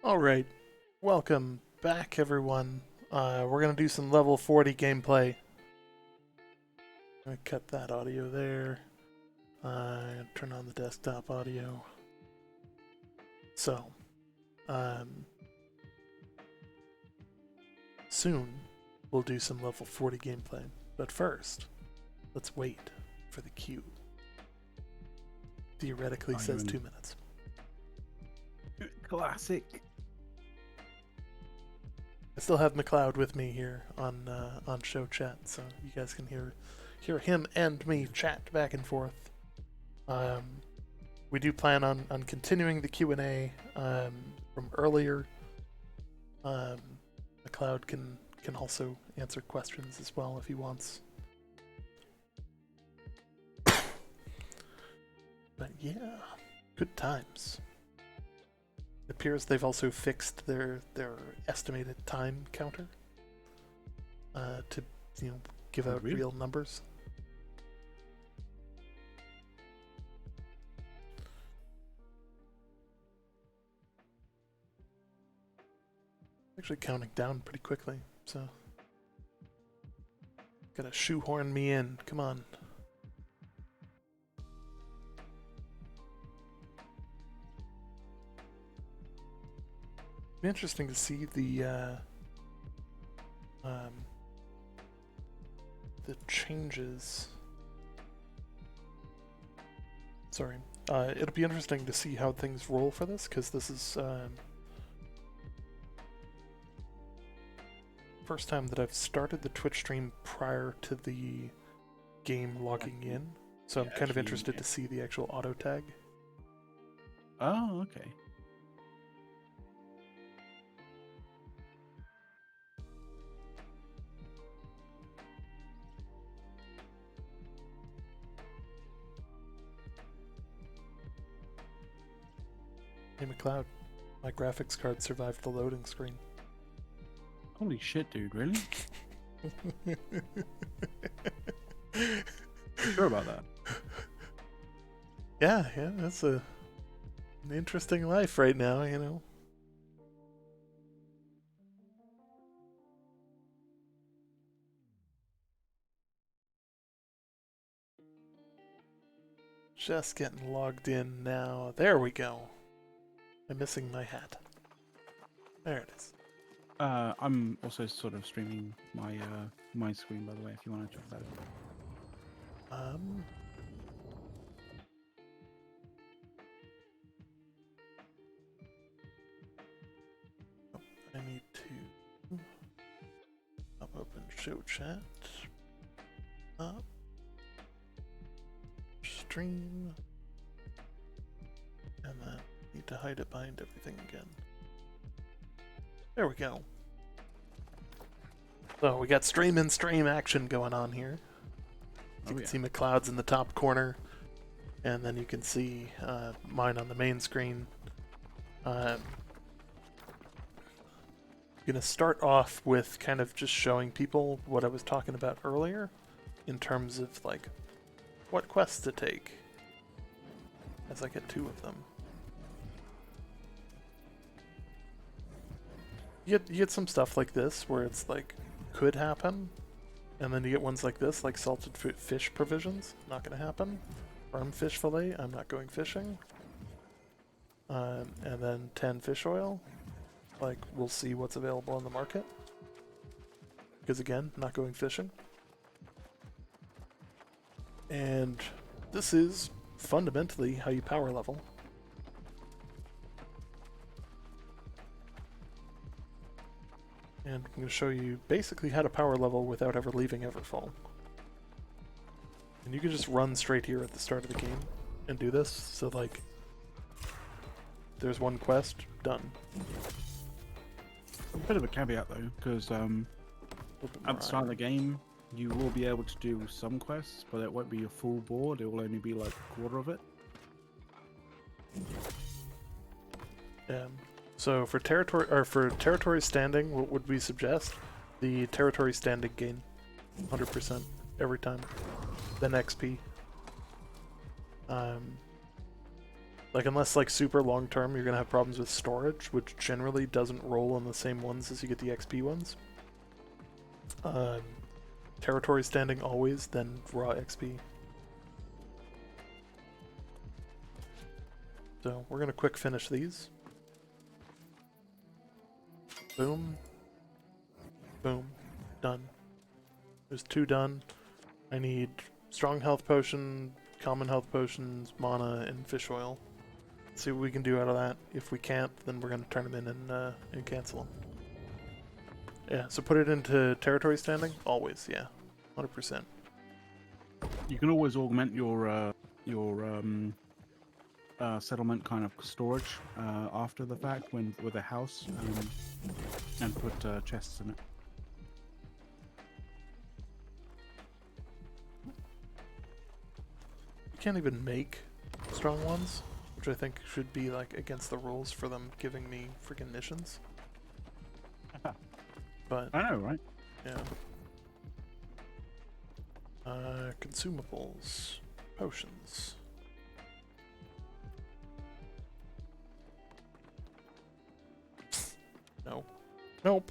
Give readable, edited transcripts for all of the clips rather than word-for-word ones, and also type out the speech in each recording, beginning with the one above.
Alright, welcome back everyone. We're gonna do some level 40 gameplay. I'm gonna cut that audio there. Turn on the desktop audio. So, soon we'll do some level 40 gameplay. But first, let's wait for the queue. Theoretically says 2 minutes. Classic. I still have McLeod with me here on show chat, so you guys can hear him and me chat back and forth. We do plan on continuing the Q&A from earlier. McLeod can also answer questions as well if he wants. But yeah, good times. It appears they've also fixed their estimated time counter to give out real numbers. Actually counting down pretty quickly, so gotta shoehorn me in. Come on. Be interesting to see the changes. Sorry, it'll be interesting to see how things roll for this, because this is first time that I've started the Twitch stream prior to the game logging in, so I'm kind of interested to see the actual auto tag. Oh, okay. Hey McLeod, my graphics card survived the loading screen. Holy shit, dude, really? Sure about that? Yeah, that's an interesting life right now, you know. Just getting logged in now. There we go. I'm missing my hat. There it is. I'm also sort of streaming my screen, by the way, if you want to check that out. I need to open show chat. Up. Stream. And then need to hide it behind everything again. There we go. So we got stream and stream action going on here. You can see McLeod's in the top corner, and then you can see mine on the main screen. I'm gonna start off with kind of just showing people what I was talking about earlier, in terms of like what quests to take, as I get 2 of them. You get some stuff like this where it's like could happen, and then you get ones like this, like salted fish provisions, not gonna happen. Firm fish fillet, I'm not going fishing. And then 10 fish oil, like we'll see what's available on the market. Because again, not going fishing. And this is fundamentally how you power level. And I'm going to show you basically how to power level without ever leaving Everfall. And you can just run straight here at the start of the game and do this. So like, there's one quest, done. A bit of a caveat though, because at the start of the game, you will be able to do some quests, but it won't be your full board. It will only be like a quarter of it. So for territory standing, what would we suggest? The territory standing gain 100% every time. Then XP. Like, unless, like, super long term, you're gonna have problems with storage, which generally doesn't roll on the same ones as you get the XP ones. Territory standing always, then raw XP. So, we're gonna quick finish these. Boom. Boom. Done. There's 2 done. I need strong health potion, common health potions, mana, and fish oil. Let's see what we can do out of that. If we can't, then we're going to turn them in and cancel them. Yeah, so put it into territory standing? Always, yeah. 100%. You can always augment your settlement kind of storage after the fact with a house and put chests in it. You can't even make strong ones, which I think should be like against the rules for them giving me freaking missions. But I know, right? yeah. Consumables, potions. No. Nope.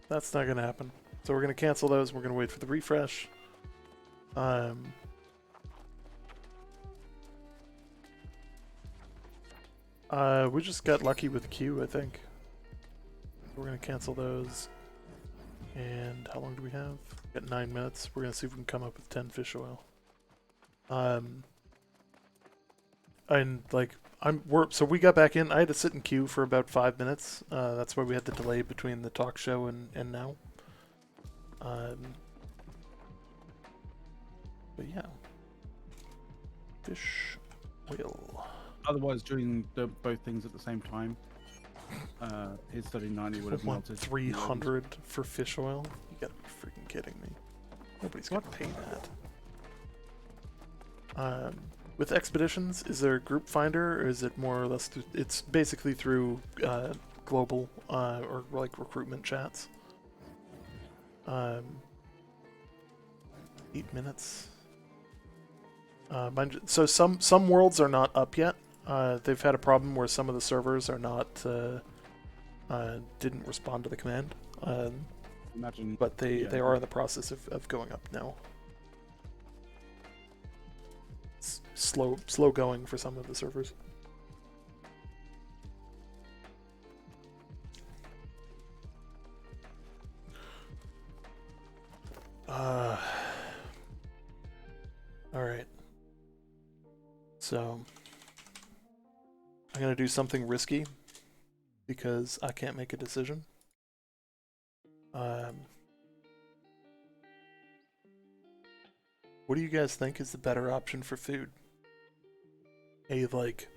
That's not gonna happen. So we're gonna cancel those. We're gonna wait for the refresh. We just got lucky with Q, I think. We're gonna cancel those. And how long do we have? We got 9 minutes. We're gonna see if we can come up with 10 fish oil. And like so we got back in. I had to sit in queue for about 5 minutes. That's why we had the delay between the talk show and now. But yeah, fish oil. Otherwise, doing both things at the same time, his 3090 would have melted. 300 for fish oil? You gotta be freaking kidding me. Nobody's gonna pay that. With expeditions, is there a group finder, or is it more or less? It's basically through global or like recruitment chats. 8 minutes. So some worlds are not up yet. They've had a problem where some of the servers are not didn't respond to the command. Imagine, but they are in the process of going up now. It's slow going for some of the servers. All right. So I'm gonna do something risky because I can't make a decision. What do you guys think is the better option for food? A like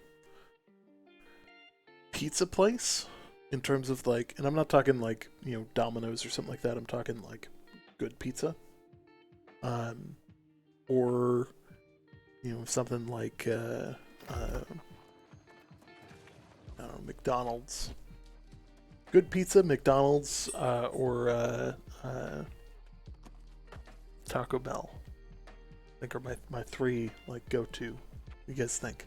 pizza place in terms of like, and I'm not talking like, you know, Domino's or something like that. I'm talking like good pizza. Or you know, something like I don't know, McDonald's. Good pizza, McDonald's, or Taco Bell. I think are my 3 like go-to. What do you guys think?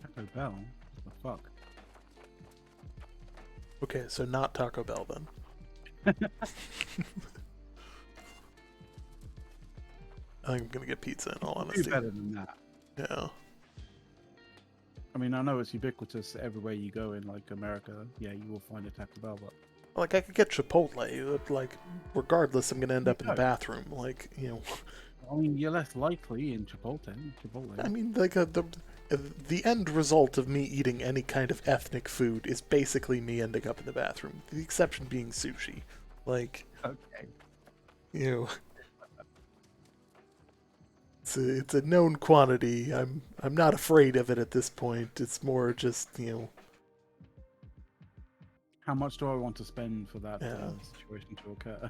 Taco Bell? What the fuck? Okay, so not Taco Bell then. I think I'm gonna get pizza in all honesty. Do better than that. Yeah. I mean, I know it's ubiquitous everywhere you go in, like America. Yeah, you will find a Taco Bell, but Like, I could get Chipotle, like, regardless, I'm gonna end up in the bathroom, like, you know. I mean, you're less likely in Chipotle. I mean, like, the end result of me eating any kind of ethnic food is basically me ending up in the bathroom, the exception being sushi. Like, okay. You know, it's a known quantity. I'm not afraid of it at this point. It's more just, you know. How much do I want to spend for that situation to occur?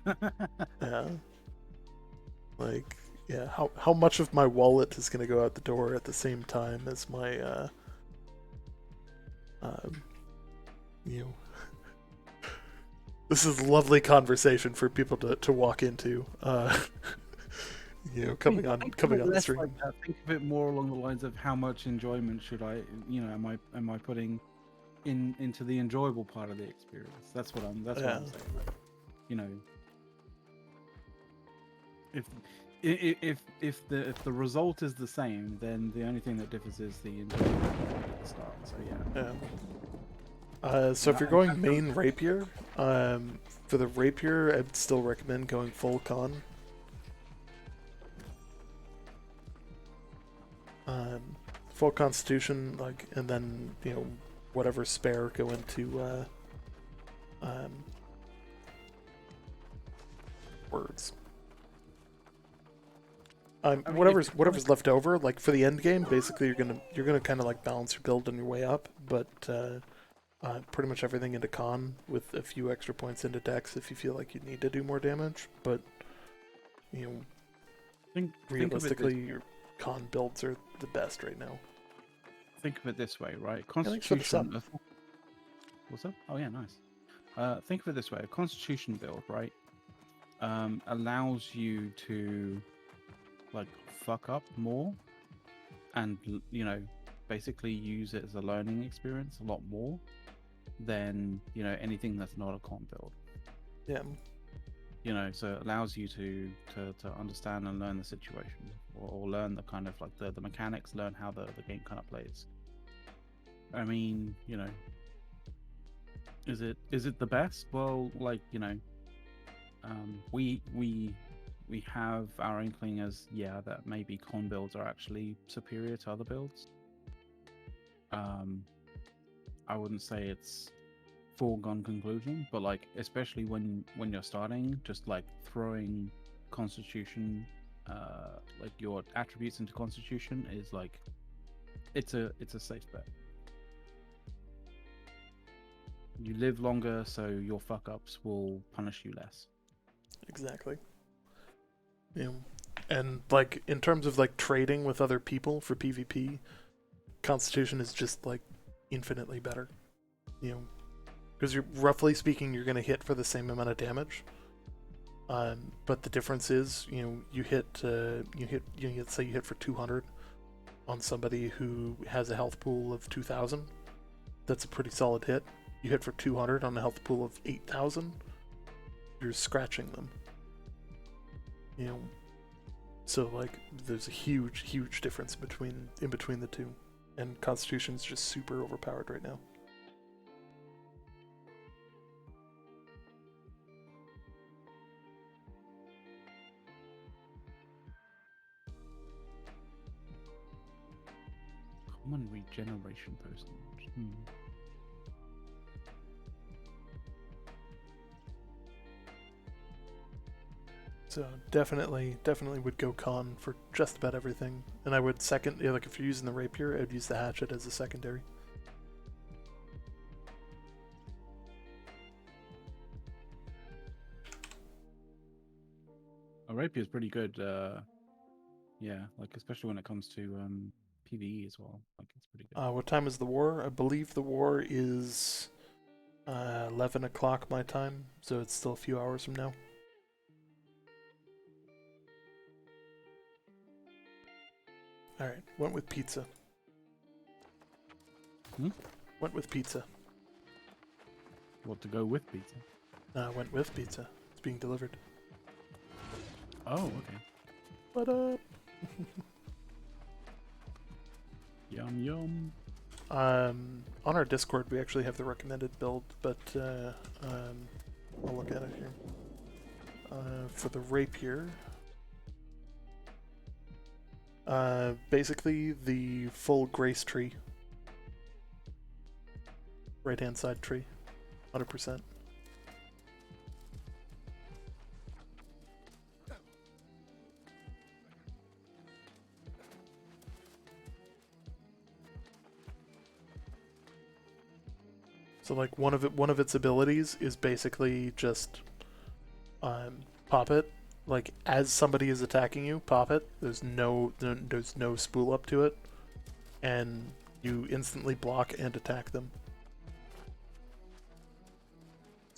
Yeah. Like, yeah, how much of my wallet is going to go out the door at the same time as my, you know. This is a lovely conversation for people to walk into. You know, coming on the less stream. like that. Think of it more along the lines of how much enjoyment should I, am I putting into the enjoyable part of the experience? That's what I'm saying. Like, you know, if the result is the same, then the only thing that differs is the enjoyment at the start. So yeah. So if you're going main rapier, for the rapier, I'd still recommend going full con. Full constitution, like, and then whatever spare go into words. Whatever's left over, like for the end game, basically you're gonna kind of like balance your build on your way up, but pretty much everything into con with a few extra points into dex if you feel like you need to do more damage. But realistically, your con builds are the best right now. Think of it this way, right? Constitution. What's up? Oh yeah, nice. Think of it this way: a constitution build, right, allows you to like fuck up more, and basically use it as a learning experience a lot more than anything that's not a con build. Yeah. So it allows you to understand and learn the situation, or learn the kind of like the mechanics, learn how the game kind of plays. I mean, is it the best? Well, like, we have our inkling as that maybe con builds are actually superior to other builds. I wouldn't say it's foregone conclusion, but like especially when you're starting, just like throwing constitution, like your attributes into constitution is like it's a safe bet. You live longer, so your fuck ups will punish you less. Exactly. Yeah. And like in terms of like trading with other people for PvP, Constitution is just like infinitely better. Because you're roughly speaking, you're gonna hit for the same amount of damage. But the difference is, you hit say you hit for 200 on somebody who has a health pool of 2,000. That's a pretty solid hit. You hit for 200 on a health pool of 8,000. You're scratching them. So like there's a huge difference in between the two, and Constitution's just super overpowered right now. Common regeneration person. So definitely would go con for just about everything. And I would like if you're using the rapier, I would use the hatchet as a secondary. A rapier is pretty good. Like especially when it comes to PvE as well. Like it's pretty good. What time is the war? I believe the war is 11 o'clock my time, so it's still a few hours from now. Alright, went with pizza. Went with pizza. What to go with pizza? Went with pizza. It's being delivered. Oh, okay. What up? Yum yum. On our Discord, we actually have the recommended build, but I'll look at it here. For the rapier, basically the full grace tree, right-hand side tree, 100%. So like one of its abilities is basically just pop it. Like as somebody is attacking you, pop it. There's no spool up to it, and you instantly block and attack them,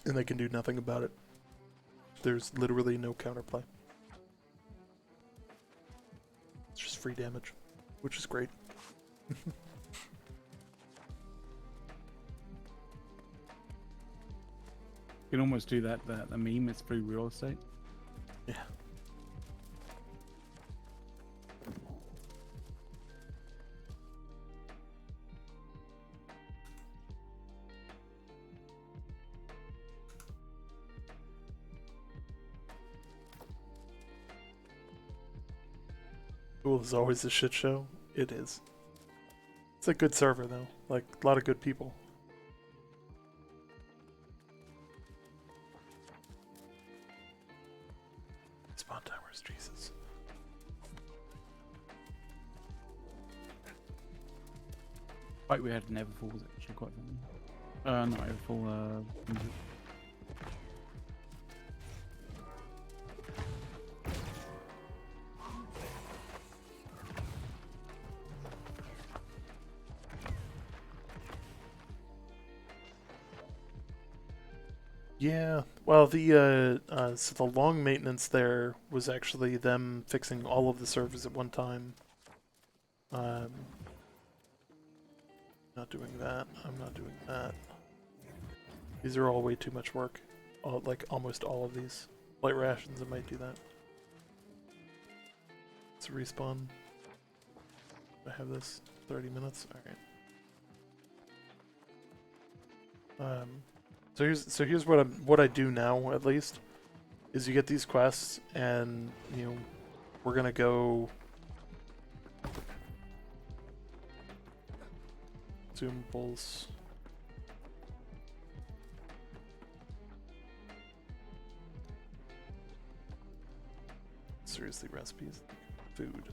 and they can do nothing about it. There's literally no counterplay. It's just free damage, which is great. You can almost do that. The meme is free real estate. Yeah. School is always a shit show. It is. It's a good server though. Like a lot of good people. Spawn timers, Jesus. Fight we had in Everfall was actually quite funny. Not Everfall. Yeah, well, so the long maintenance there was actually them fixing all of the servers at one time. Not doing that. I'm not doing that. These are all way too much work. Like almost all of these. Light rations, I might do that. Let's respawn. I have this 30 minutes. All right. So here's what I do now, at least, is you get these quests and we're gonna go consumables. Seriously, recipes, food.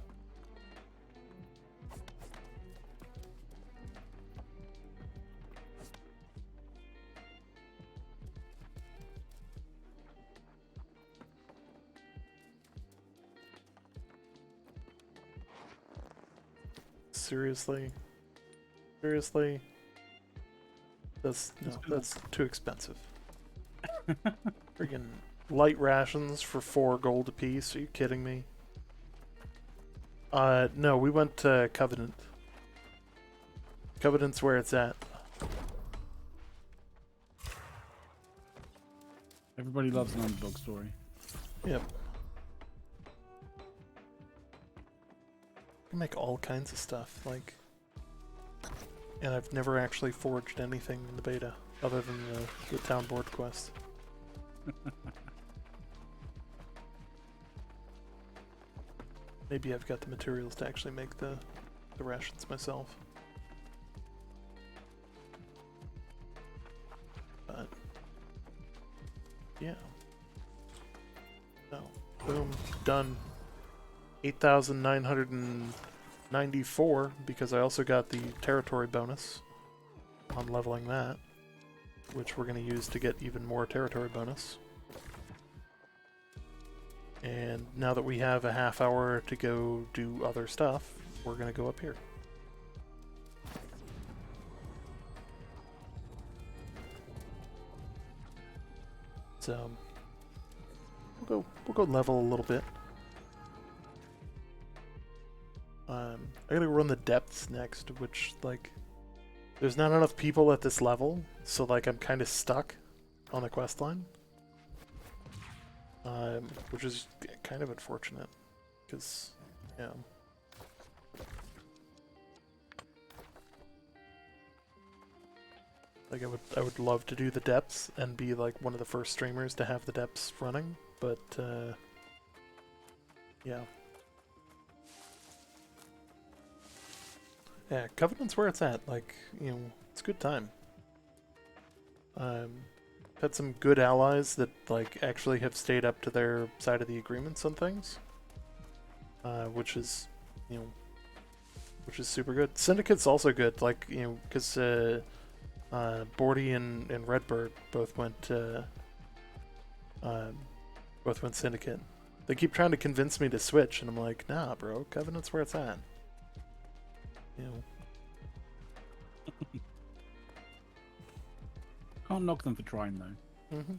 Seriously? Seriously? That's too expensive. Friggin' light rations for 4 gold apiece. Are you kidding me? No, we went to Covenant. Covenant's where it's at. Everybody loves an underdog story. Yep. You can make all kinds of stuff, like... And I've never actually forged anything in the beta, other than the town board quest. Maybe I've got the materials to actually make the rations myself. But... yeah. So, boom, done. 8,994, because I also got the territory bonus on leveling that, which we're going to use to get even more territory bonus. And now that we have a half hour to go do other stuff, we're going to go up here. So, we'll go level a little bit. I gotta run the depths next, which, like, there's not enough people at this level, so, like, I'm kind of stuck on the quest line. Which is kind of unfortunate, because, yeah. Like, I would love to do the depths and be, like, one of the first streamers to have the depths running, but, yeah. Yeah, Covenant's where it's at. Like, it's a good time. Had some good allies that, like, actually have stayed up to their side of the agreements on things. Which is, which is super good. Syndicate's also good, like, because, Bordy and Redbird both went Syndicate. They keep trying to convince me to switch, and I'm like, nah, bro, Covenant's where it's at. Can't knock them for trying though. Mm-hmm.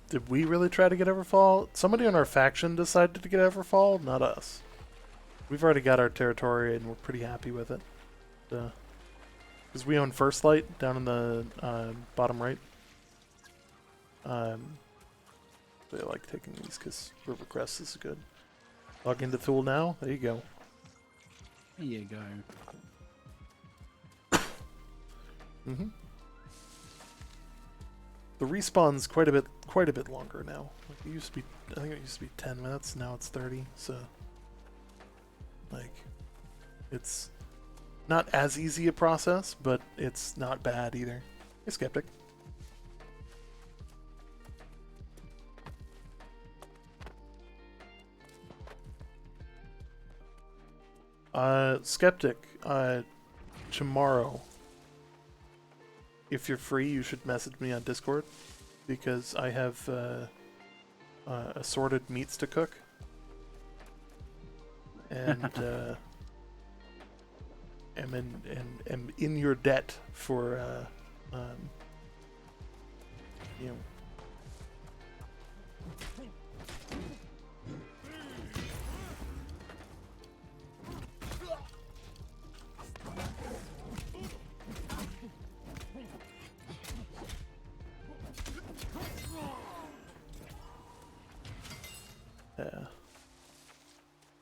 did we really try to get Everfall? Somebody on our faction decided to get Everfall, not us. We've already got our territory and we're pretty happy with it. Because we own First Light down in the bottom right. They like taking these because Rivercrest is good. Log into Thule now. There you go. There you go. Mm-hmm. The respawn's quite a bit longer now. Like it used to be, I think it used to be 10 minutes. Now it's 30. So, like, it's not as easy a process, but it's not bad either. Hey, Skeptic. Skeptic, tomorrow, if you're free, you should message me on Discord, because I have assorted meats to cook, and am in your debt for you know.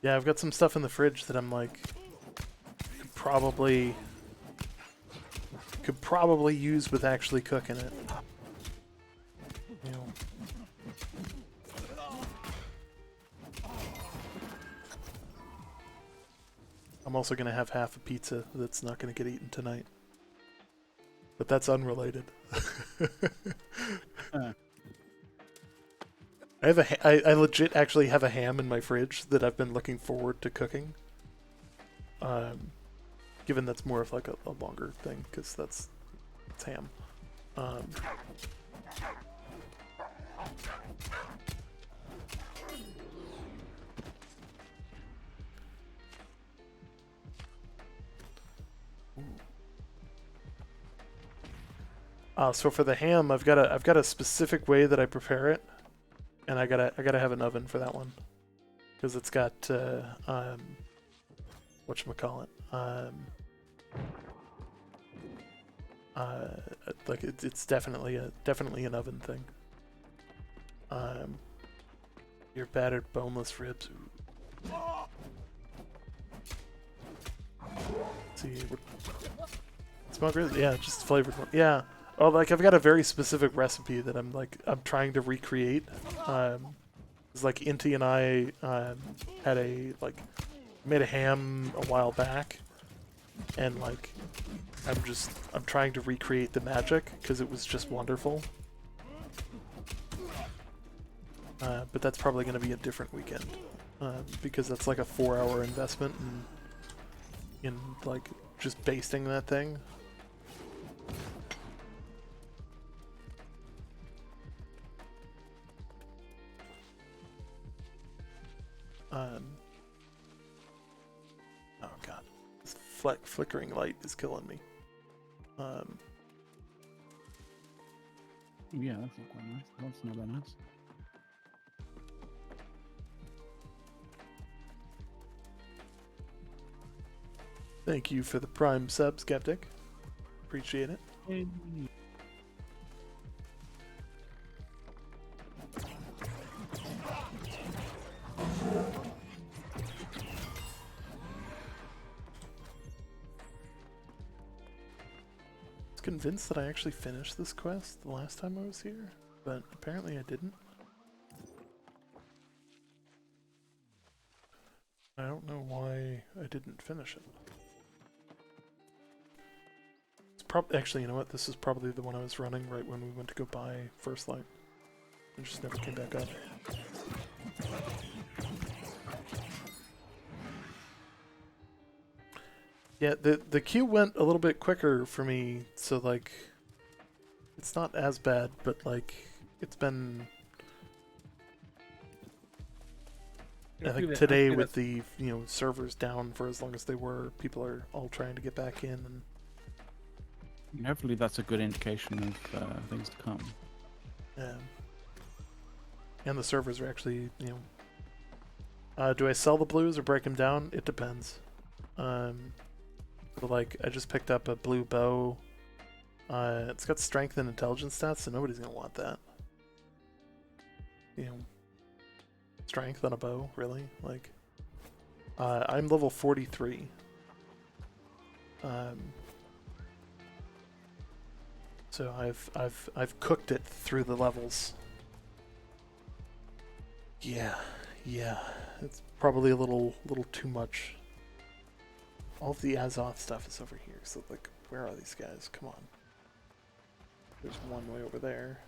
Yeah, I've got some stuff in the fridge that I'm like could probably use with actually cooking it. You know. I'm also gonna have half a pizza that's not gonna get eaten tonight. But that's unrelated. I legit actually have a ham in my fridge that I've been looking forward to cooking. Given that's more of like a longer thing, because it's ham. So for the ham, I've got a specific way that I prepare it. And I gotta have an oven for that one, because it's got whatchamacallit, like it's definitely an oven thing. Your battered boneless ribs. Let's see, smell great. Yeah, just flavored. Yeah. Oh, like I've got a very specific recipe that I'm trying to recreate. It's like Inti and I had made a ham a while back, and like I'm trying to recreate the magic because it was just wonderful. But that's probably going to be a different weekend, because that's like a 4-hour investment in like just basting that thing. Oh god, this flickering light is killing me. Yeah, that's not quite nice. That's not that nice. Thank you for the Prime sub, Skeptic. Appreciate it. Yay. Convinced that I actually finished this quest the last time I was here, but apparently I didn't. I don't know why I didn't finish it. It's actually, you know what? This is probably the one I was running right when we went to go buy First Light. It just never came back up. Yeah, the queue went a little bit quicker for me, so like it's not as bad, but like it's been, I think today with the servers down for as long as they were, people are all trying to get back in, and hopefully that's a good indication of things to come. Yeah. And the servers are actually, do I sell the blues or break them down? It depends. But like, I just picked up a blue bow. It's got strength and intelligence stats, so nobody's gonna want that. Strength on a bow, really? Like, I'm level 43. So I've cooked it through the levels. Yeah. It's probably a little too much. All of the Azoth stuff is over here. So like, where are these guys? Come on. There's one way over there.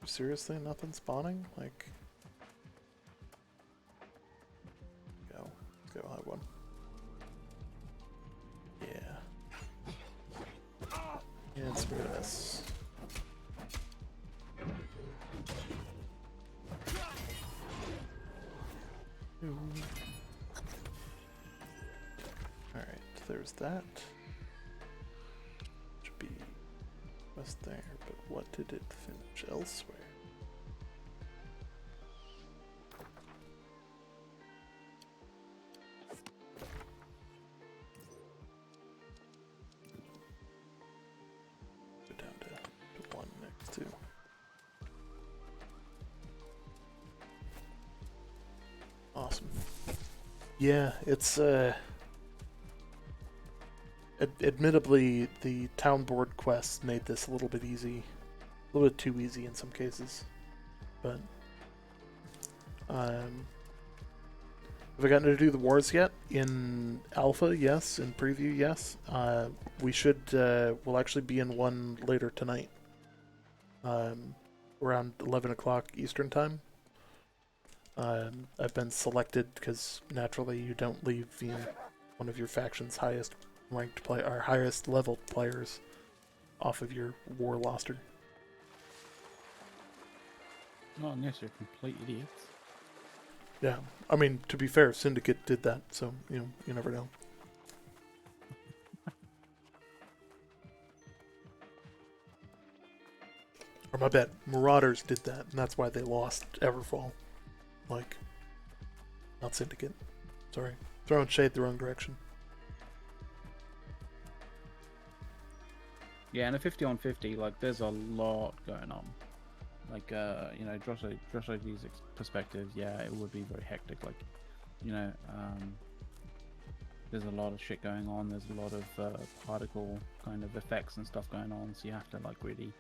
Seriously, nothing spawning? Like, let's go high one. Yeah. Yeah, it's rid of this. Alright, there's that. Should be west there, but what did it finish elsewhere? Go down to one next to. Awesome. Yeah, it's admittedly, the town board quests made this a little bit easy. A little bit too easy in some cases. But have I gotten to do the wars yet? In alpha, yes. In preview, yes. We should we'll actually be in one later tonight. Around 11 o'clock Eastern time. I've been selected because naturally you don't leave one of your faction's highest ranked or highest leveled players off of your war roster. Not unless you're complete idiots. Yeah, I mean, to be fair, Syndicate did that, so you never know. Or my bad, Marauders did that, and that's why they lost Everfall. Like, not Syndicate. Sorry, throwing shade the wrong direction. Yeah, and a 50 on 50, like, there's a lot going on. Like, Josh OG's perspective, yeah, it would be very hectic. Like, there's a lot of shit going on. There's a lot of particle kind of effects and stuff going on. So you have to, like, really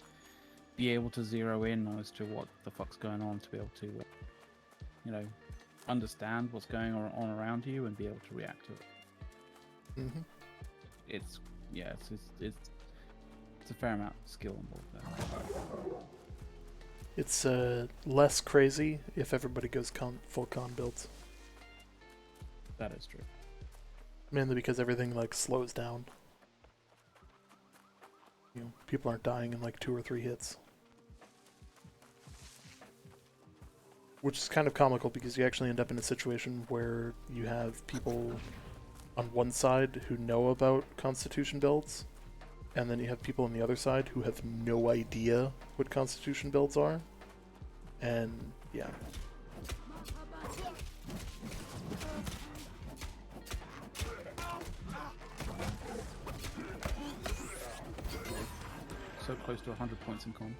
be able to zero in as to what the fuck's going on to be able to, understand what's going on around you and be able to react to it. Mm-hmm. It's a fair amount of skill involved there. It's less crazy if everybody goes full con builds. That is true. Mainly because everything like slows down. People aren't dying in like 2 or 3 hits. Which is kind of comical because you actually end up in a situation where you have people on one side who know about Constitution builds, and then you have people on the other side who have no idea what Constitution builds are. And yeah. So close to 100 points in con.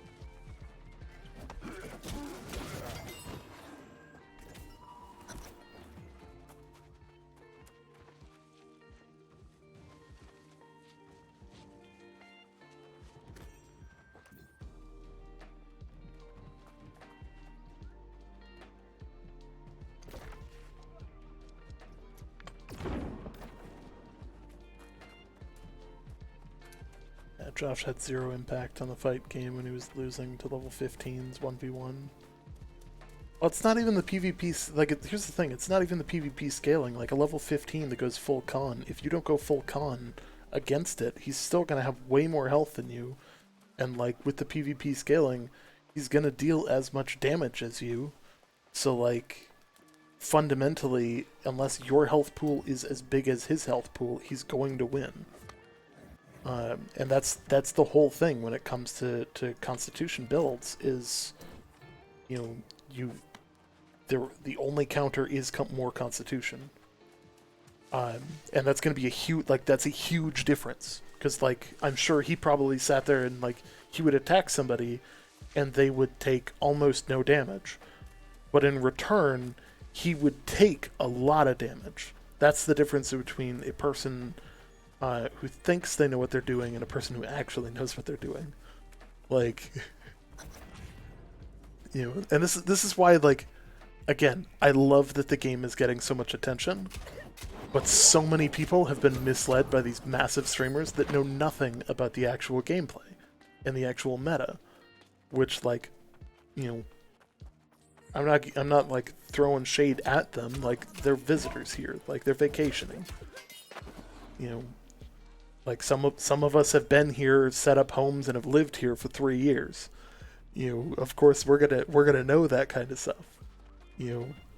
Josh had 0 impact on the fight game when he was losing to level 15s 1v1. Well, it's not even the PvP, here's the thing, it's not even the PvP scaling. Like, a level 15 that goes full con, if you don't go full con against it, he's still gonna have way more health than you. And, like, with the PvP scaling, he's gonna deal as much damage as you. So, like, fundamentally, unless your health pool is as big as his health pool, he's going to win. And that's the whole thing when it comes to Constitution builds, is the only counter is more Constitution. And that's going to be that's a huge difference. Because, like, I'm sure he probably sat there and, like, he would attack somebody and they would take almost no damage. But in return, he would take a lot of damage. That's the difference between a person who thinks they know what they're doing and a person who actually knows what they're doing. Like, and this is why, like, again, I love that the game is getting so much attention. But so many people have been misled by these massive streamers that know nothing about the actual gameplay and the actual meta, which, like, I'm not like throwing shade at them. Like, they're visitors here, like they're vacationing. Like some of us have been here, set up homes, and have lived here for 3 years. Of course we're gonna know that kind of stuff.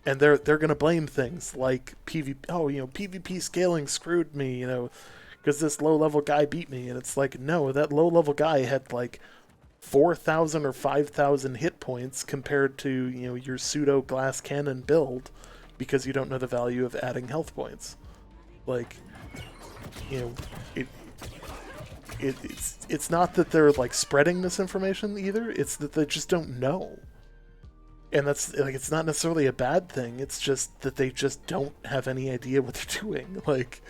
And they're gonna blame things like PvP. Oh, PvP scaling screwed me. Because this low level guy beat me. And it's like, no, that low level guy had like 4,000 or 5,000 hit points compared to your pseudo glass cannon build, because you don't know the value of adding health points. Like, it's not that they're like spreading misinformation either. It's that they just don't know. And that's, like, it's not necessarily a bad thing. It's just that they just don't have any idea what they're doing. Like,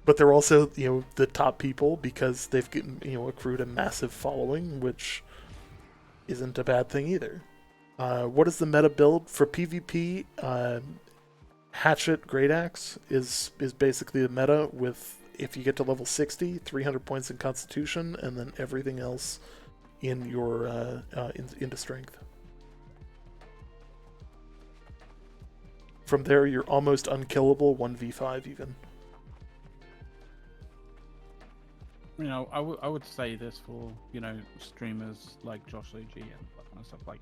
but they're also, the top people because they've accrued a massive following, which isn't a bad thing either. What is the meta build for PvP? Hatchet Great Axe is basically the meta with, if you get to level 60, 300 points in Constitution, and then everything else in your into Strength. From there, you're almost unkillable, 1v5 even. I would say this for, streamers like Josh OG and that kind of stuff. Like,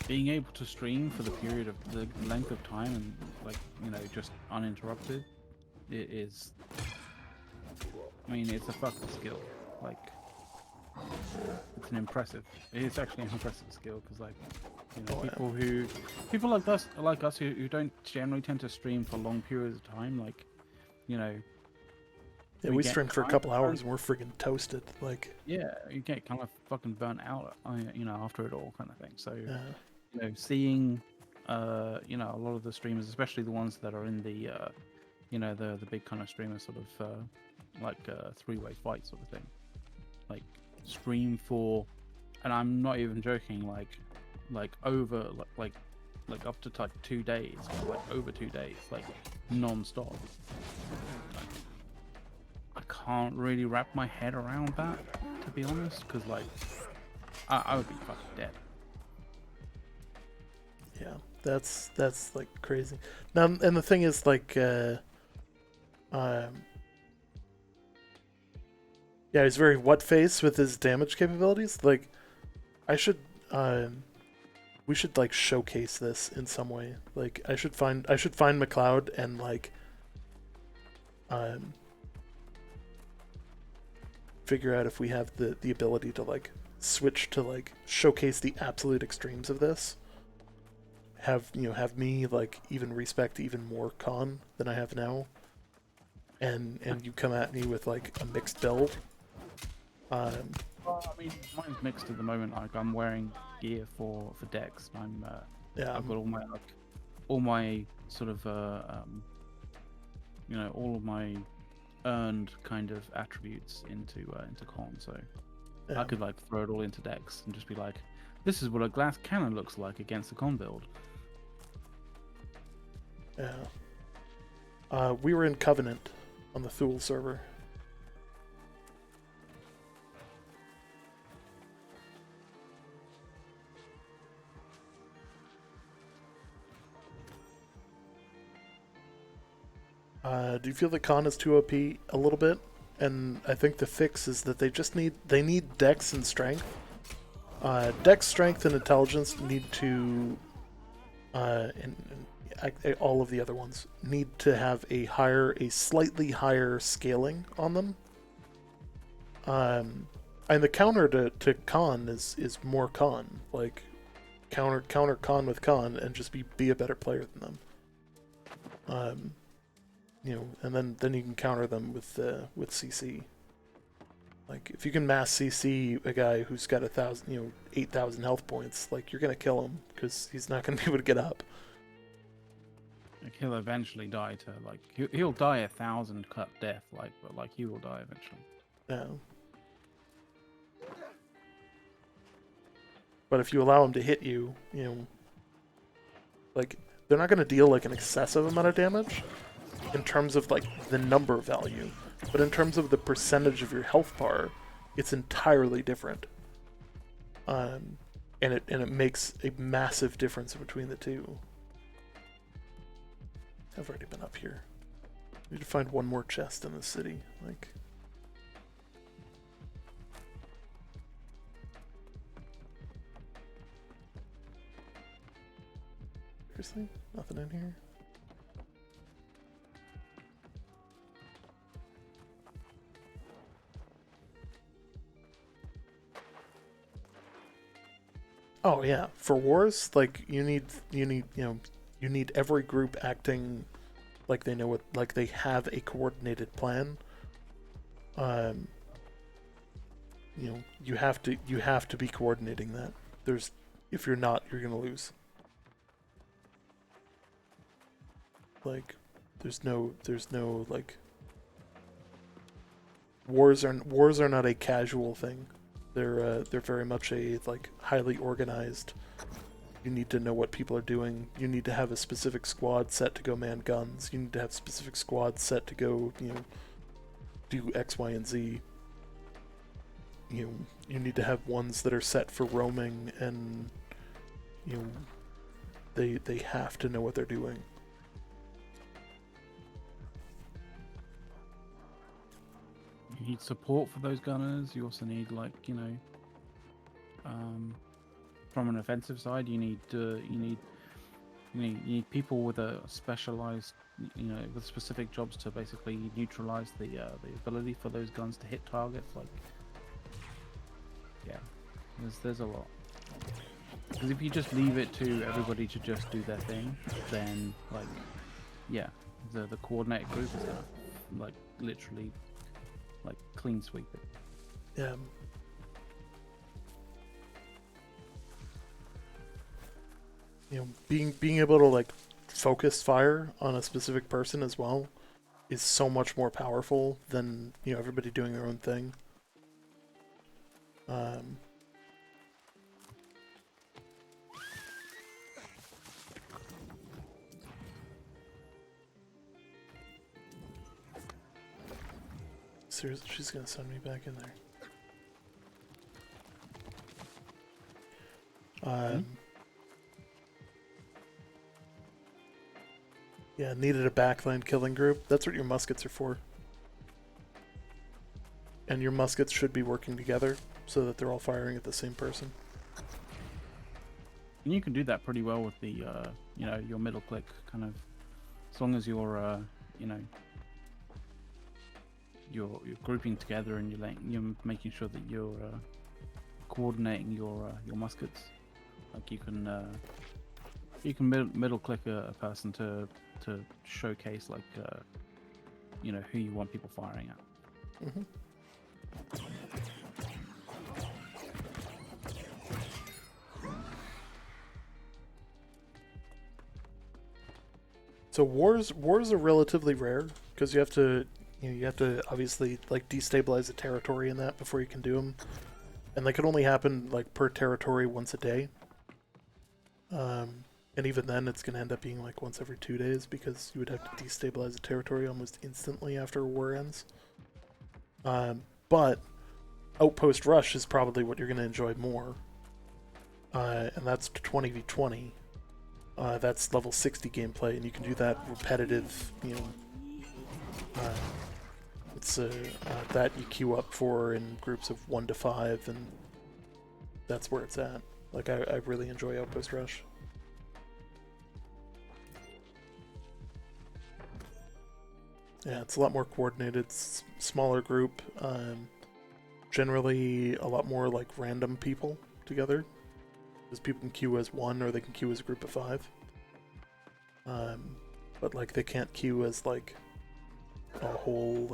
being able to stream for the period of the length of time and, like, just uninterrupted, it is. It's a fucking skill. Like, it's actually an impressive skill, because, like, people like us who don't generally tend to stream for long periods of time, like, yeah, we stream for a couple hours and we're freaking toasted. Like, yeah, you get kind of fucking burnt out, after it all, kind of thing. So, seeing, a lot of the streamers, especially the ones that are in the, the big kind of streamers, sort of, like three-way fight sort of thing, like stream for, and I'm not even joking, like over like up to like 2 days, like over 2 days, like non-stop. I can't really wrap my head around that, to be honest, because, like, I would be fucking dead. Yeah, that's like crazy. Now, and the thing is, like, yeah, he's very what-face with his damage capabilities. Like, we should, like, showcase this in some way. Like, I should find McLeod and, like, figure out if we have the ability to, like, switch to, like, showcase the absolute extremes of this. Have me, like, even respect even more Khan than I have now. And you come at me with, like, a mixed build. Well, mine's mixed at the moment. Like, I'm wearing gear for Dex. I've got all my sort of all of my earned kind of attributes into Con. So I could, like, throw it all into Dex and just be like, this is what a glass cannon looks like against the Con build. Yeah. We were in Covenant on the Thule server. Do you feel that Khan is too OP a little bit? And I think the fix is that they need Dex and Strength. Dex, Strength, and Intelligence need to, and all of the other ones need to have a slightly higher scaling on them. And the counter to con is more con. Like, counter con with con and just be a better player than them. You know, and then you can counter them with CC. Like, if you can mass CC a guy who's got 8,000 health points, like, you're gonna kill him because he's not gonna be able to get up. Like, he'll eventually die to, like, he'll die 1,000 cut death, like, but like he will die eventually. Yeah. But if you allow him to hit you, you know, like, they're not gonna deal like an excessive amount of damage in terms of like the number value, but in terms of the percentage of your health bar, it's entirely different. And it makes a massive difference between the two. I've already been up here. I need to find one more chest in the city. Like, seriously? Nothing in here? Oh yeah, for wars, like you need every group acting like they know what, like they have a coordinated plan. You know, you have to be coordinating that. If you're not, you're gonna lose. Like, there's no like, wars are not a casual thing. They're very much a like highly organized. You need to know what people are doing. You need to have a specific squad set to go man guns. You need to have specific squads set to go, do X, Y, and Z. You need to have ones that are set for roaming, and they have to know what they're doing. You need support for those gunners. You also need, like, from an offensive side, you need people with a specialized, with specific jobs to basically neutralize the ability for those guns to hit targets. Like, yeah, there's a lot. Because if you just leave it to everybody to just do their thing, then, like, yeah, the coordinated group is gonna, like, literally, like, clean sweep it. Yeah. Being able to like focus fire on a specific person as well is so much more powerful than everybody doing their own thing. Seriously, she's gonna send me back in there. Yeah, needed a backline killing group. That's what your muskets are for. And your muskets should be working together so that they're all firing at the same person. And you can do that pretty well with the, your middle click kind of, as long as you're, you're grouping together and you're making sure that you're coordinating your muskets. Like, you can middle click a person to showcase, like, who you want people firing at. Mm-hmm. So wars are relatively rare because you have to obviously like destabilize the territory in that before you can do them, and they can only happen like per territory once a day. And even then, it's going to end up being like once every 2 days because you would have to destabilize the territory almost instantly after a war ends. But Outpost Rush is probably what you're going to enjoy more, and that's 20v20. That's level 60 gameplay, and you can do that repetitive, it's that you queue up for in groups of 1 to 5, and that's where it's at. Like, I really enjoy Outpost Rush. Yeah, it's a lot more coordinated, smaller group. generally a lot more like random people together, because people can queue as one or they can queue as a group of 5. But like they can't queue as like a whole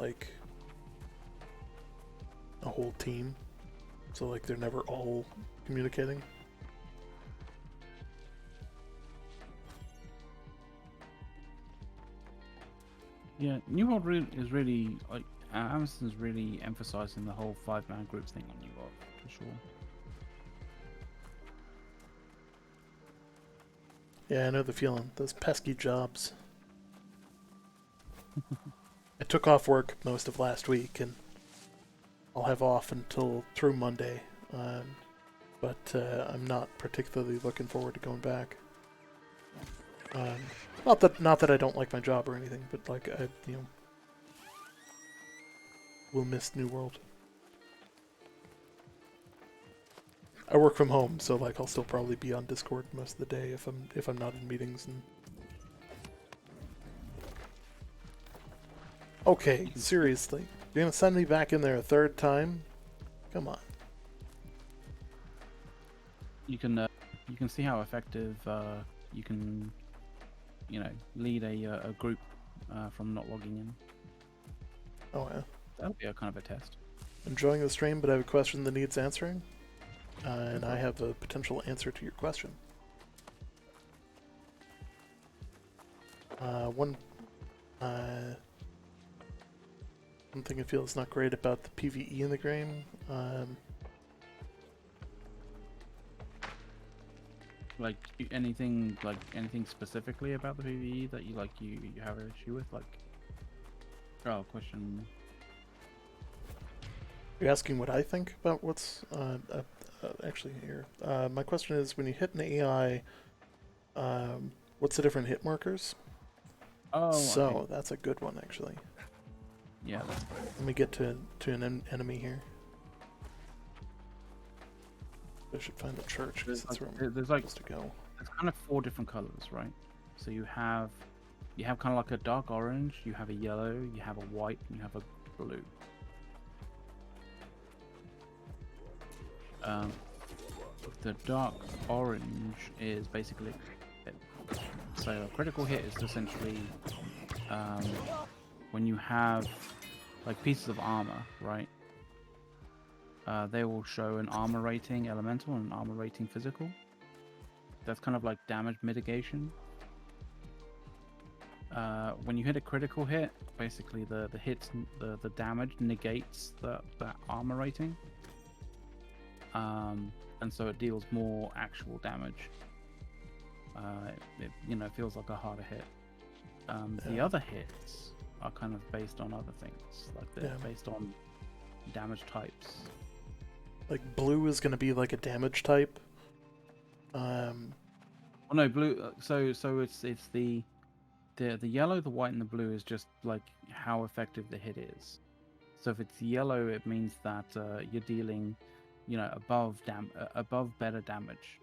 team, so like they're never all communicating. Yeah, New World is really like Amazon's really emphasizing the whole 5-man group thing on New World for sure. Yeah, I know the feeling. Those pesky jobs. I took off work most of last week, and I'll have off until through Monday. But I'm not particularly looking forward to going back. Not that I don't like my job or anything, but like I will miss New World. I work from home, so like I'll still probably be on Discord most of the day if I'm not in meetings. And okay, seriously, you're gonna send me back in there a third time? Come on. You can see how effective you can lead a group from not logging in. Oh yeah. That'll be a kind of a test. Enjoying the stream, but I have a question that needs answering. And I have a potential answer to your question. One thing I feel is not great about the PvE in the game. Like anything specifically about the PvE that you have an issue with, like? Oh, question. You're asking what I think about what's actually here. My question is, when you hit an AI, what's the different hit markers? Oh, so okay. That's a good one actually. Yeah. Let me get to an enemy here. I should find a church because that's where I'm supposed to go. There's kind of 4 different colors, right? So you have kind of like a dark orange, you have a yellow, you have a white, and you have a blue. The dark orange is basically so a critical hit is essentially when you have like pieces of armor, right? They will show an armor rating elemental and an armor rating physical. That's kind of like damage mitigation. When you hit a critical hit, basically the damage negates that armor rating. And so it deals more actual damage. It feels like a harder hit. The other hits are kind of based on other things, like they're based on damage types. Like blue is going to be like a damage type. Oh no, blue. So it's the yellow, the white, and the blue is just like how effective the hit is. So if it's yellow, it means that you're dealing, above better damage.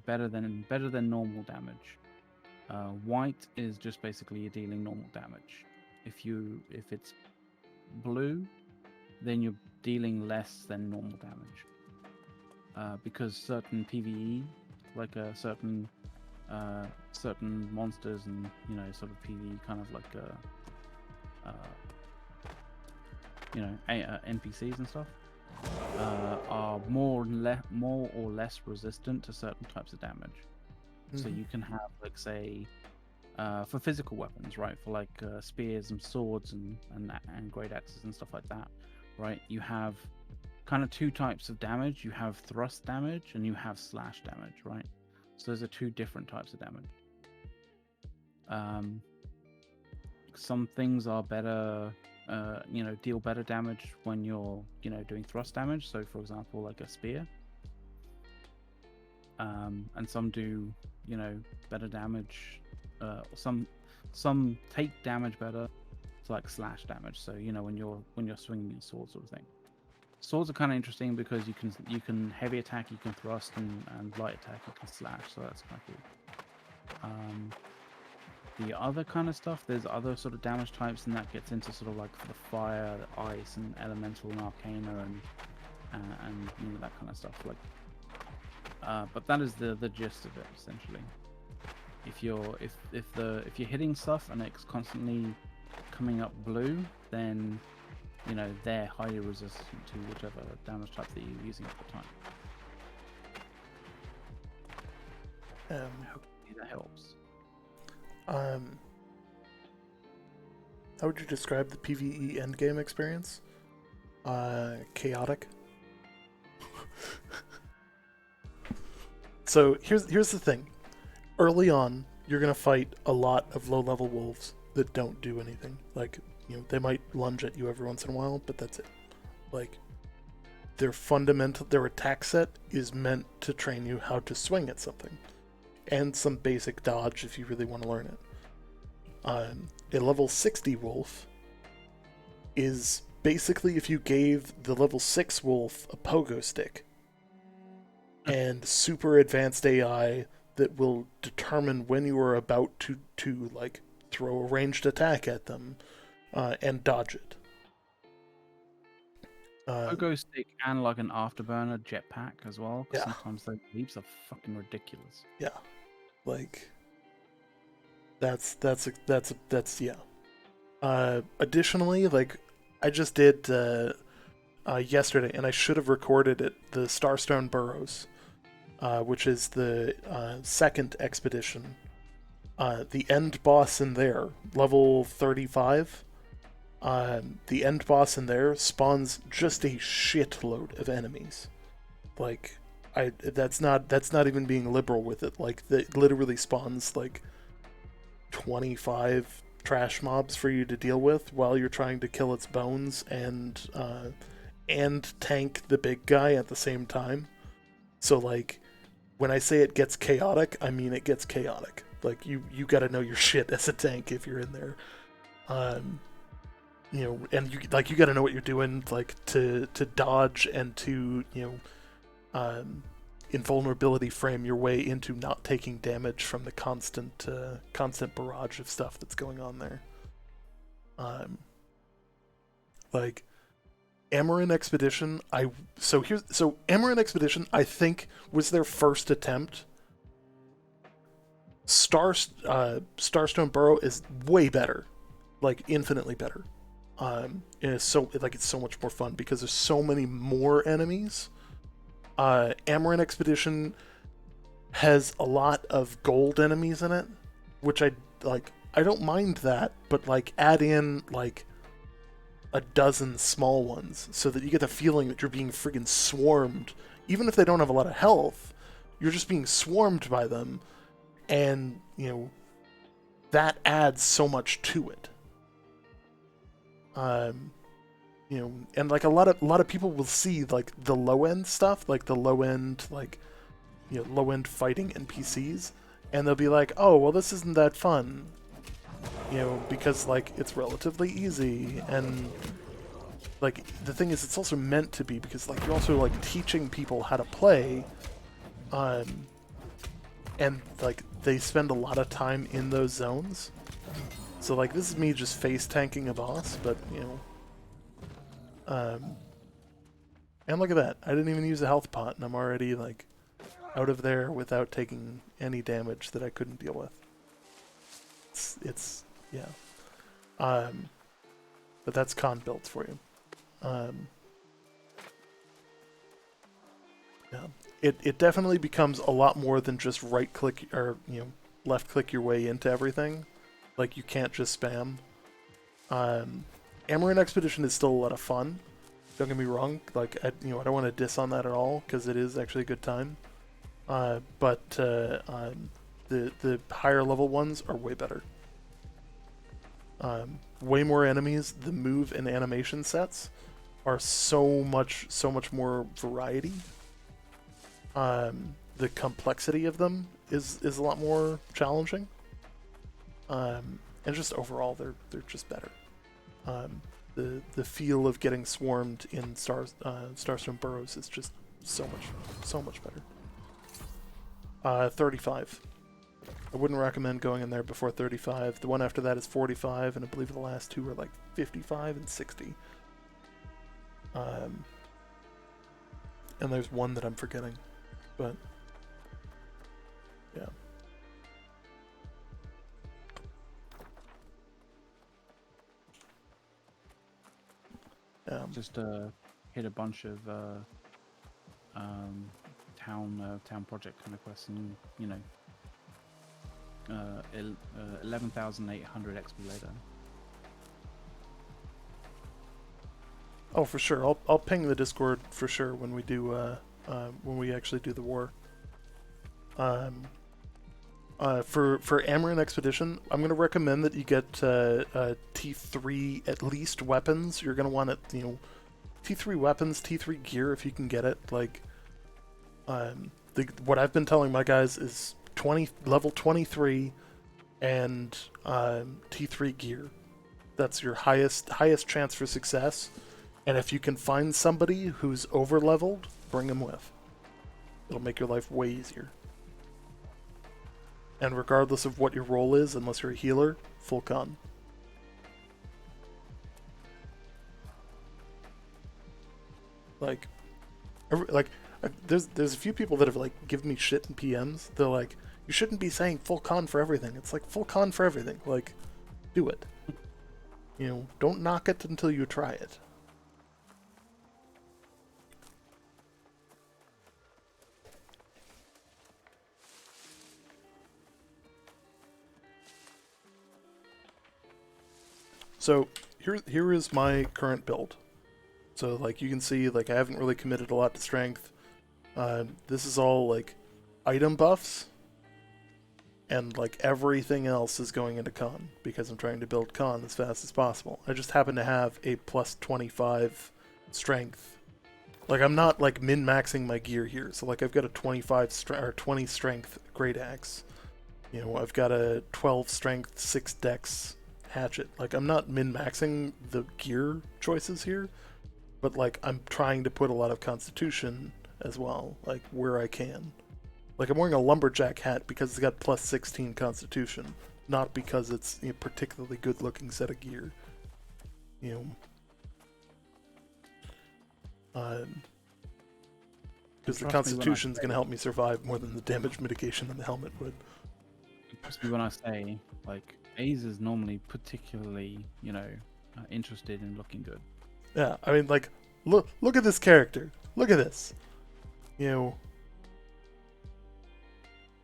Better than normal damage. White is just basically you're dealing normal damage. If it's blue, then you're dealing less than normal damage. Because certain PvE, like certain monsters and sort of PvE kind of like NPCs and stuff are more or less resistant to certain types of damage. So you can have, like, say, for physical weapons, right? For like spears and swords and great axes and stuff like that, right? You have kind of 2 types of damage. You have thrust damage and you have slash damage, right? So those are 2 different types of damage. Some things are better, deal better damage when you're, doing thrust damage. So, for example, like a spear. And some do, better damage. Some take damage better. It's like slash damage. So, when you're swinging your sword, sort of thing. Swords are kind of interesting because you can heavy attack, you can thrust, and light attack, you can slash. So that's kind of cool. The other kind of stuff, there's other sort of damage types, and that gets into sort of like the fire, ice, and elemental and arcana, and that kind of stuff. Like, but that is the gist of it essentially. If you're hitting stuff and it's constantly coming up blue, then they're highly resistant to whichever damage type that you're using at the time. Hopefully that helps. How would you describe the PvE endgame experience? Chaotic. So here's the thing. Early on, you're gonna fight a lot of low-level wolves that don't do anything. Like, they might lunge at you every once in a while, but that's it. Like, their attack set is meant to train you how to swing at something, and some basic dodge if you really want to learn it. A level 60 wolf is basically if you gave the level 6 wolf a pogo stick and super advanced AI that will determine when you are about to like throw a ranged attack at them and dodge it. Pogo stick and like an afterburner jetpack as well. Yeah. Sometimes those leaps are fucking ridiculous. Yeah, like that's yeah. Additionally, like I just did yesterday, and I should have recorded it. The Starstone Burrows, which is the second expedition. The end boss in there, level 35. The end boss in there spawns just a shitload of enemies. Like, that's not even being liberal with it. Like, it literally spawns like 25 trash mobs for you to deal with while you're trying to kill its bones and tank the big guy at the same time. So like, when I say it gets chaotic, I mean it gets chaotic. Like, you gotta know your shit as a tank if you're in there. And you gotta know what you're doing, like to dodge and to invulnerability frame your way into not taking damage from the constant barrage of stuff that's going on there. Like Amaran Expedition, Amaran Expedition, I think, was their first attempt. Starstone Burrow is way better, like infinitely better. And it's so much more fun because there's so many more enemies. Amaran Expedition has a lot of gold enemies in it, which I don't mind that, but like add in like a dozen small ones so that you get the feeling that you're being friggin' swarmed. Even if they don't have a lot of health, you're just being swarmed by them, and that adds so much to it. And like a lot of people will see like the low end stuff, like the low end fighting NPCs, and they'll be like, oh well, this isn't that fun, because like it's relatively easy, and like the thing is, it's also meant to be, because like you're also like teaching people how to play, and like they spend a lot of time in those zones. So like this is me just face tanking a boss, but and look at that, I didn't even use a health pot, and I'm already like out of there without taking any damage that I couldn't deal with. It's yeah. But that's con builds for you. Yeah. It definitely becomes a lot more than just right click or left click your way into everything. Like, you can't just spam. Amaran Expedition is still a lot of fun. Don't get me wrong. Like, I don't want to diss on that at all, because it is actually a good time. But the higher level ones are way better. Way more enemies. The move and animation sets are so much more variety. The complexity of them is a lot more challenging. And just overall, they're just better. The feel of getting swarmed in Starstone Burrows is just so much better. 35. I wouldn't recommend going in there before 35. The one after that is 45, and I believe the last two are like 55 and 60. And there's one that I'm forgetting, but yeah. Just hit a bunch of town project kind of quests, and 11,800 XP later. Oh, for sure. I'll ping the Discord for sure when we do when we actually do the war. For Amaran Expedition, I'm gonna recommend that you get T3 at least weapons. You're gonna want it, T3 weapons, T3 gear if you can get it. Like, what I've been telling my guys is level 23 and T3 gear. That's your highest chance for success. And if you can find somebody who's over leveled, bring them with. It'll make your life way easier. And regardless of what your role is, unless you're a healer, full con. There's a few people that have given me shit in PMs. They're like, you shouldn't be saying full con for everything. It's like full con for everything. Like, do it. Don't knock it until you try it. So here is my current build. So you can see I haven't really committed a lot to strength. This is all item buffs, and everything else is going into con because I'm trying to build con as fast as possible. I just happen to have a plus 25 strength. I'm not min-maxing my gear here. So I've got a 20 strength great axe. I've got a 12 strength 6 dex hatchet. I'm not min-maxing the gear choices here, but I'm trying to put a lot of constitution as well, where I can. I'm wearing a lumberjack hat because it's got plus 16 constitution, not because it's a particularly good looking set of gear. Because the constitution's going to help me survive more than the damage mitigation on the helmet would. Trust me when I say, A's is normally particularly, interested in looking good. Yeah, I mean, look at this character. Look at this. Does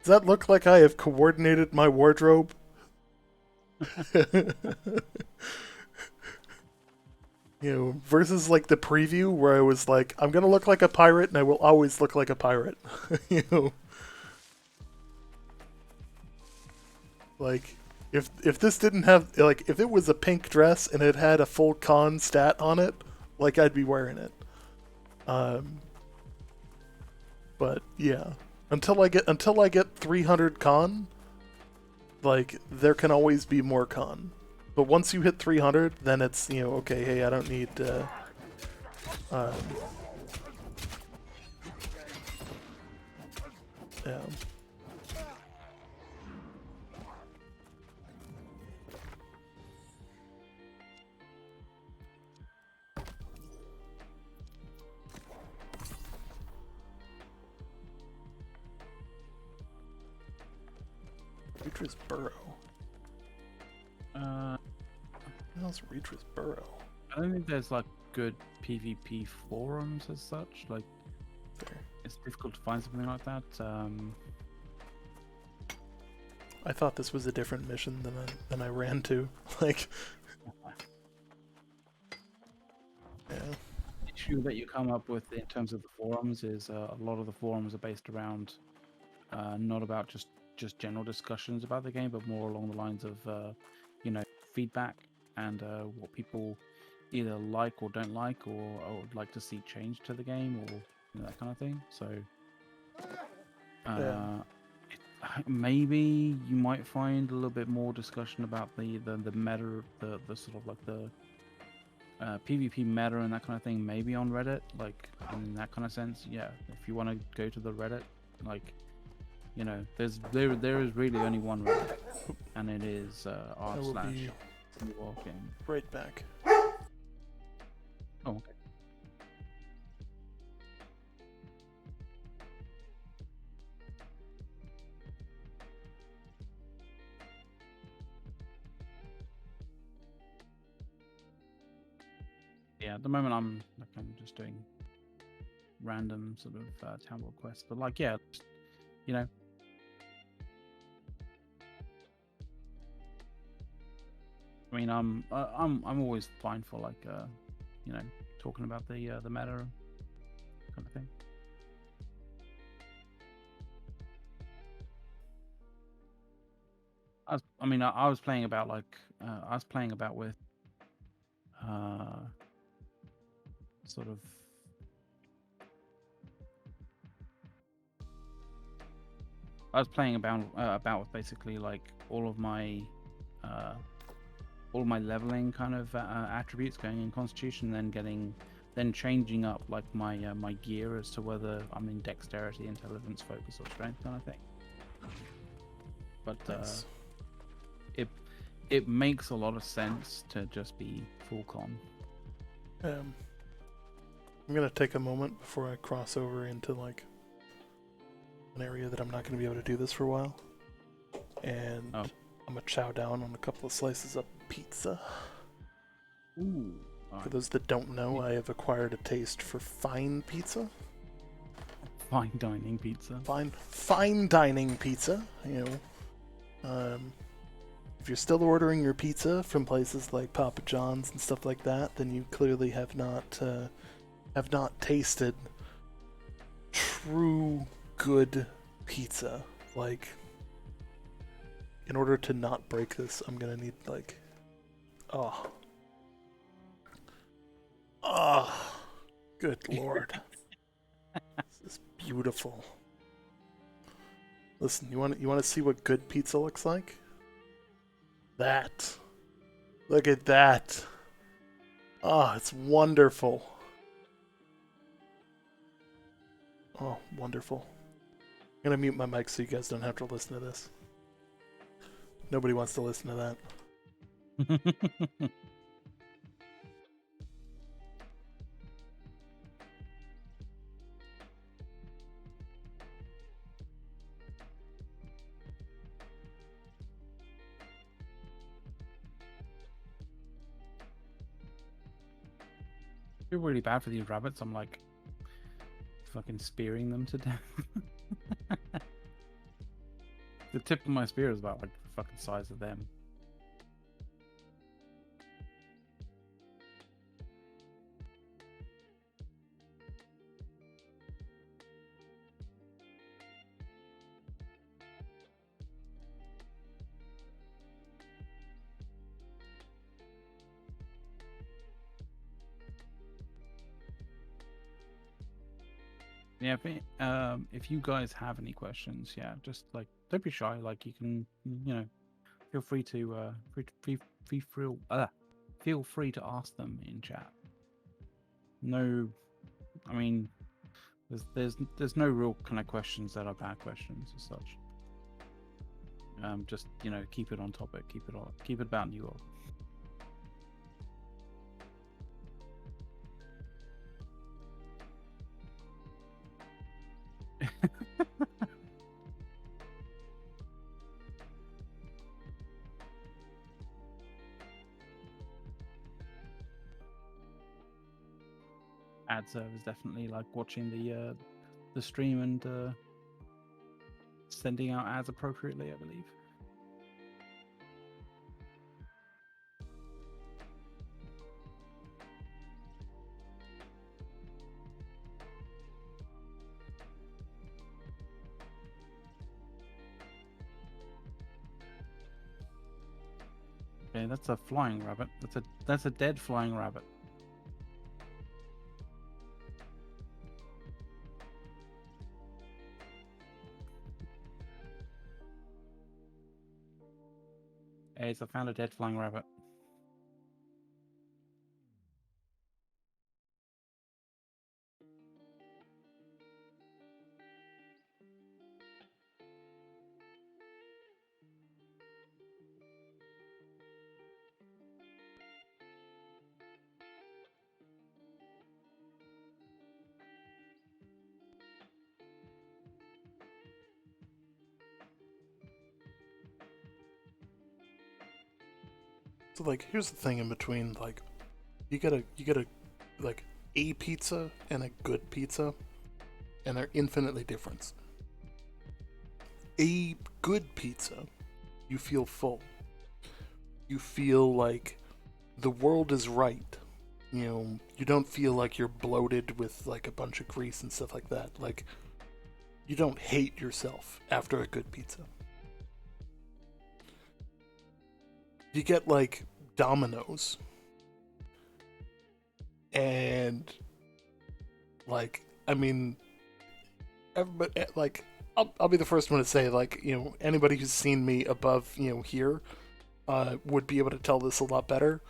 that look like I have coordinated my wardrobe? Versus the preview where I was I'm gonna look like a pirate and I will always look like a pirate. If this didn't have if it was a pink dress and it had a full con stat on it, I'd be wearing it. But yeah, until I get 300 con, there can always be more con. But once you hit 300, then it's okay. Hey, I don't need. Yeah. Reacher's Burrow. How's Reacher's Burrow? I don't think there's good PvP forums as such. It's difficult to find something like that. I thought this was a different mission than I ran to. Yeah. The issue that you come up with in terms of the forums is a lot of the forums are based around not about just general discussions about the game, but more along the lines of feedback and what people either like or don't like, or would like to see change to the game, or that kind of thing. So maybe you might find a little bit more discussion about the meta, the sort of the PvP meta and that kind of thing, maybe on Reddit, in that kind of sense. Yeah, if you want to go to the Reddit, you know, there is really only one Reddit, and it is I will be r/walking. right back. Oh, okay. Yeah, at the moment I'm just doing random sort of town hall quests, but like, yeah, just, you know, I mean, I'm always fine for like, you know, talking about the meta kind of thing. I was playing about like, I was playing about with, sort of. I was playing about with basically like all of my leveling kind of attributes going in Constitution, then changing up like my my gear as to whether I'm in Dexterity, Intelligence, Focus, or Strength kind of thing. But Nice. it makes a lot of sense to just be full con. I'm gonna take a moment before I cross over into like an area that I'm not gonna be able to do this for a while, and I'm gonna chow down on a couple of slices of pizza. Ooh. For those that don't know, I have acquired a taste for fine pizza. Fine dining pizza. Fine dining pizza. You know, if you're still ordering your pizza from places like Papa John's and stuff like that, then you clearly have not tasted true good pizza. Like, in order to not break this, I'm gonna need like, good lord, this is beautiful. Listen, you want to see what good pizza looks like? That. Look at that. Oh, it's wonderful. Oh, wonderful. I'm gonna mute my mic so you guys don't have to listen to this. Nobody wants to listen to that. I feel really bad for these rabbits. I'm like fucking spearing them to death. The tip of my spear is about like the fucking size of them. Yeah, if you guys have any questions, yeah, just like don't be shy. Like you can, you know, feel free to feel free to ask them in chat. No, I mean, there's no real kind of questions that are bad questions as such. Just, you know, keep it on topic, keep it about New York. Ad serve is definitely like watching the stream and sending out ads appropriately, I believe. Okay, that's a flying rabbit. That's a dead flying rabbit. Hey, I found a dead flying rabbit. So like, here's the thing in between. Like, you get a like a pizza and a good pizza, and they're infinitely different. A good pizza, you feel full. You feel like the world is right. You know, you don't feel like you're bloated with like a bunch of grease and stuff like that. Like, you don't hate yourself after a good pizza. You get like Domino's, and like, I mean, everybody, like, I'll be the first one to say, like, you know, anybody who's seen me above, you know, here, would be able to tell this a lot better.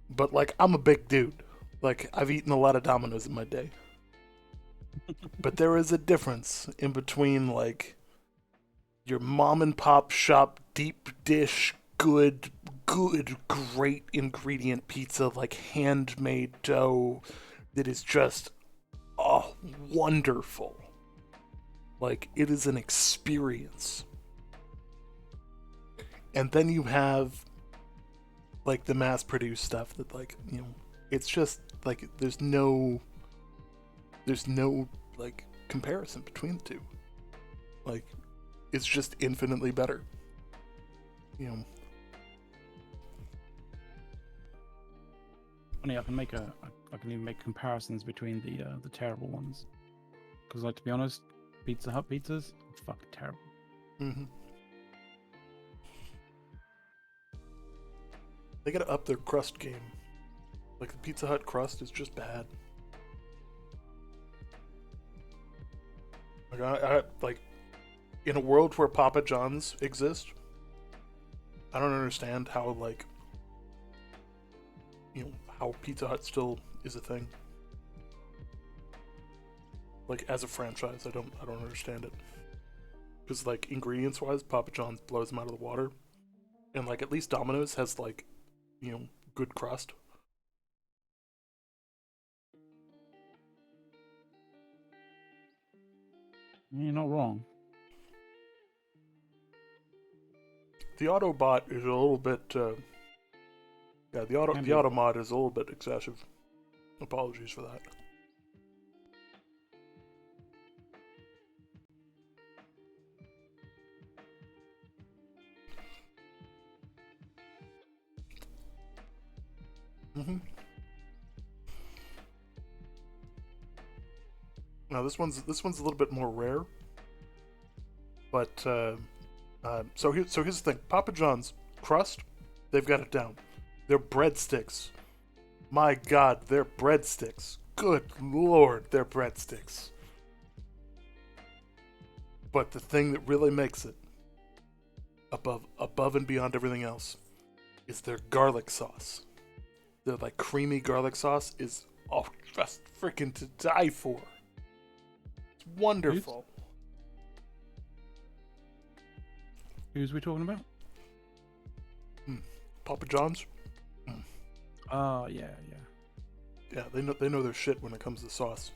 But like, I'm a big dude. Like, I've eaten a lot of Domino's in my day. But there is a difference in between like your mom and pop shop deep dish good great ingredient pizza, like handmade dough that is just, oh, wonderful. Like, it is an experience. And then you have like the mass produced stuff that, like, you know, it's just like there's no like comparison between the two. Like, it's just infinitely better. You know. Funny, I can even make comparisons between the terrible ones. Because, like, to be honest, Pizza Hut pizzas are fucking terrible. Mm-hmm. They gotta up their crust game. Like, the Pizza Hut crust is just bad. Like, I like, in a world where Papa John's exist, I don't understand how, like, you know, how Pizza Hut still is a thing. Like, as a franchise, I don't understand it. Because, like, ingredients wise, Papa John's blows them out of the water, and like, at least Domino's has, like, you know, good crust. You're not wrong. The Autobot is a little bit, yeah, the Automod is a little bit excessive. Apologies for that. Mm-hmm. Now this one's a little bit more rare, but so here's the thing: Papa John's crust, they've got it down. Their breadsticks, my God, their breadsticks. Good Lord, their breadsticks. But the thing that really makes it above and beyond everything else is their garlic sauce. Their like creamy garlic sauce is, oh, just freaking to die for. It's wonderful. Who's we talking about? Papa John's. Oh, yeah. Yeah, they know their shit when it comes to sauce.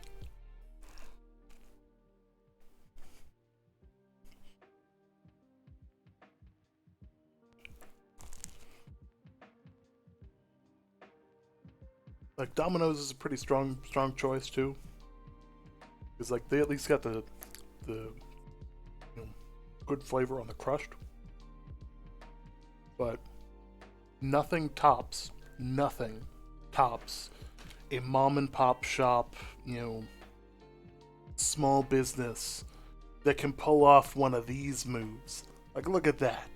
Like, Domino's is a pretty strong choice too, because like they at least got the you know, good flavor on the crust. But nothing tops a mom and pop shop, you know, small business that can pull off one of these moves. Like, look at that.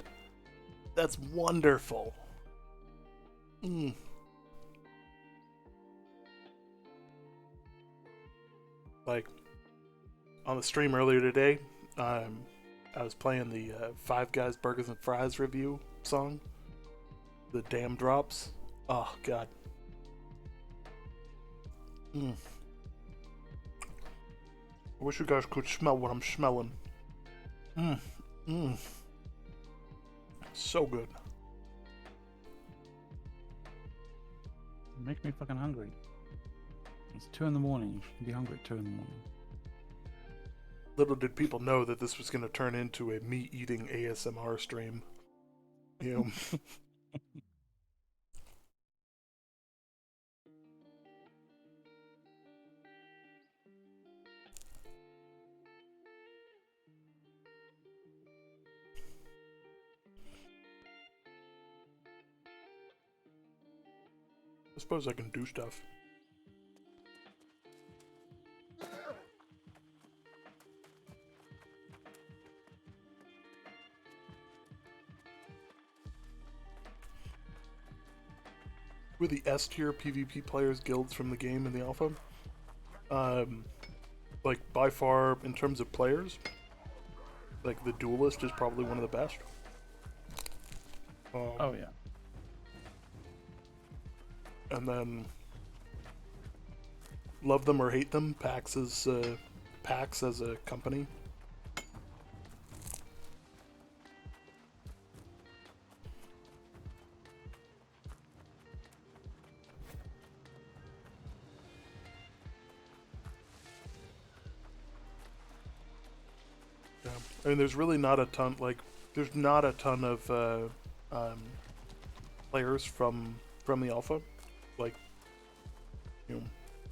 That's wonderful. Like, on the stream earlier today, I was playing the Five Guys Burgers and Fries review song, the Damn Drops. Oh, God. I wish you guys could smell what I'm smelling. So good. It makes me fucking hungry. It's 2 in the morning. You should be hungry at 2 in the morning. Little did people know that this was going to turn into a meat-eating ASMR stream. You know. I suppose I can do stuff. Who are the S tier PvP players guilds from the game in the alpha? Like by far in terms of players, like the Duelist is probably one of the best. Oh yeah. And then love them or hate them, PAX as a company. Yeah. I mean, there's really not a ton, there's not a ton of players from the alpha. Like, you know,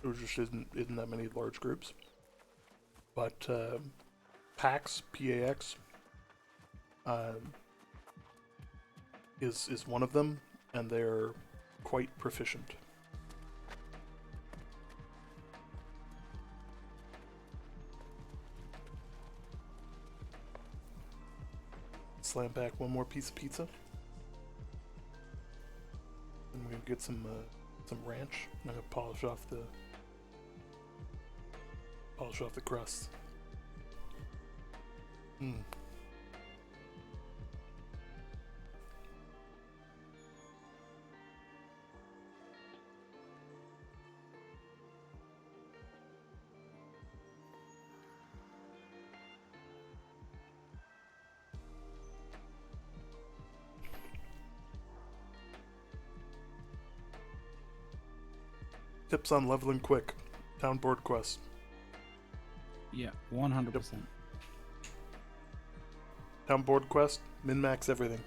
there just isn't that many large groups. But PAX, PAX, is one of them, and they're quite proficient. Slam back one more piece of pizza, and we're gonna get some ranch. I'm gonna polish off the crust. Tips on leveling quick. Town board quest. Yeah, 100%. Town board quest, min-max everything.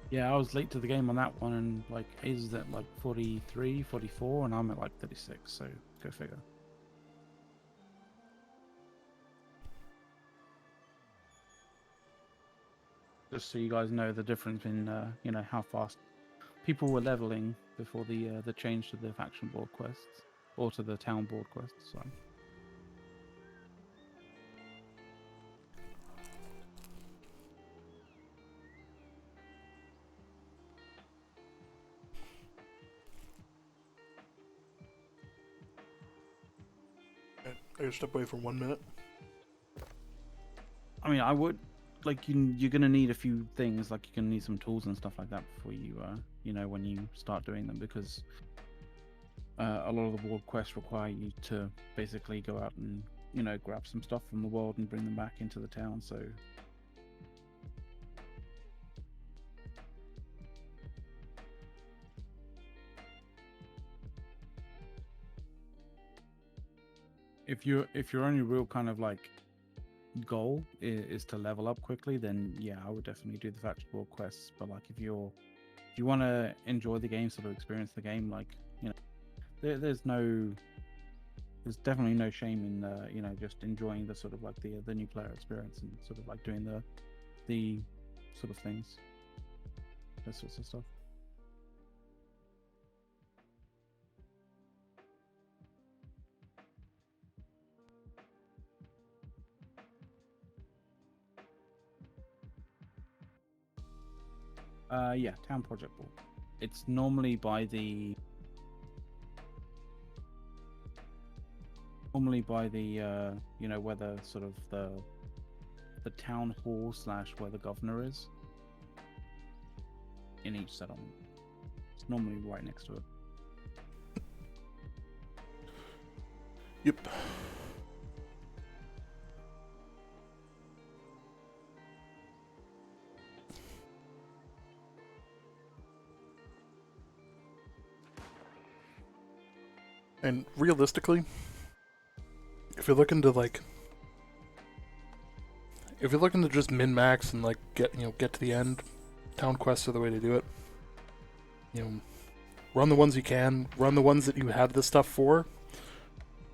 Yeah, I was late to the game on that one, and like Ace is at like 43, 44, and I'm at like 36, so go figure. Just so you guys know the difference in, you know, how fast people were leveling before the change to the faction board quests, or to the town board quests, sorry. Okay, I gotta step away for 1 minute. I mean, I would, like, you're gonna need a few things, like you're gonna need some tools and stuff like that before you, you know, when you start doing them, because a lot of the board quests require you to basically go out and, you know, grab some stuff from the world and bring them back into the town, so... If your only real kind of like goal is to level up quickly, then yeah, I would definitely do the faction board quests. But like if you want to enjoy the game, sort of experience the game, like, you know, there's definitely no shame in you know, just enjoying the sort of like the new player experience and sort of like doing the sort of things, those sorts of stuff. Yeah, town project board. It's normally by the you know, where the sort of the town hall / where the governor is in each settlement. It's normally right next to it. Yep. And realistically, if you're looking to just min-max and like get to the end, town quests are the way to do it. You know, run the ones you can, run the ones that you have the stuff for,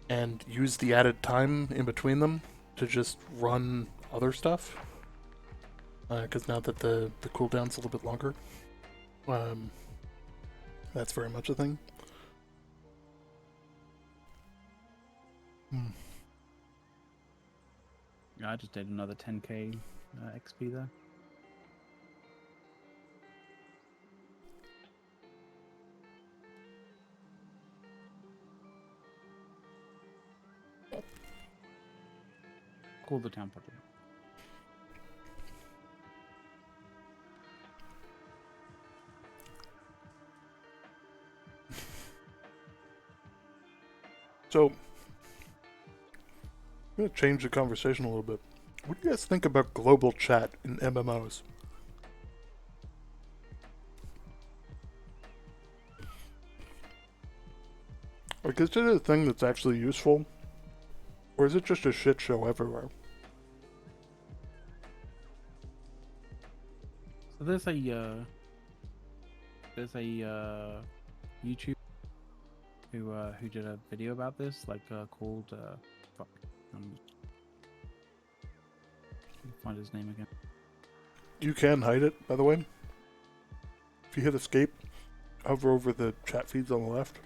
and use the added time in between them to just run other stuff. Because now that the cooldown's a little bit longer. That's very much a thing. Yeah, I just did another 10k XP there. Call the town project. So, I'm going to change the conversation a little bit. What do you guys think about global chat in MMOs? Like, is it a thing that's actually useful? Or is it just a shit show everywhere? So there's a YouTube who did a video about this, like called fuck. Find his name again. You can hide it, by the way. If you hit escape, hover over the chat feeds on the left.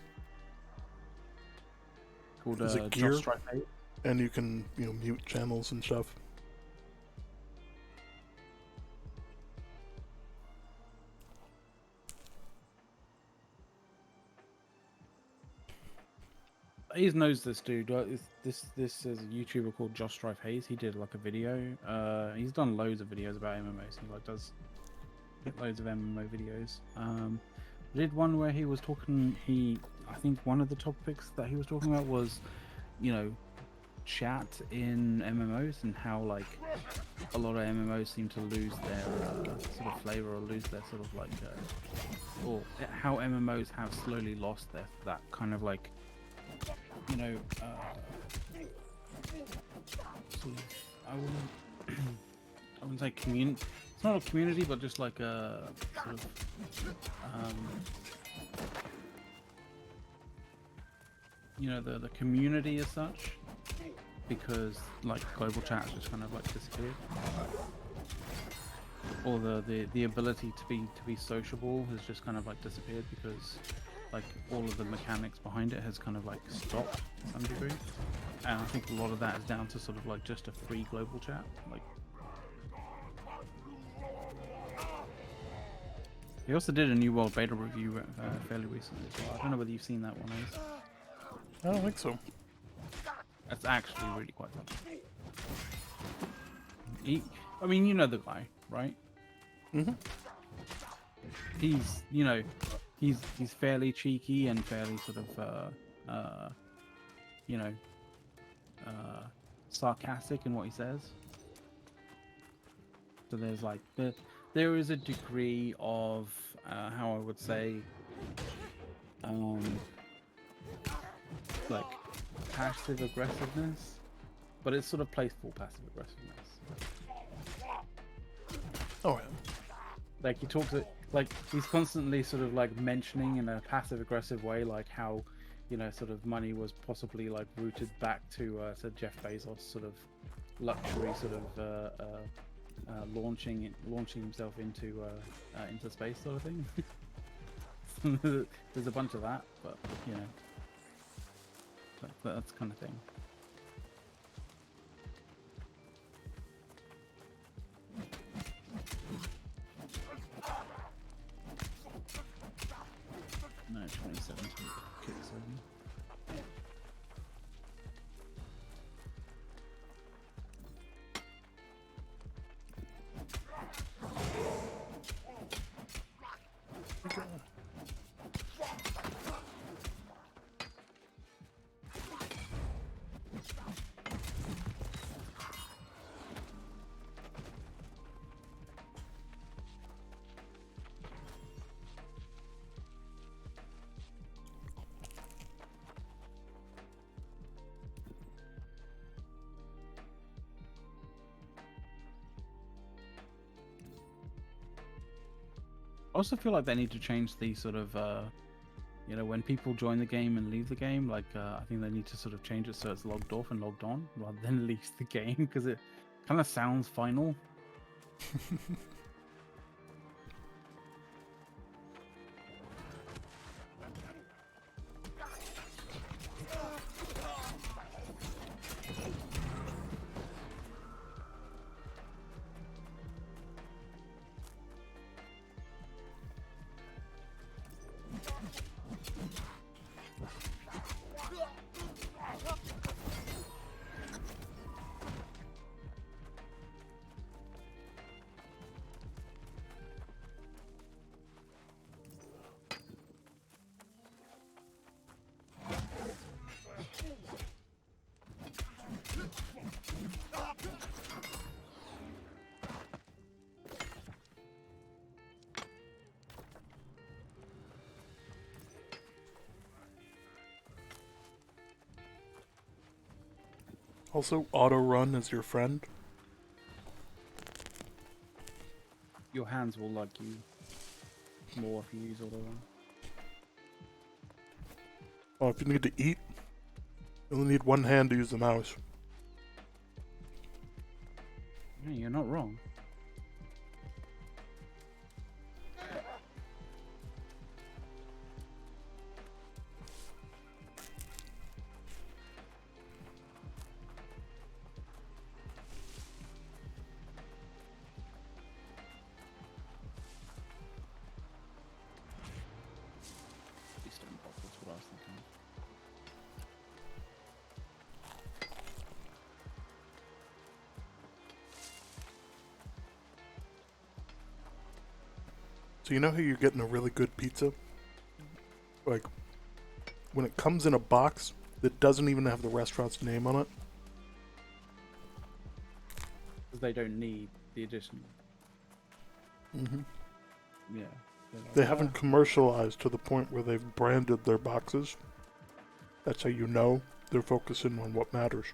Called There's a gear, Just Strike 8. and you can, mute channels and stuff. Hayes knows this dude. This is a YouTuber called Just Strife Hayes. He did like a video. He's done loads of videos about MMOs. He like does loads of MMO videos. Did one where he was talking. I think one of the topics that he was talking about was, chat in MMOs and how like a lot of MMOs seem to lose their sort of flavor or lose their sort of like, or how MMOs have slowly lost that kind of like. I wouldn't say community. It's not a community, but just like a sort of the community as such, because like global chat has just kind of like disappeared, or the ability to be sociable has just kind of like disappeared because like all of the mechanics behind it has kind of like stopped to some degree, and I think a lot of that is down to sort of like just a free global chat. Like he also did a New World beta review fairly recently as well. I don't know whether you've seen that one. Ace. I don't think so. That's actually really quite fun. I mean, you know the guy, right? Mm-hmm. He's he's fairly cheeky and fairly sort of sarcastic in what he says. So there's like there is a degree of how I would say like passive aggressiveness, but it's sort of playful passive aggressiveness. Oh yeah. Like he talks it like he's constantly sort of like mentioning in a passive aggressive way like how sort of money was possibly like rooted back to Jeff Bezos sort of luxury sort of launching himself into space sort of thing. There's a bunch of that, but that's the kind of thing. No, 27 kicks over. I also feel like they need to change the sort of, when people join the game and leave the game, like I think they need to sort of change it so it's logged off and logged on rather than leaves the game, because it kind of sounds final. Also, auto run is your friend. Your hands will like you more if you use auto run. Oh, if you need to eat, you only need one hand to use the mouse. Yeah, you're not wrong. Stone box, that's what I was thinking. So you know how you're getting a really good pizza? Like, when it comes in a box that doesn't even have the restaurant's name on it. Because they don't need the additional. Mm-hmm. Yeah. They haven't commercialized to the point where they've branded their boxes. That's how you know they're focusing on what matters.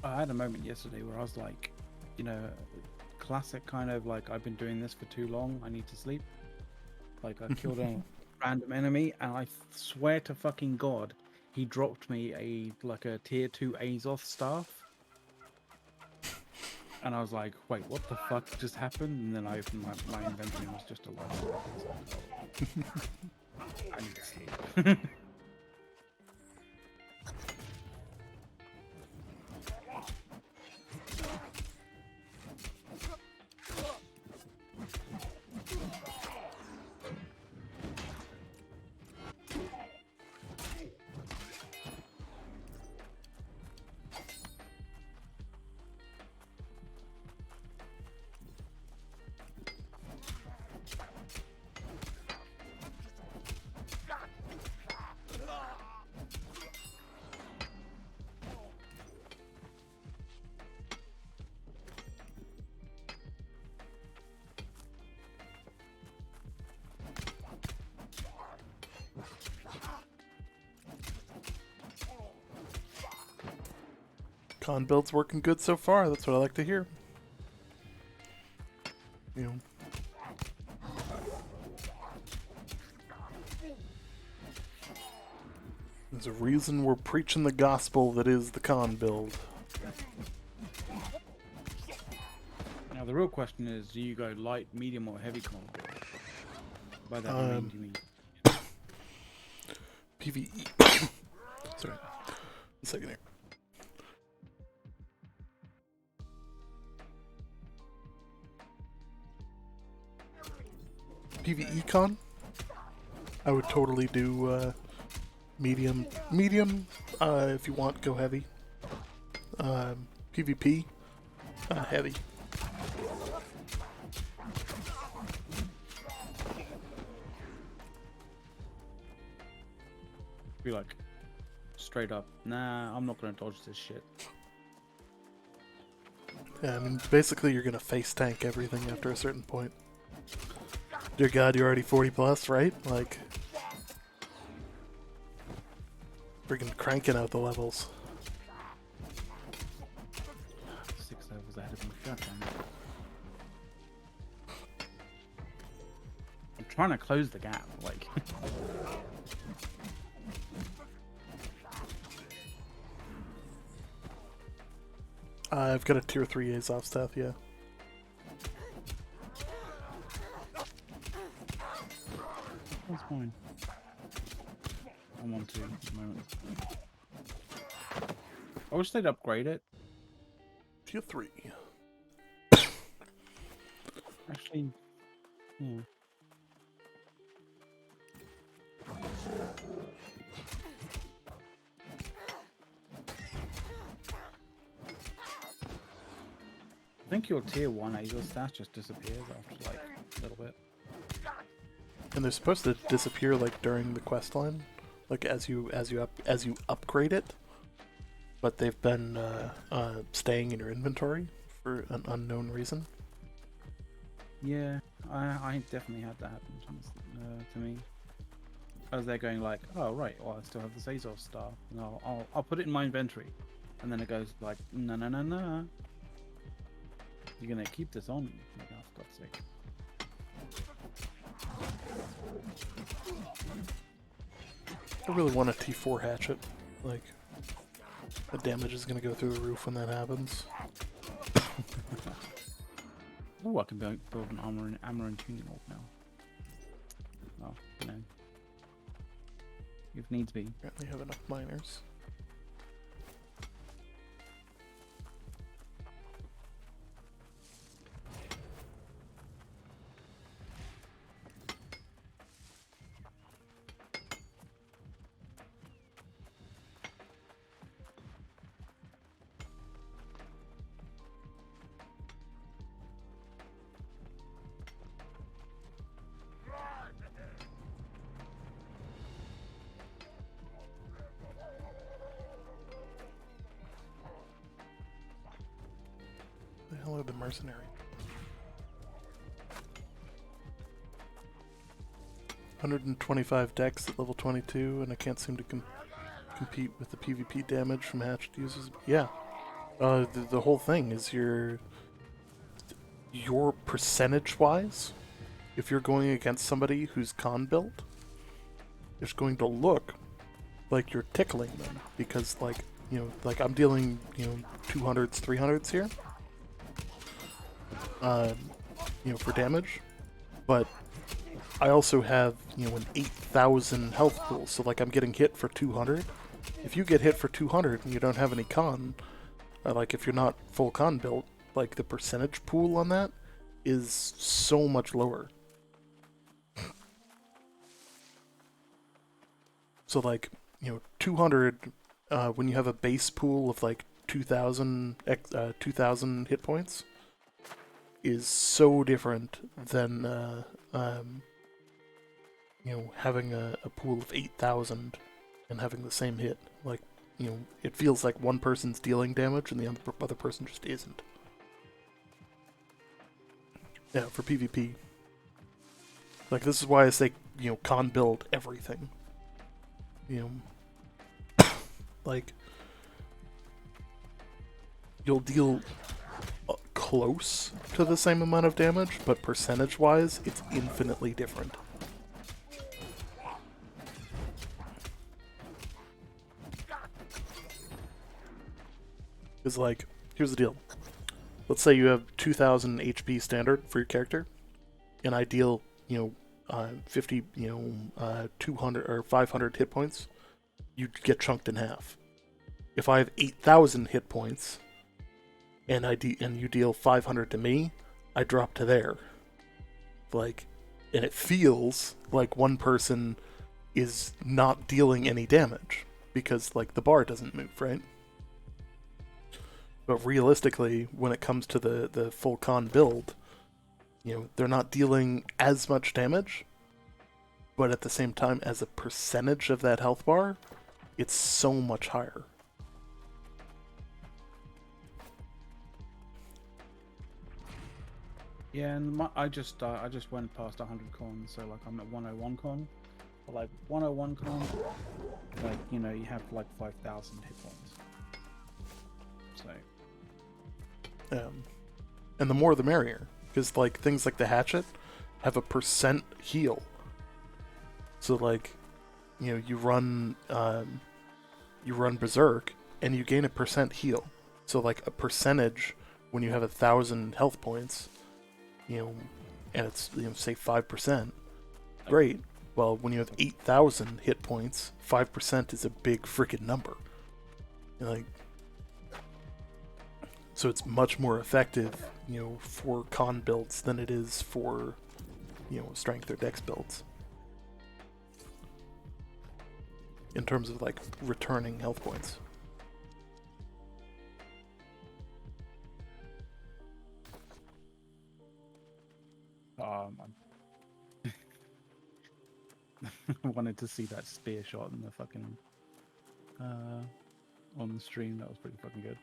I had a moment yesterday where I was like, you know, classic kind of like, I've been doing this for too long, I need to sleep. Like, I killed a random enemy, and I swear to fucking God, he dropped me a tier 2 Azoth staff. And I was like, wait, what the fuck just happened? And then I opened my inventory and it was just a lot of stuff. I need to sleep. Con build's working good so far. That's what I like to hear. You know. There's a reason we're preaching the gospel that is the con build. Now the real question is, do you go light, medium, or heavy con? By that you mean, do you mean PvE. Sorry. 1 second here. PvE con? I would totally do medium. Medium, if you want, go heavy. PvP, heavy. be like, straight up, nah, I'm not gonna dodge this shit. Yeah, I mean, basically you're gonna face tank everything after a certain point. Dear God, you're already 40 plus, right? Like, freaking cranking out the levels. 6 levels ahead of me, goddamn. I'm trying to close the gap, like. I've got a tier 3 Azov staff, yeah. That's fine. I'm on 2 at the moment. I wish they'd upgrade it. Tier 3. Actually, yeah. I think your tier 1 Azor stats just disappears after like a little bit. And they're supposed to disappear like during the quest line, like as you upgrade it. But they've been staying in your inventory for an unknown reason. Yeah, I definitely had that happen to me. As they're going like, oh right, well I still have this Azov star, and I'll put it in my inventory, and then it goes like, no, you're gonna keep this on? Like, oh, for God's sake. I really want a T4 hatchet. Like, the damage is gonna go through the roof when that happens. Oh, I can build an armor and tuning orb now. Oh, you know, if needs be. Apparently have enough miners. The hell are the mercenary? 125 dex at level 22, and I can't seem to compete with the PvP damage from hatchet users. Yeah, the whole thing is your percentage-wise, if you're going against somebody who's con built, it's going to look like you're tickling them because, like, you know, like I'm dealing, you know, 200s, 300s here. You know, for damage, but I also have, you know, an 8,000 health pool, so like I'm getting hit for 200. If you get hit for 200 and you don't have any con, like if you're not full con built, like the percentage pool on that is so much lower. So like, you know, 200, when you have a base pool of like 2,000 hit points, is so different than you know, having a pool of 8,000 and having the same hit. Like, you know, it feels like one person's dealing damage and the other person just isn't. Yeah, for PvP. Like, this is why I say, you know, con build everything. You know, like, you'll deal close to the same amount of damage, but percentage-wise, it's infinitely different. Because, like, here's the deal. Let's say you have 2,000 HP standard for your character, and I deal, you know, 50, you know, 200 or 500 hit points, you get chunked in half. If I have 8,000 hit points, and you deal 500 to me, I drop to there. Like, and it feels like one person is not dealing any damage because, like, the bar doesn't move, right? But realistically, when it comes to the full con build, you know, they're not dealing as much damage, but at the same time, as a percentage of that health bar, it's so much higher. Yeah, and I just went past 100 cons, so like I'm at 101 con. But like 101 con, like, you know, you have like 5,000 hit points. So. And the more the merrier, because like things like the hatchet have a percent heal. So like, you know, you run berserk and you gain a percent heal. So like a percentage, when you have 1,000 health points, you know, and it's, you know, say 5%, great. Well, when you have 8,000 hit points, 5% is a big freaking number. Like, so it's much more effective, you know, for con builds than it is for, you know, strength or dex builds. In terms of like returning health points. I wanted to see that spear shot in the fucking on the stream. That was pretty fucking good.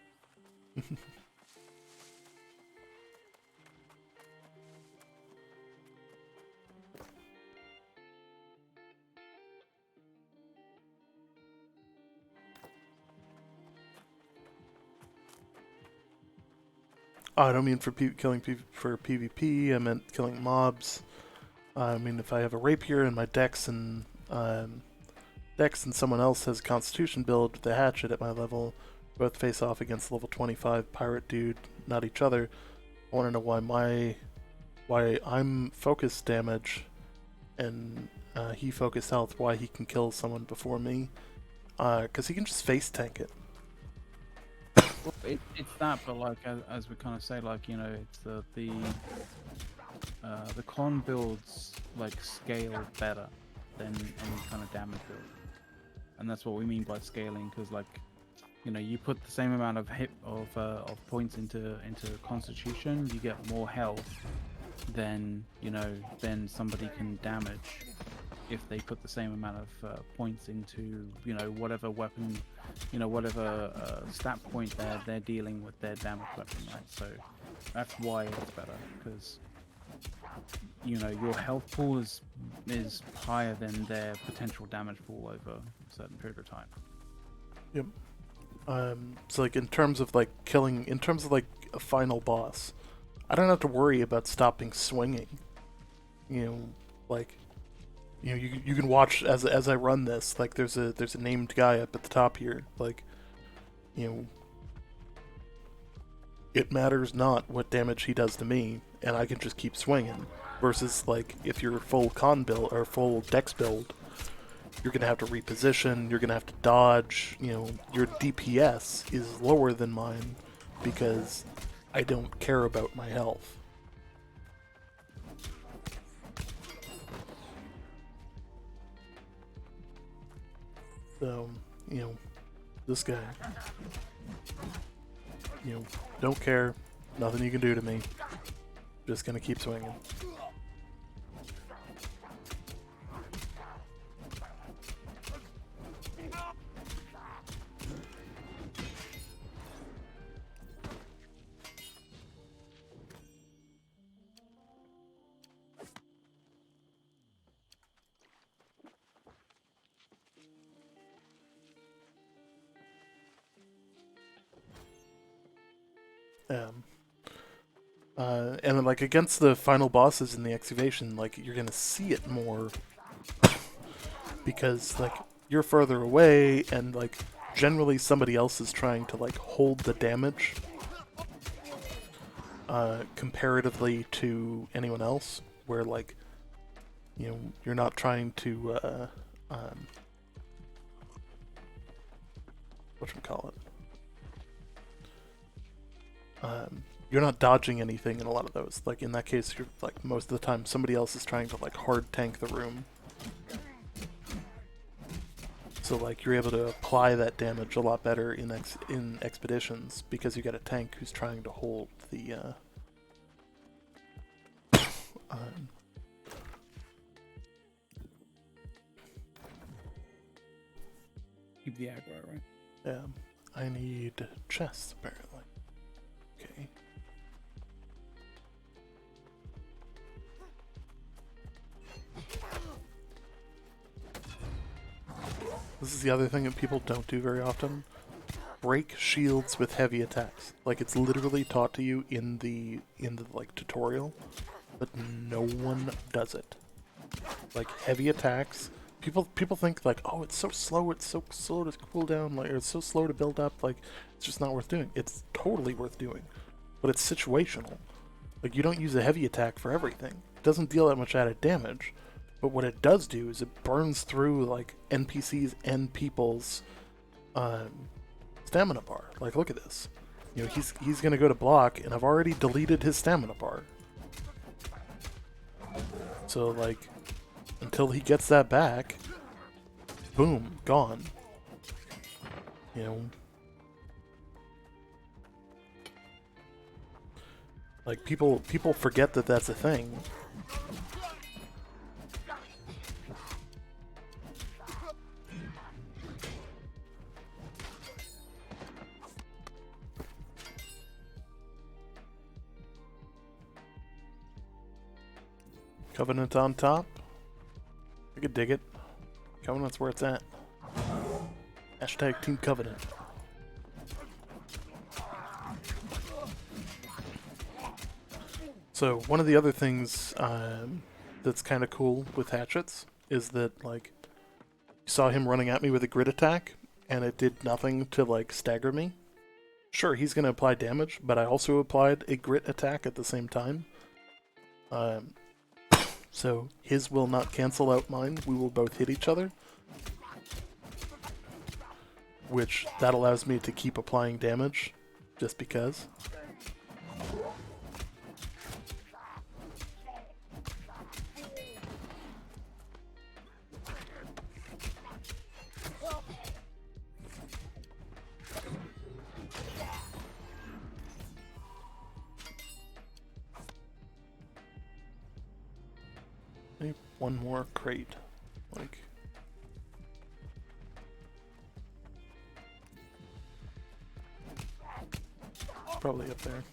Oh, I don't mean for killing for PvP. I meant killing mobs. I mean, if I have a rapier and my dex and someone else has a Constitution build with a hatchet at my level, both face off against level 25 pirate dude, not each other. I want to know why I'm focused damage and he focused health. Why he can kill someone before me? Because he can just face tank it. Well, it's that, but like as we kind of say, like, you know, it's the con builds like scale better than any kind of damage build, and that's what we mean by scaling. Because like, you know, you put the same amount of of points into Constitution, you get more health than, you know, then somebody can damage if they put the same amount of points into, you know, whatever weapon, you know, whatever stat point they're dealing with their damage weapon, right? So that's why it's better, because, you know, your health pool is higher than their potential damage pool over a certain period of time. Yep. So like in terms of like a final boss, I don't have to worry about stopping swinging. You know, like, you know, you can watch as I run this. Like, there's a named guy up at the top here. Like, you know, it matters not what damage he does to me, and I can just keep swinging. Versus like if you're full con build or full dex build, you're gonna have to reposition. You're gonna have to dodge. You know, your DPS is lower than mine because I don't care about my health. So, you know, this guy, you know, don't care, nothing you can do to me, just gonna keep swinging. And then, like, against the final bosses in the excavation, like, you're gonna see it more because, like, you're further away and, like, generally somebody else is trying to, like, hold the damage comparatively to anyone else, where, like, you know, you're not trying to, whatchamacallit? You're not dodging anything in a lot of those. Like, in that case, you're, like, most of the time somebody else is trying to, like, hard tank the room. So, like, you're able to apply that damage a lot better in expeditions because you got a tank who's trying to hold the, Keep the aggro, right? yeah. I need chests, apparently. Okay. This is the other thing that people don't do very often. Break shields with heavy attacks. Like, it's literally taught to you in the like tutorial, but no one does it. Like, heavy attacks People think like, oh, it's so slow to cool down, like, or it's so slow to build up, like, it's just not worth doing. It's totally worth doing, but it's situational. Like, you don't use a heavy attack for everything. It doesn't deal that much added damage, but what it does do is it burns through, like, NPCs and people's stamina bar. Like, look at this. You know, he's gonna go to block, and I've already deleted his stamina bar. So, like, until he gets that back, boom, gone. You know, like, people forget that that's a thing. Covenant on top. I could dig it. Covenant's where it's at. Hashtag Team Covenant. So one of the other things that's kind of cool with hatchets is that, like, you saw him running at me with a grit attack, and it did nothing to, like, stagger me. Sure, he's going to apply damage, but I also applied a grit attack at the same time. So his will not cancel out mine. We will both hit each other. Which, that allows me to keep applying damage, just because. Maybe one more crate. Like, probably up there.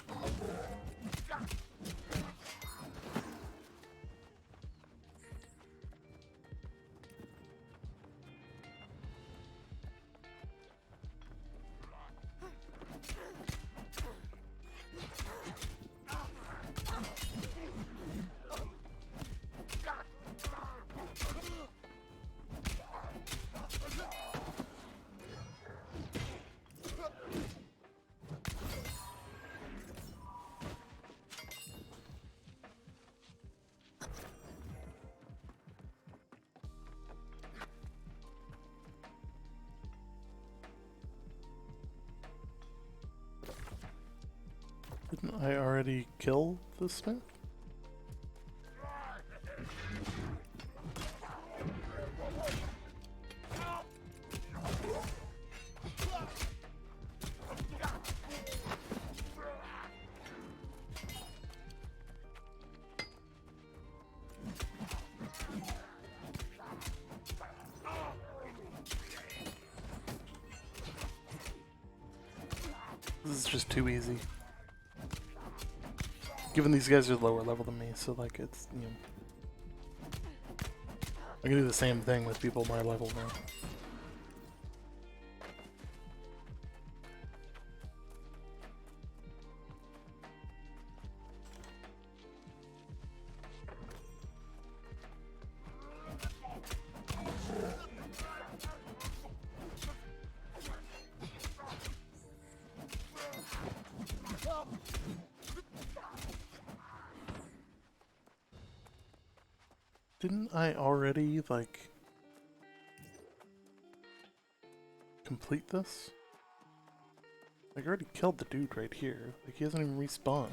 Didn't I already kill the smith? This is just too easy. Given these guys are lower level than me, so, like, it's, you know, I can do the same thing with people my level now. Didn't I already, like, complete this? Like, I already killed the dude right here. Like, he hasn't even respawned.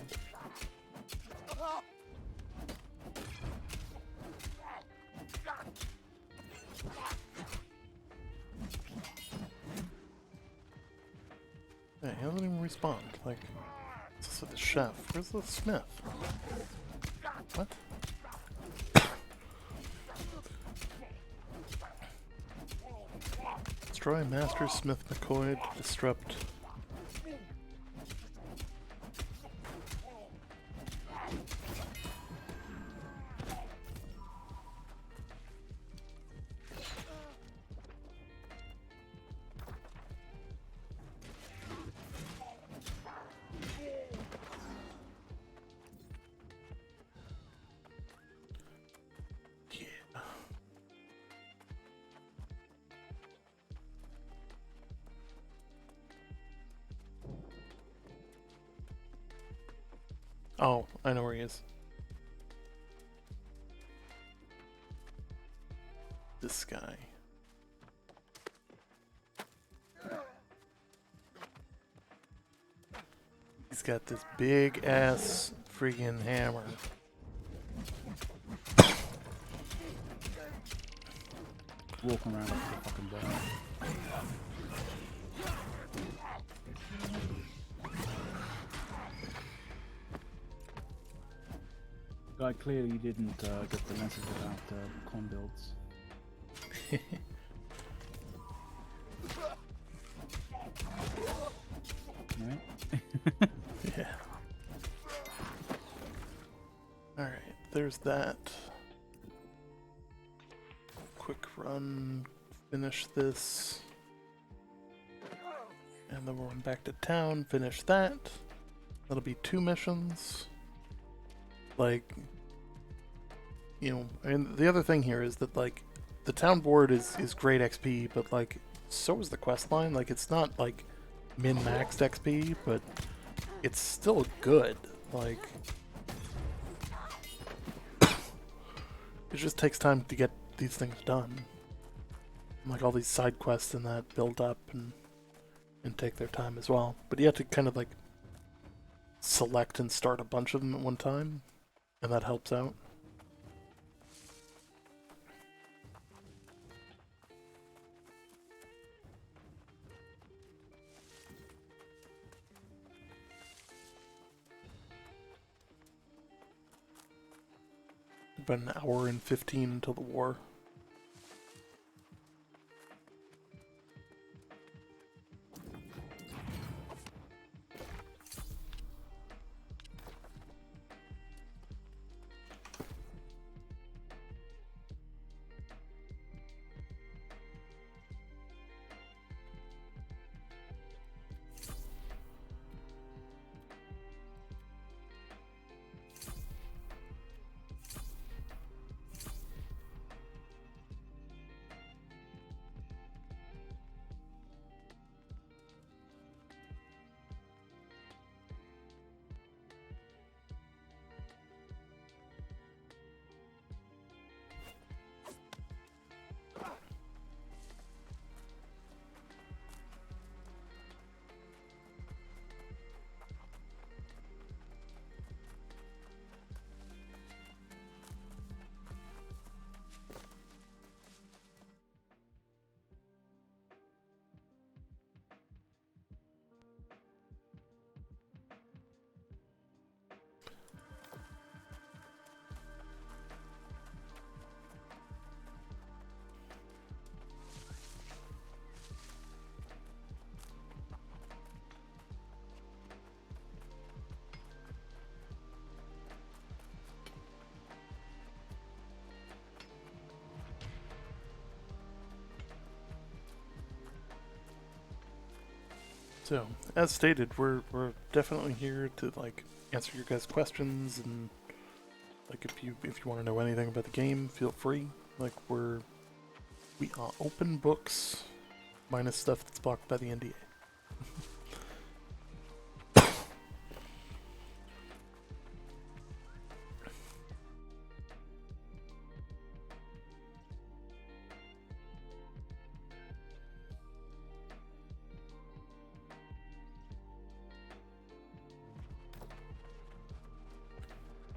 Yeah, he hasn't even respawned. Like, what's this with the chef? Where's the smith? What? Destroy Master Smith McCoy to disrupt. Oh, I know where he is. This guy. He's got this big ass friggin' hammer. Walking around like a fucking bird. Guy clearly didn't get the message about con builds. Right? Yeah. Alright, there's that. Quick run, finish this. And then we'll run back to town, finish that. That'll be 2 missions. Like, you know, and the other thing here is that, like, the town board is great XP, but, like, so is the quest line. Like, it's not, like, min-maxed XP, but it's still good. Like, it just takes time to get these things done. And, like, all these side quests and that build up and take their time as well. But you have to kind of, like, select and start a bunch of them at one time, and that helps out. About an hour and 15 until the war. So, as stated, we're definitely here to, like, answer your guys' questions, and, like, if you want to know anything about the game, feel free. Like, we are open books, minus stuff that's blocked by the NDA.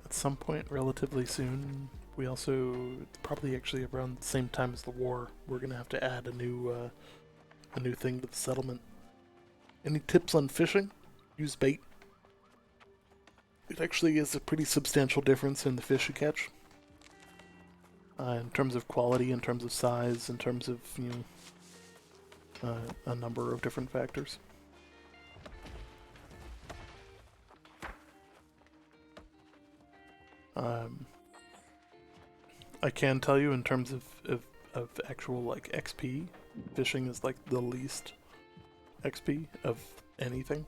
At some point relatively soon, we also, probably actually around the same time as the war, we're gonna have to add a new thing to the settlement. Any tips on fishing? Use bait. It actually is a pretty substantial difference in the fish you catch. In terms of quality, in terms of size, in terms of, you know, a number of different factors. I can tell you in terms of actual, like, XP, fishing is, like, the least XP of anything.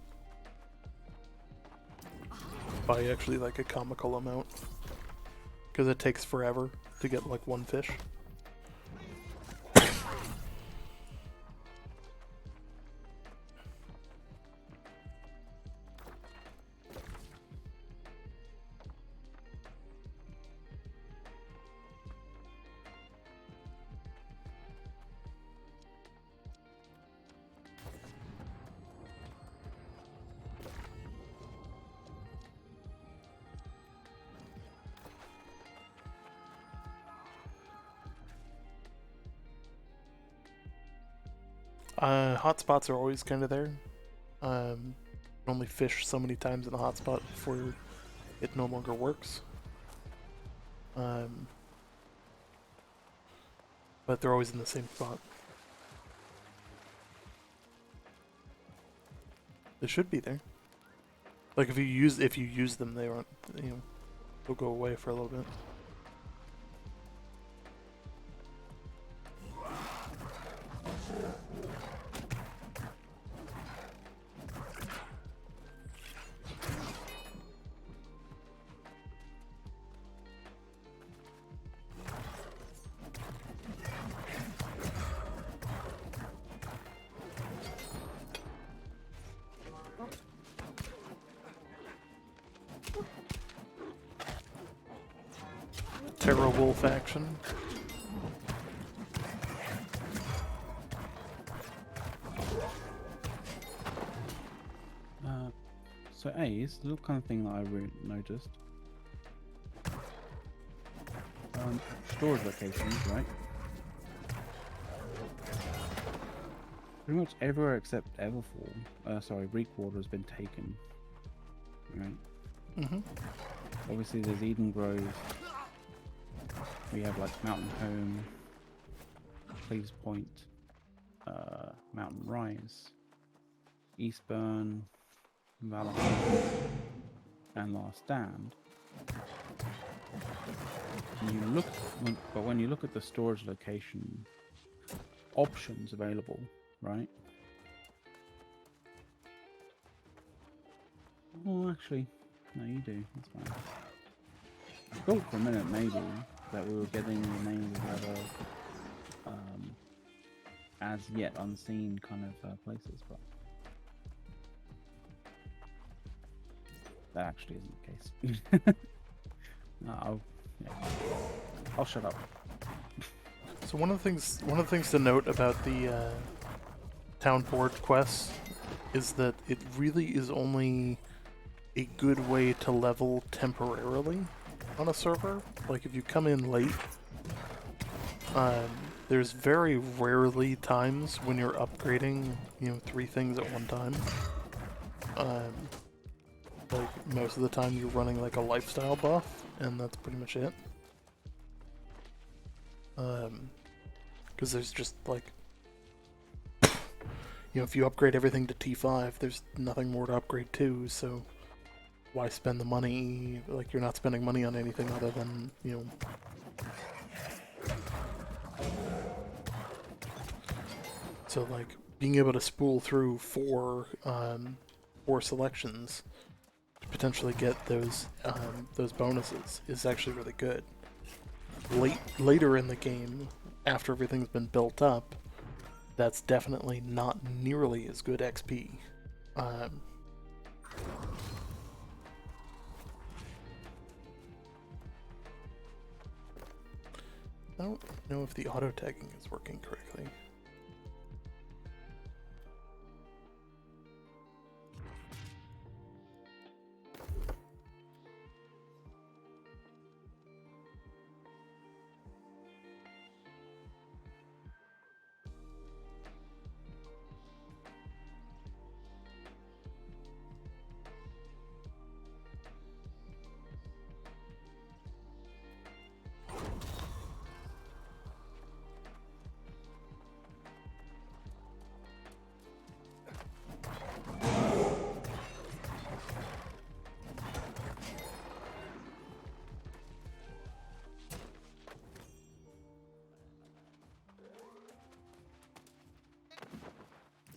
By actually, like, a comical amount. Because it takes forever to get, like, one fish. Hotspots are always kind of there. Only fish so many times in a hotspot before it no longer works. But they're always in the same spot. They should be there. Like if you use them, they aren't. They'll go away for a little bit. Terrible faction. So A's, the little kind of thing that I noticed. Storage locations, right? Pretty much everywhere except Reekwater has been taken. Right? Mm-hmm. Obviously there's Eden Grove. We have like Mountain Home, Cleves Point, Mountain Rise, Eastburn, Valhalla, and Last Stand. When you look at the storage location options available, right? Oh, actually, no, you do. That's fine. I thought for a minute maybe that we were getting the names of other as yet unseen kind of places, but that actually isn't the case. No, I'll shut up. So one of the things to note about the town board quests is that it really is only a good way to level temporarily on a server. Like if you come in late, there's very rarely times when you're upgrading, 3 things at one time. Like most of the time you're running like a lifestyle buff, and that's pretty much it. Because there's just like, if you upgrade everything to T5, there's nothing more to upgrade to, so why spend the money? Like, you're not spending money on anything other than, So, like, being able to spool through 4 selections to potentially get those bonuses is actually really good. Later in the game, after everything's been built up, that's definitely not nearly as good XP. I don't know if the auto tagging is working correctly.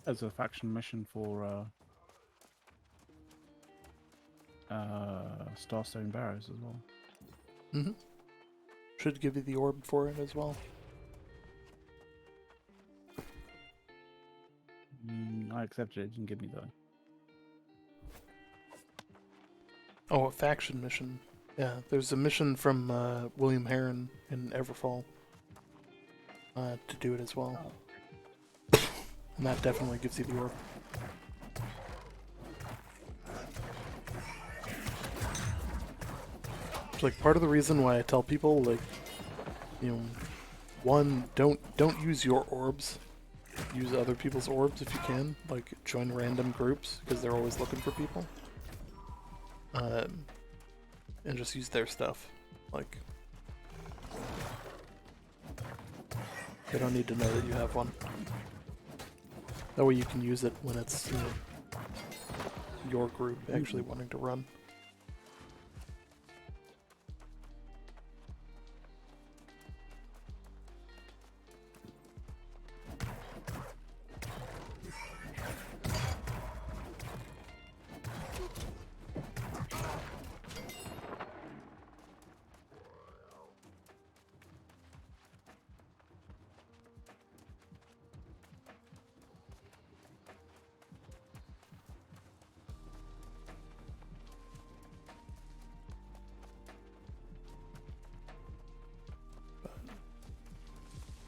As a faction mission for Starstone Barrows as well. Mm-hmm. Should give you the orb for it as well. I accepted it, didn't give me though. Oh, a faction mission. Yeah, there's a mission from William Heron in Everfall to do it as well. Oh. And that definitely gives you the orb. It's like part of the reason why I tell people, like, one, don't use your orbs use other people's orbs if you can. Like, join random groups, because they're always looking for people. And just use their stuff. Like, they don't need to know that you have one. That way you can use it when it's, you know, your group actually wanting to run.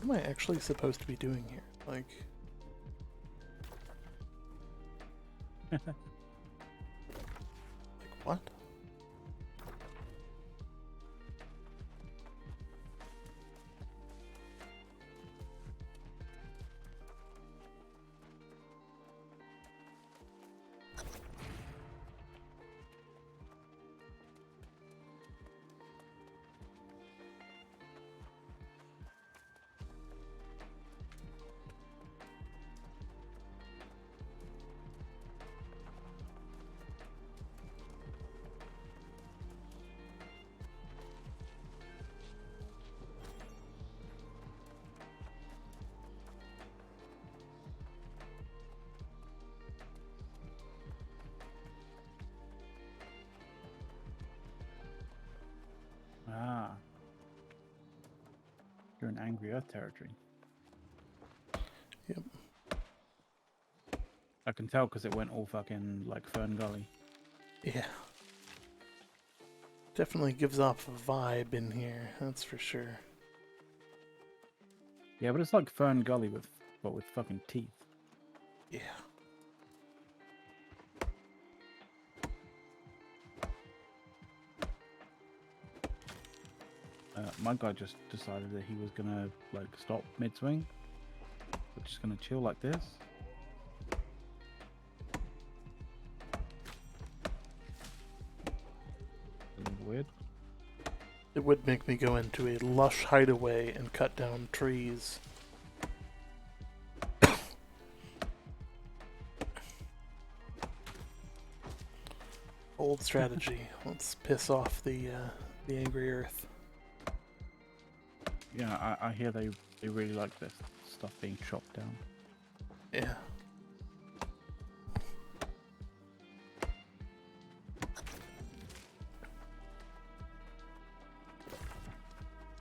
What am I actually supposed to be doing here? Like... like, what? Ah. You're in Angry Earth territory. Yep. I can tell because it went all fucking like Fern Gully. Yeah. Definitely gives off a vibe in here, that's for sure. Yeah, but it's like Fern Gully but with fucking teeth. Yeah. My guy just decided that he was gonna like stop mid-swing. We're just gonna chill like this. A little weird. It would make me go into a lush hideaway and cut down trees. Old strategy. Let's piss off the angry earth. Yeah, I hear they really like this stuff being chopped down. Yeah.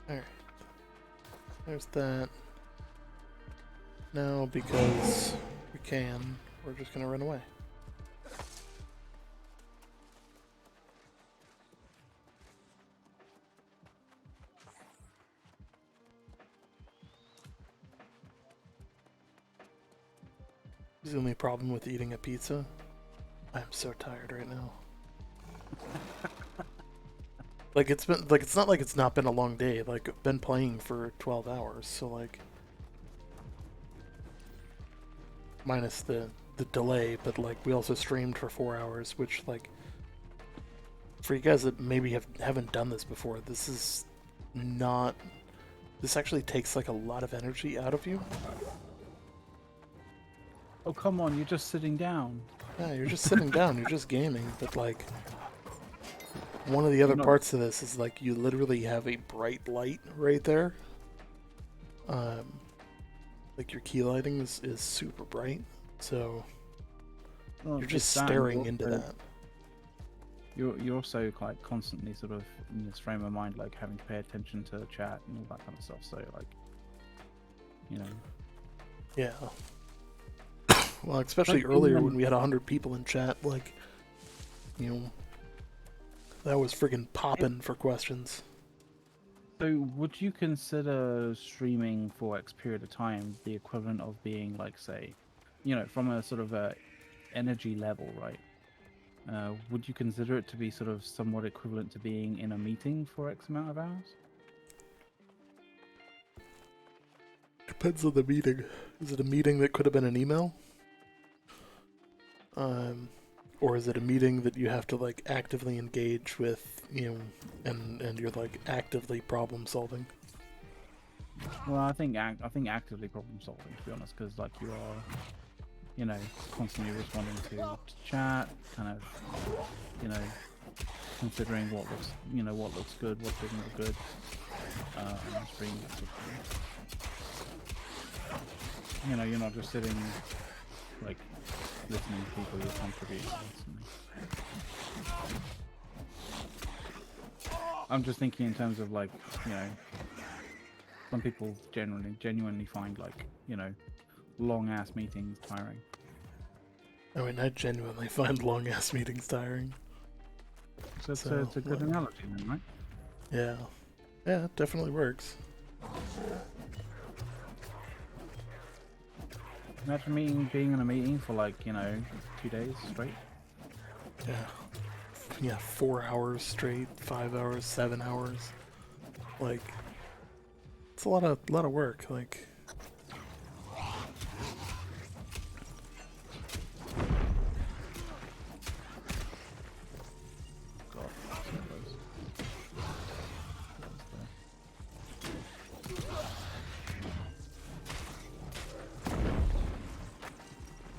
Alright. There's that. Now, because we can, we're just gonna run away. The only problem with eating a pizza, I'm so tired right now. Like it's not like it's not been a long day. Like I've been playing for 12 hours, so like minus the delay, but like we also streamed for 4 hours, which like for you guys that maybe haven't done this before, this is not. This actually takes like a lot of energy out of you. Oh come on, you're just sitting down. Yeah, you're just sitting down, you're just gaming, but like one of the other parts of this is like you literally have a bright light right there. Like your key lighting is super bright, so you're just staring into that. You're also like constantly sort of in this frame of mind, like having to pay attention to chat and all that kind of stuff. So like, you know. Yeah. Well, especially earlier when we had 100 people in chat, like, you know, that was friggin' popping for questions. So, would you consider streaming for X period of time the equivalent of being, like, say, you know, from a sort of a energy level, right? Would you consider it to be sort of somewhat equivalent to being in a meeting for X amount of hours? Depends on the meeting. Is it a meeting that could have been an email? Or is it a meeting that you have to like actively engage with, you know, and you're like actively problem solving? Well, I think actively problem solving, to be honest, because like you are, you know, constantly responding to chat, kind of, you know, considering what looks, you know, what looks good, what doesn't look good, and just bringing that sort of thing. You know, you're not just sitting like listening to people, you're contributing constantly. I'm just thinking in terms of like, you know, some people genuinely find like, you know, long ass meetings tiring. I mean, I genuinely find long ass meetings tiring. So it's a good analogy then, right? Yeah. Yeah, it definitely works. Imagine being in a meeting for like, you know, 2 days straight. Yeah. Yeah, 4 hours straight, 5 hours, 7 hours. Like, it's a lot of work. Like, God, so close.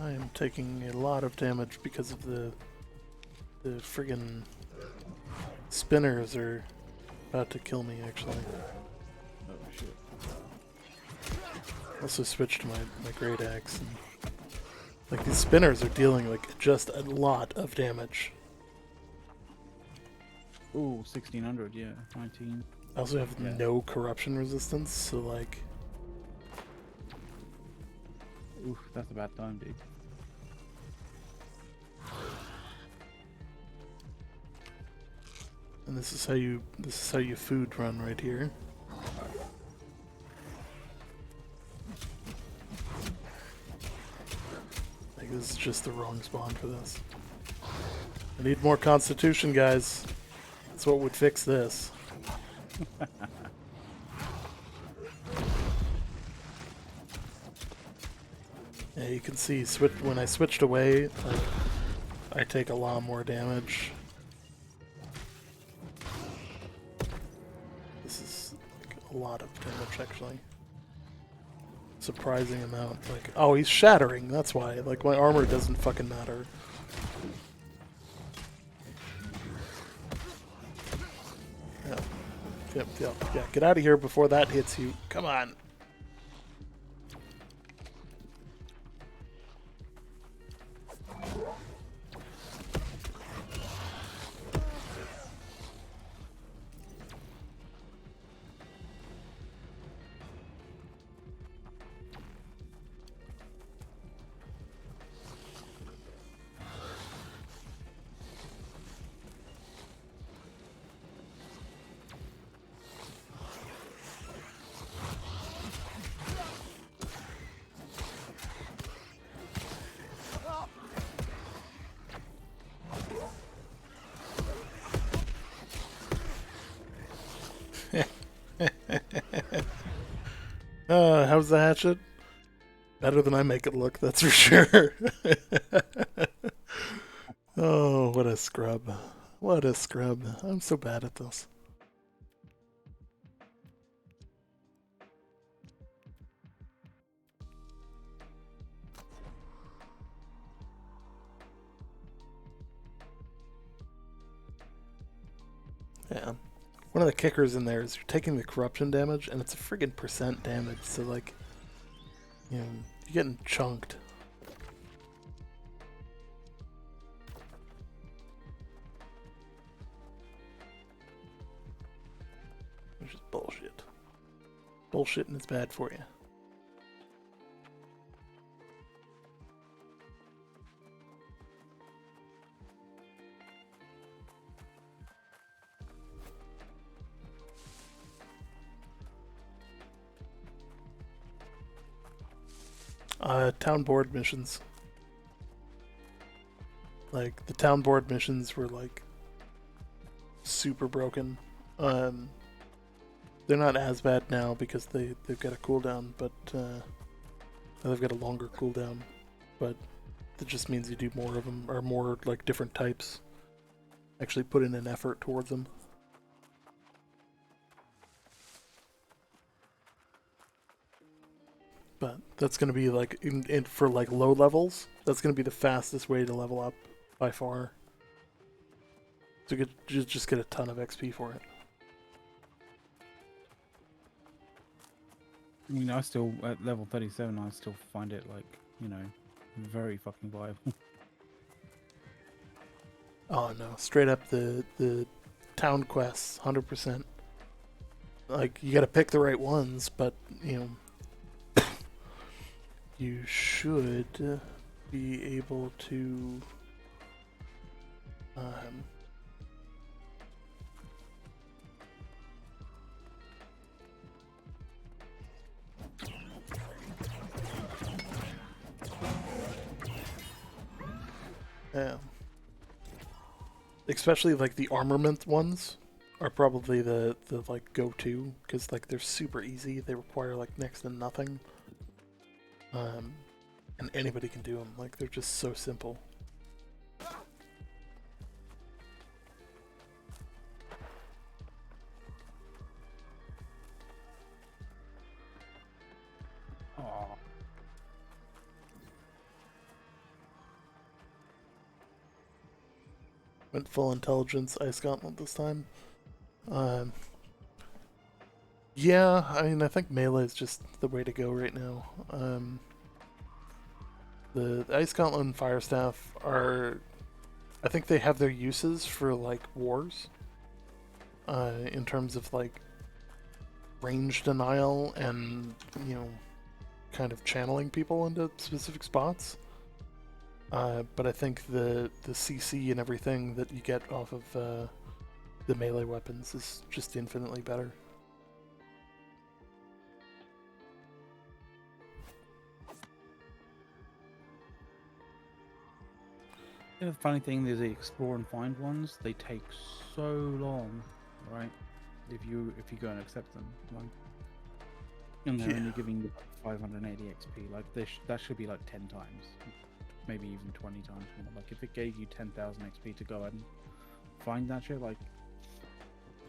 I am taking a lot of damage because of the friggin' spinners are about to kill me, actually. Oh shit. Also switched to my great axe. And, like, these spinners are dealing, like, just a lot of damage. Ooh, 1600, yeah. 19. I also have no corruption resistance, so, like... Oof, that's a bad time, dude. And this is how you food run right here. Like, this is just the wrong spawn for this. I need more constitution, guys. That's what would fix this. Yeah, you can see when I switched away, like, I take a lot more damage. This is like a lot of damage, actually. Surprising amount. Like, oh, he's shattering. That's why. Like, my armor doesn't fucking matter. Yeah. Get out of here before that hits you. Come on. How's the hatchet? Better than I make it look, that's for sure. Oh, what a scrub. What a scrub. I'm so bad at this. Yeah. One of the kickers in there is you're taking the corruption damage, and it's a friggin' percent damage, so like, you know, you're getting chunked. Which is bullshit. Bullshit and it's bad for you. Town board missions. Like, the town board missions were, like, super broken. they're not as bad now because they've got a cooldown, but they've got a longer cooldown. But that just means you do more of them, or more like different types. Actually put in an effort towards them. But that's going to be like, for like low levels, that's going to be the fastest way to level up by far. So you just get a ton of XP for it. I mean, I still, at level 37, I still find it, like, you know, very fucking viable. Oh no, straight up the town quests, 100%. Like, you gotta pick the right ones, but, you know, you should be able to especially like the armament ones are probably the like go-to, because like they're super easy. They require like next to nothing, and anybody can do them. Like, they're just so simple. Oh. Went full intelligence Ice Gauntlet this time. Yeah, I mean, I think melee is just the way to go right now. The Ice Gauntlet and Fire Staff are, I think they have their uses for like wars. In terms of like range denial and, you know, kind of channeling people into specific spots. But I think the CC and everything that you get off of the melee weapons is just infinitely better. The funny thing is, the explore and find ones, they take so long, right? If you go and accept them, like, and they're only giving you 580 XP. Like, that should be like 10 times, maybe even 20 times more. Like, if it gave you 10,000 XP to go and find that shit, like,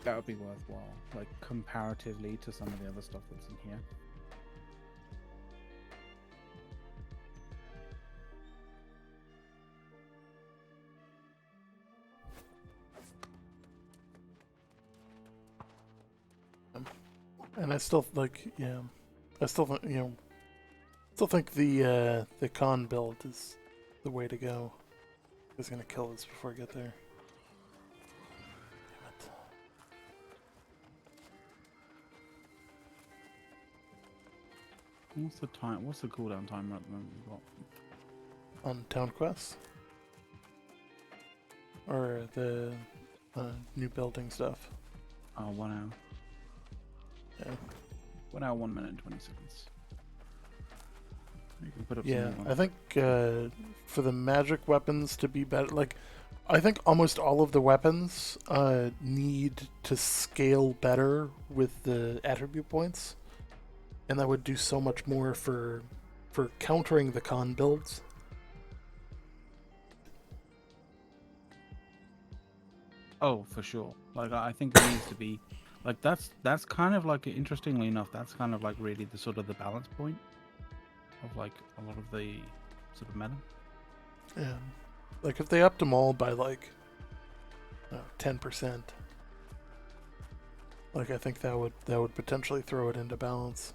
that would be worthwhile. Like, comparatively to some of the other stuff that's in here. And I still like, yeah, I still, you know, still think the con build is the way to go. I was gonna kill this before I get there. Damn it. What's the time? What's the cooldown time at the moment we've got? On town quests? Or the new building stuff? 1 hour. Yeah. 1 hour, 1 minute, and 20 seconds. You can put up Yeah, something I think for the magic weapons to be better, like, I think almost all of the weapons need to scale better with the attribute points, and that would do so much more for countering the con builds. Oh, for sure. Like, I think there needs to be, like, that's kind of like, interestingly enough, that's kind of like really the sort of the balance point of like a lot of the sort of meta. Yeah, like if they upped them all by like 10%, like I think that would potentially throw it into balance.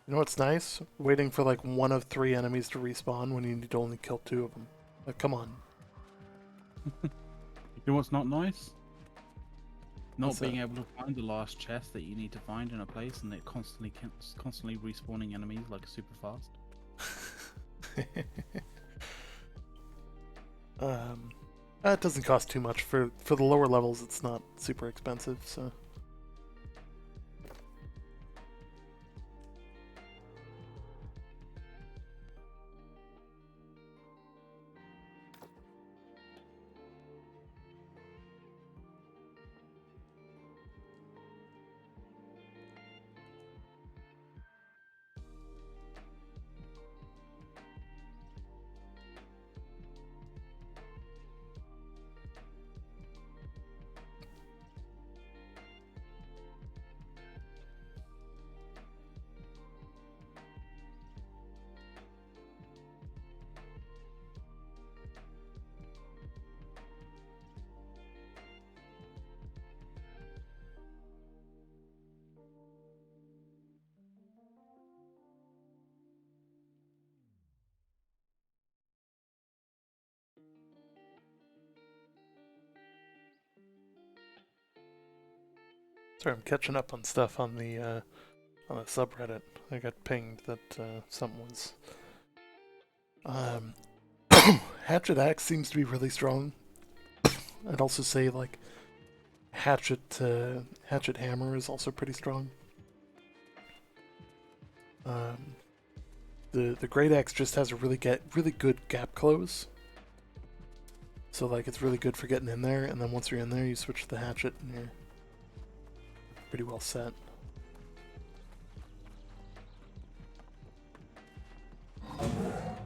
You know what's nice? Waiting for like 1 of 3 enemies to respawn when you need to only kill 2 of them. Like, come on. You know what's not nice? Not What's being that? able to find the last chest that you need to find in a place, and it constantly respawning enemies like super fast. That doesn't cost too much for the lower levels. It's not super expensive, so. Sorry, I'm catching up on stuff on the subreddit. I got pinged that something was. Hatchet axe seems to be really strong. I'd also say like hatchet hammer is also pretty strong. The great axe just has a really good gap close. So like it's really good for getting in there, and then once you're in there, you switch to the hatchet, and you're pretty well set.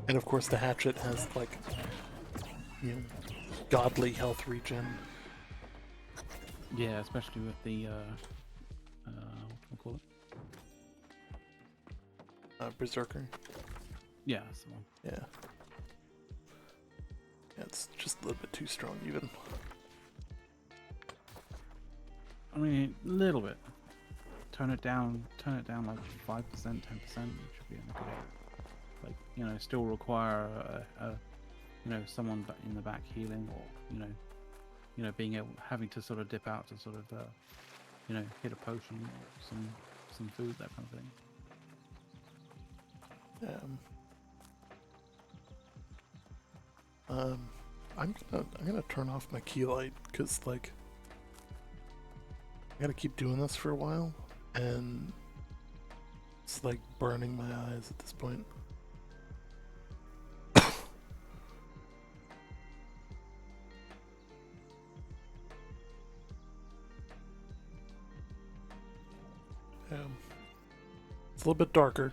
And of course, the hatchet has like, you know, godly health regen. Yeah, especially with the what do I call it? Berserker. Yeah, that's the one. Yeah. Yeah, it's just a little bit too strong, even. I mean, a little bit. Turn it down like 5%, 10%. Should be okay. Like, you know, still require you know, someone in the back healing, or you know, having to sort of dip out to sort of you know, hit a potion or some food, that kind of thing. I'm gonna turn off my key light because like I gotta keep doing this for a while, and it's like burning my eyes at this point. It's a little bit darker.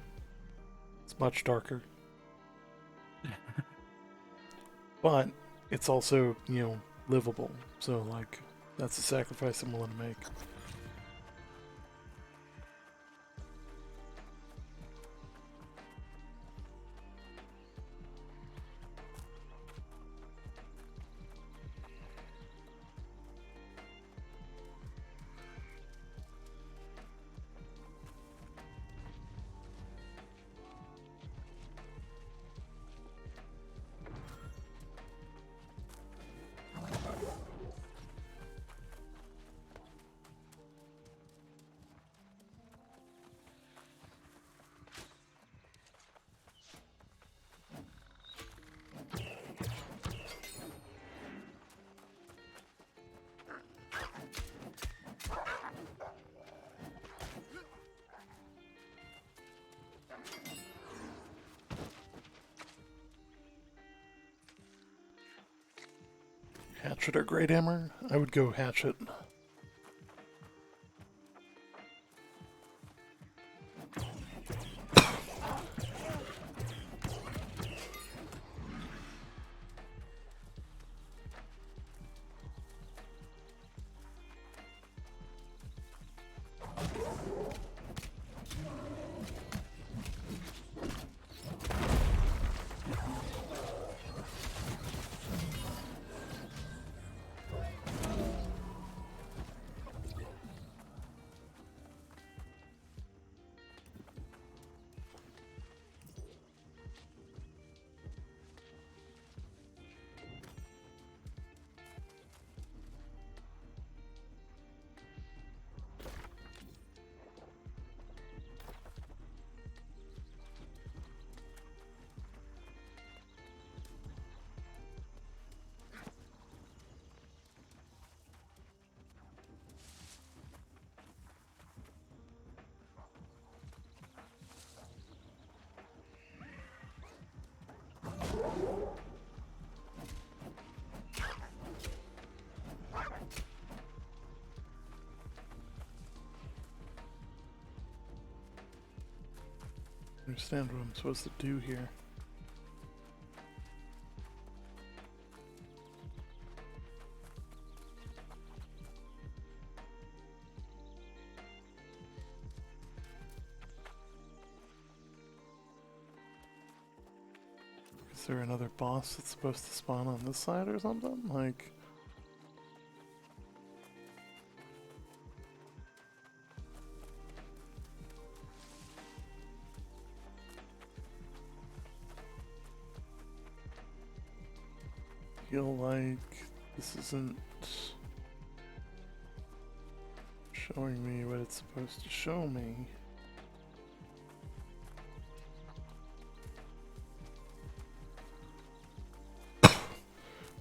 It's much darker. But it's also, you know, livable. So, like, that's a sacrifice I'm willing to make. Hatchet or Great Hammer? I would go Hatchet. Understand what I'm supposed to do here. Is there another boss that's supposed to spawn on this side or something? Like... feel like this isn't... Shit. Showing me what it's supposed to show me.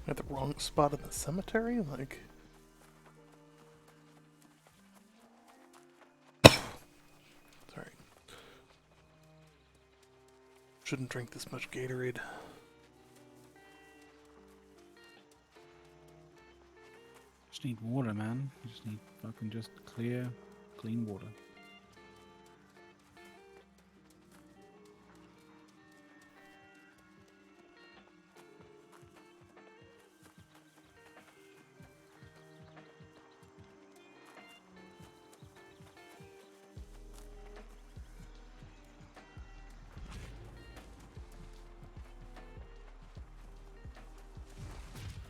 At the wrong spot in the cemetery? Like... Sorry. Shouldn't drink this much Gatorade. Just need water, man. You just need fucking just clear, clean water.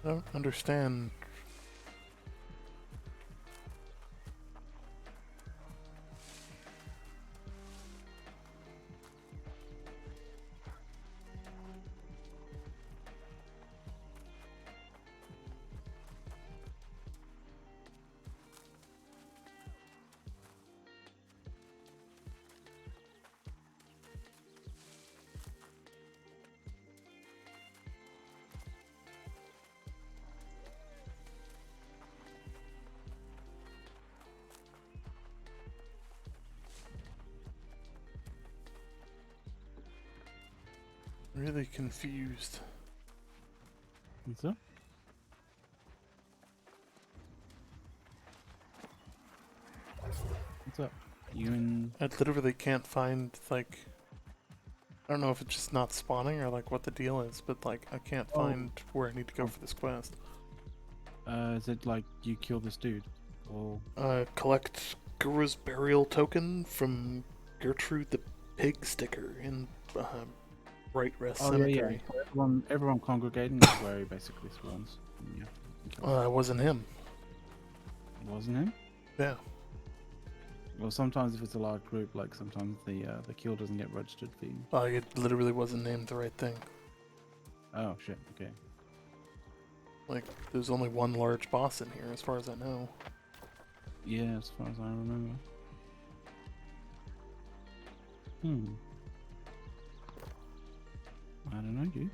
I don't understand. Really confused. What's up? What's up? You in... I literally can't find, like... I don't know if it's just not spawning or, like, what the deal is, but, like, I can't find where I need to go for this quest. Is it like you kill this dude? Or... Collect Guru's burial token from Gertrude the Pig Sticker in Bright Rest Cemetery. Yeah. Everyone congregating is where he basically spawns. Yeah. It wasn't him. It wasn't him? Yeah. Well, sometimes if it's a large group, like sometimes the kill doesn't get registered for you. It literally wasn't named the right thing. Oh shit. Okay. Like, there's only one large boss in here, as far as I know. Yeah, as far as I remember. I don't know, dude.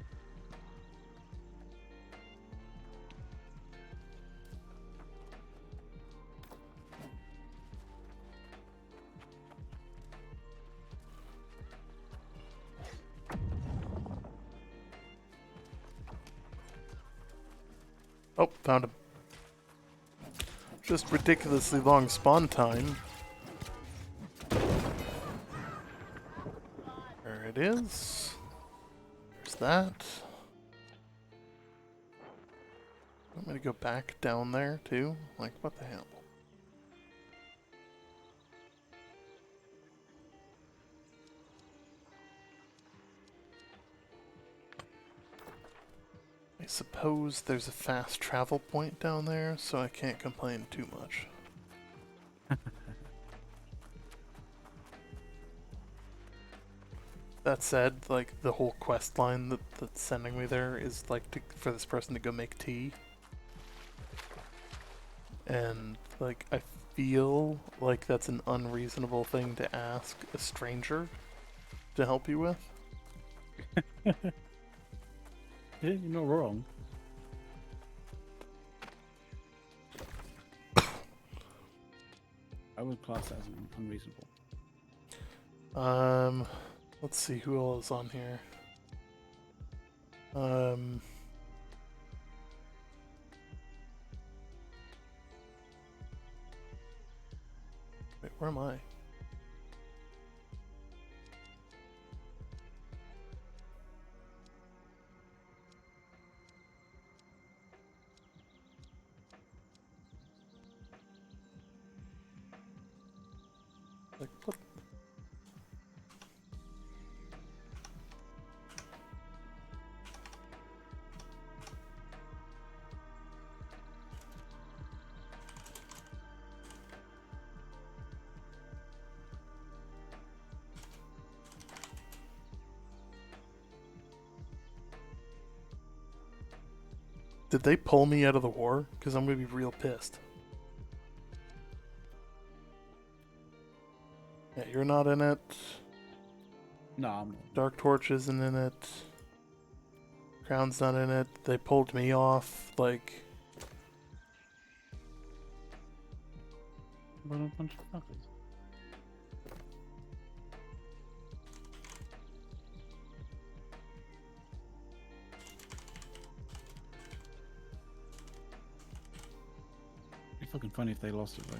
Oh, found him. Just ridiculously long spawn time. There it is. There's that. Want me to go back down there too? Like, what the hell? I suppose there's a fast travel point down there, so I can't complain too much. That said, like, the whole quest line that's sending me there is, like, for this person to go make tea. And, like, I feel like that's an unreasonable thing to ask a stranger to help you with. Yeah, you're not wrong. I would class that as unreasonable. Let's see who else is on here. Wait, where am I? Like, what? Did they pull me out of the war? Because I'm going to be real pissed. Yeah, you're not in it. No, I'm not. Dark Torch isn't in it. Crown's not in it. They pulled me off. Like, What a bunch of fuckers. It'd be fucking funny if they lost it though.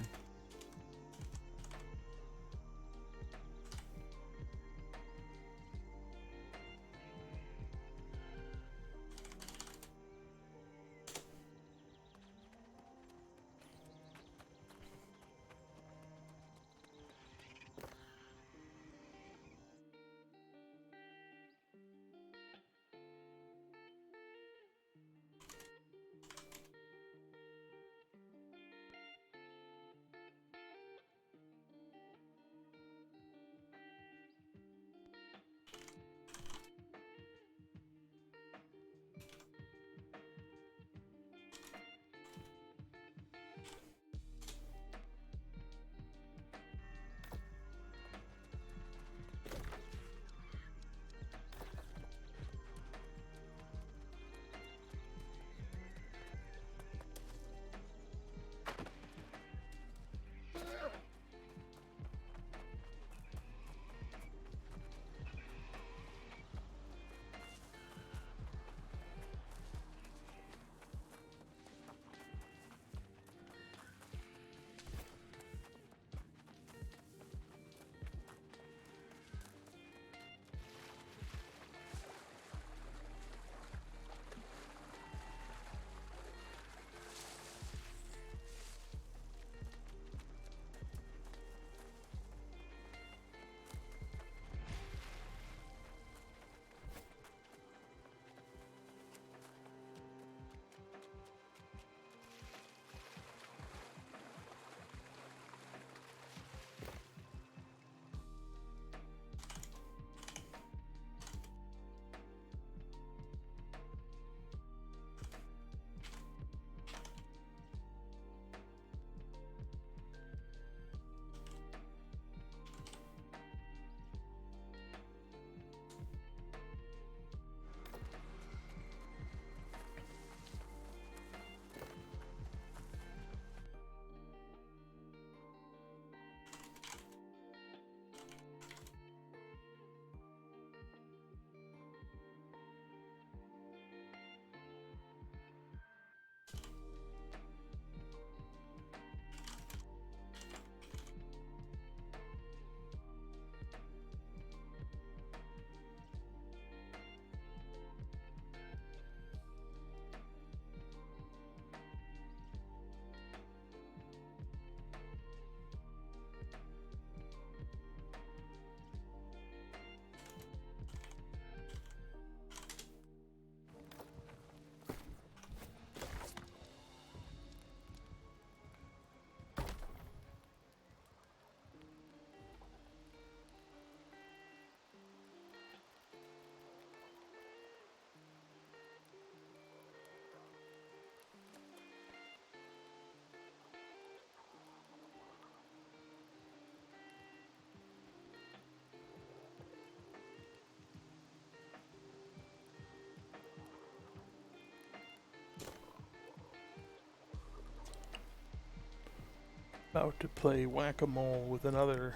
about to play whack-a-mole with another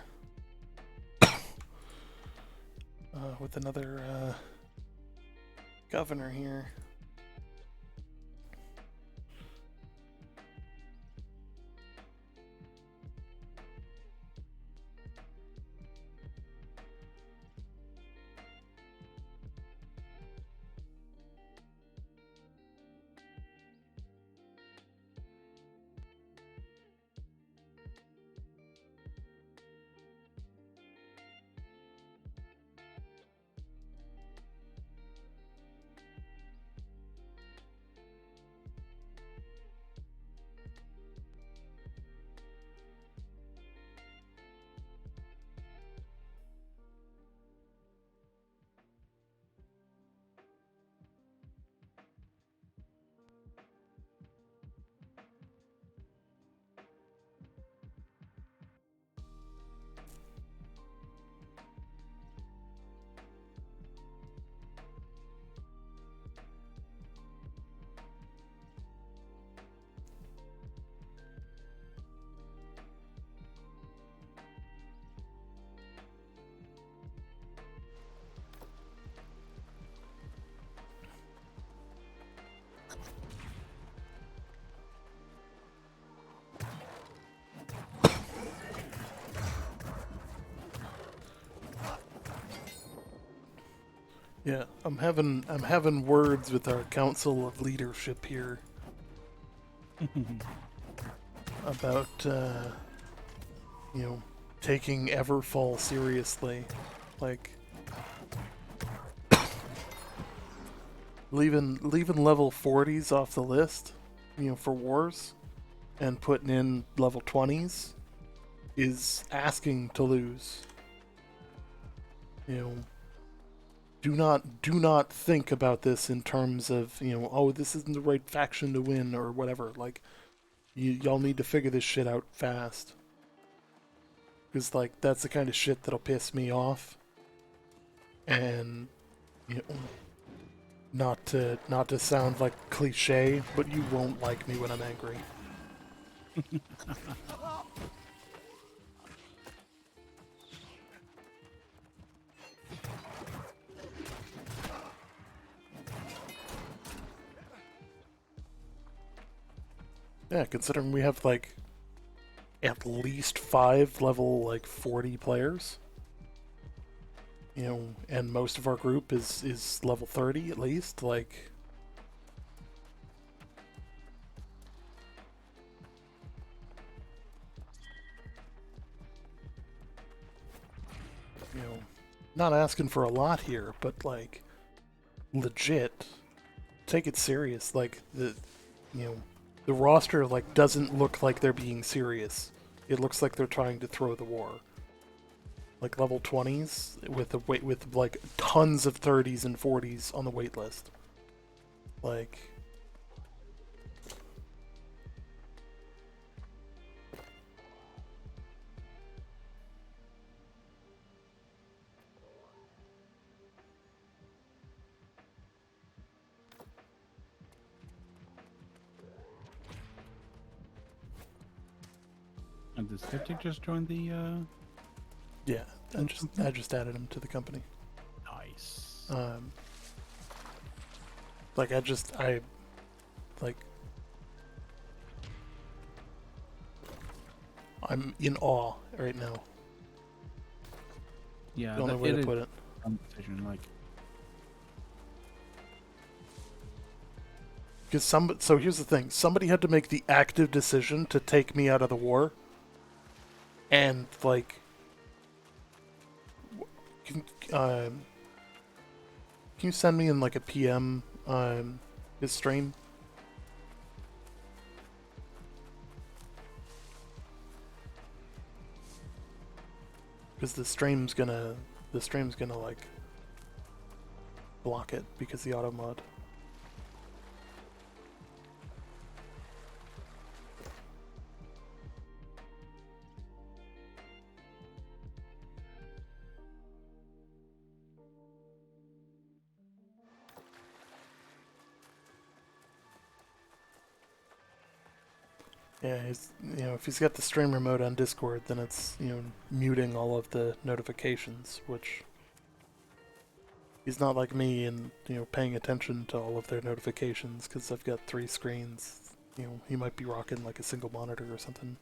governor here. Yeah, I'm having words with our council of leadership here about you know, taking Everfall seriously, like leaving level 40s off the list, you know, for wars, and putting in level 20s is asking to lose. You know, do not think about this in terms of, you know, oh, this isn't the right faction to win or whatever. Like, y'all need to figure this shit out fast. Because, like, that's the kind of shit that'll piss me off. And, you know, not to sound like cliche, but you won't like me when I'm angry. Yeah, considering we have, like, at least 5 level, like, 40 players. You know, and most of our group is level 30 at least, like... You know, not asking for a lot here, but, like, legit, take it serious. Like, you know, the roster, like, doesn't look like they're being serious. It looks like they're trying to throw the war. Like level 20s with like tons of 30s and 40s on the wait list. Like, And does Skeptic just join the? yeah, I just added him to the company. Nice. Like like I'm in awe right now. Yeah, the only way to put it. Decision, like, Because so here's the thing: somebody had to make the active decision to take me out of the war, and like, can you send me in like a PM his stream? Because the stream's gonna like block it because the auto mod. Yeah, if he's got the stream remote on Discord, then it's, muting all of the notifications, which he's not like me and, paying attention to all of their notifications because I've got 3 screens. He might be rocking like a single monitor or something.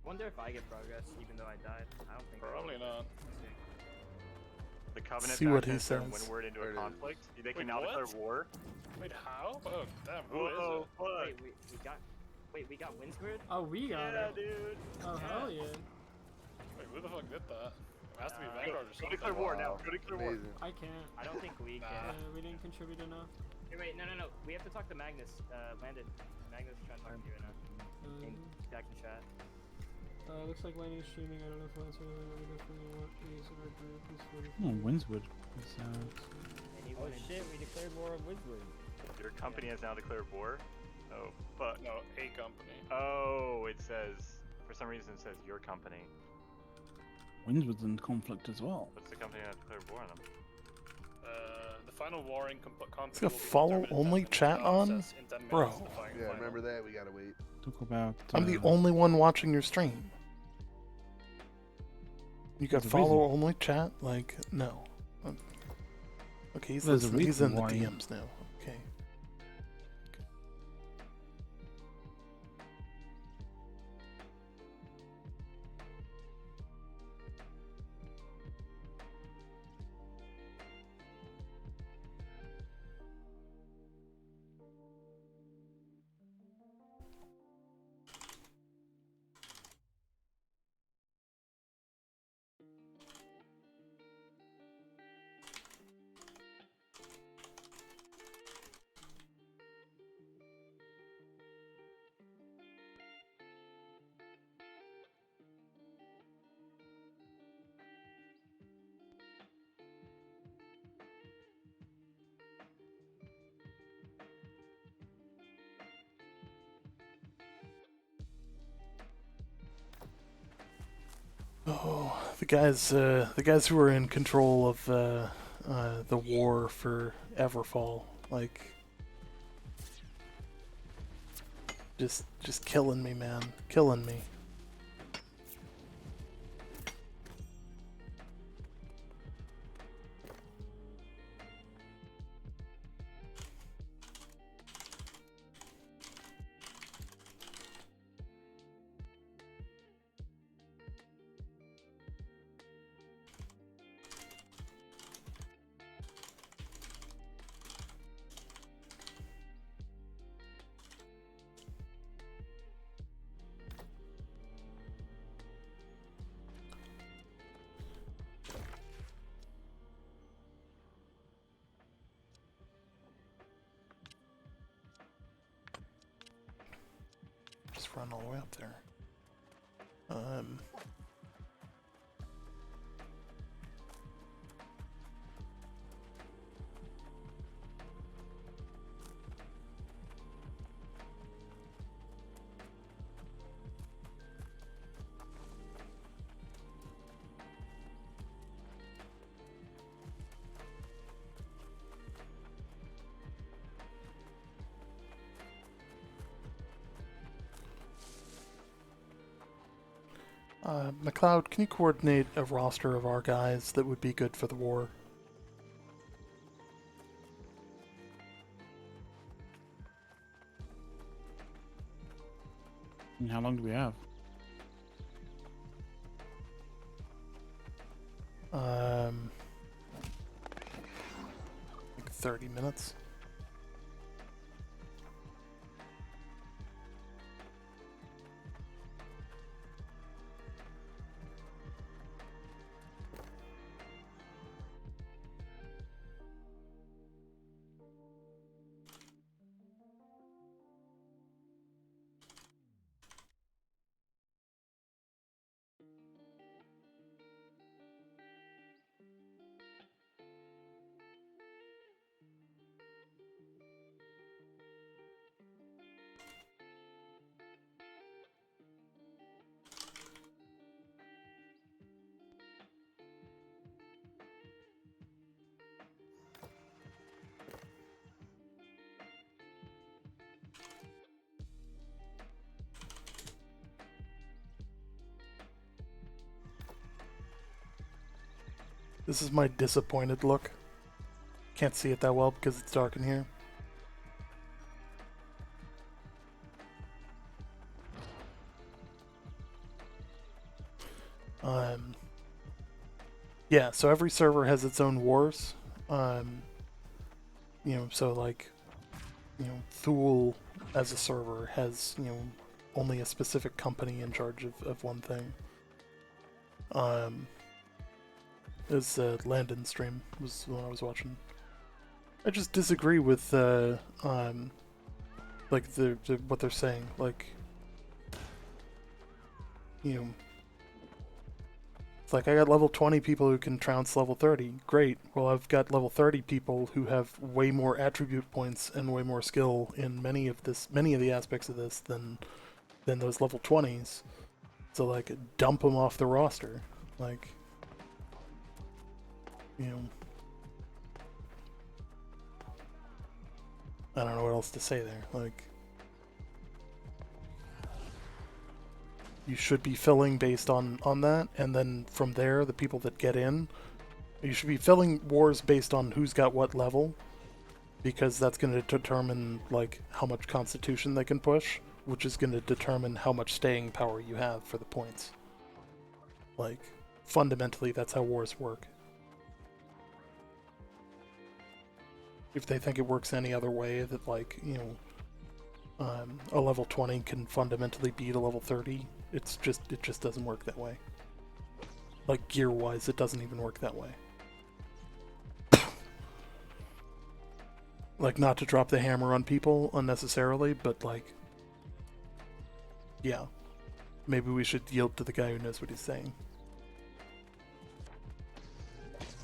Wonder if I get progress even though I died. I don't think Probably not. The Covenant See what he faction says. when we're into a conflict, they can Wait, now declare what? war. Wait, how? Oh, damn, who is Whoa, it? fuck. Wait, we got Windsword? Oh, we got Yeah, it. dude. Oh, hell yeah. Wait, who the fuck did that? It has to be Vanguard or Go something. declare war now. Go declare war. Amazing. I can't. I don't think we can. We didn't contribute enough. Hey, wait, no. We have to talk to Magnus. Landon. Magnus is trying to talk to you right now. Back in chat. Looks like Lightning is streaming. I don't know if that's really definitely what is in our group. He's Oh, Winswood. It's, Oh shit, we declared war on Winswood. Your company has now declared war. Oh fuck. No, a company. Oh, it says for some reason it says your company. Winswood's in conflict as well. What's the company that declared war on them? The final warring conflict. It's got follow only chat on? Bro. Yeah, remember that? We gotta wait. Talk about. I'm the only one watching your stream. You got There's a follow reason. only chat? Like, no. Okay, he's, There's a he's reason in the why- DMs now. Okay. Oh, the guys who are in control of the war for Everfall, like, just killing me, man, killing me. Just run all the way up there. McLeod, can you coordinate a roster of our guys that would be good for the war? And how long do we have? Like 30 minutes. This is my disappointed look. Can't see it that well because it's dark in here. Yeah, so every server has its own wars. You know, so like, you know, Thule as a server has, you know, only a specific company in charge of one thing. as Landon's stream was the one I was watching. I just disagree with like what they're saying. Like, you know, it's like I got level 20 people who can trounce level 30. Great. Well, I've got level 30 people who have way more attribute points and way more skill in many of the aspects of this than those level 20s. So like, dump them off the roster. Like, you know, I don't know what else to say there. Like, you should be filling based on that, and then from there, the people that get in, you should be filling wars based on who's got what level, because that's going to determine like how much constitution they can push, which is going to determine how much staying power you have for the points. Like, fundamentally, that's how wars work. If they think it works any other way, that like, you know, a level 20 can fundamentally beat a level 30, it just doesn't work that way. Like, gear-wise, it doesn't even work that way. Like, not to drop the hammer on people unnecessarily, but like, yeah. Maybe we should yield to the guy who knows what he's saying.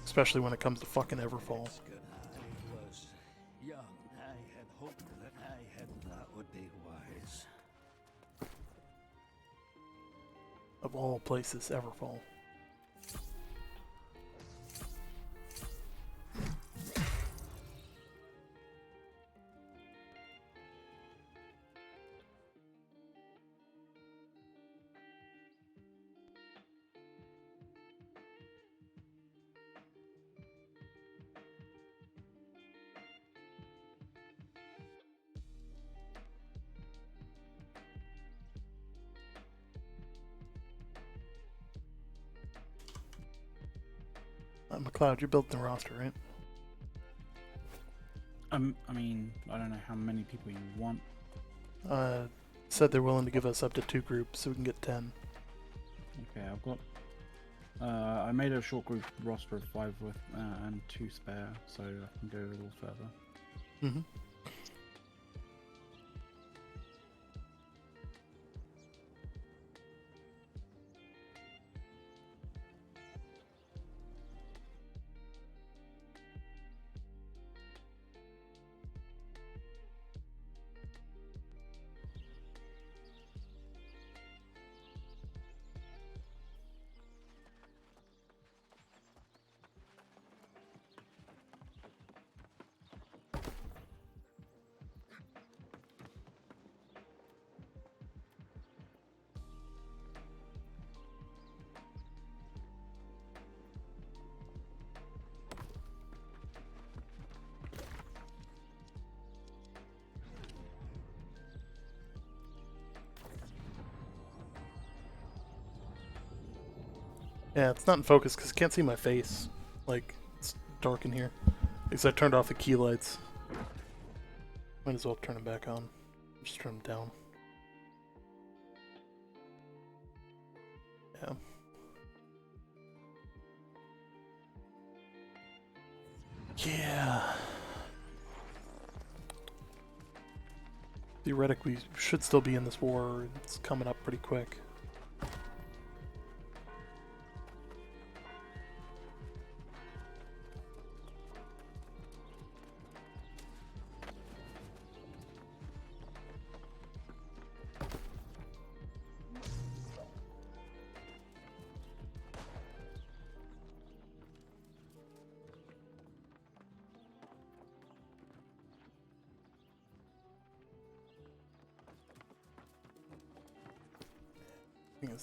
Especially when it comes to fucking Everfall. I was young. I had hoped that I had thought would be wise. Of all places, Everfall. McLeod, you're building the roster, right? I mean, I don't know how many people you want. Said they're willing to give us up to 2 groups so we can get 10. Okay, I've got. I made a short group roster of 5 with and 2 spare, so I can go a little further. Mm-hmm. Yeah, it's not in focus because I can't see my face. Like, it's dark in here. Because I turned off the key lights. Might as well turn them back on. Just turn them down. Yeah. Yeah. Theoretically, we should still be in this war. It's coming up pretty quick.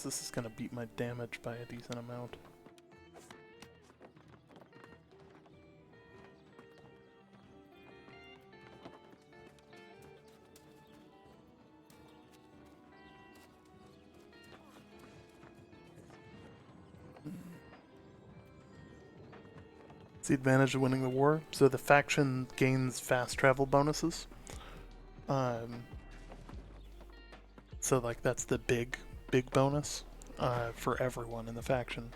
This is gonna beat my damage by a decent amount. It's the advantage of winning the war. So the faction gains fast travel bonuses. So like that's the big bonus for everyone in the faction.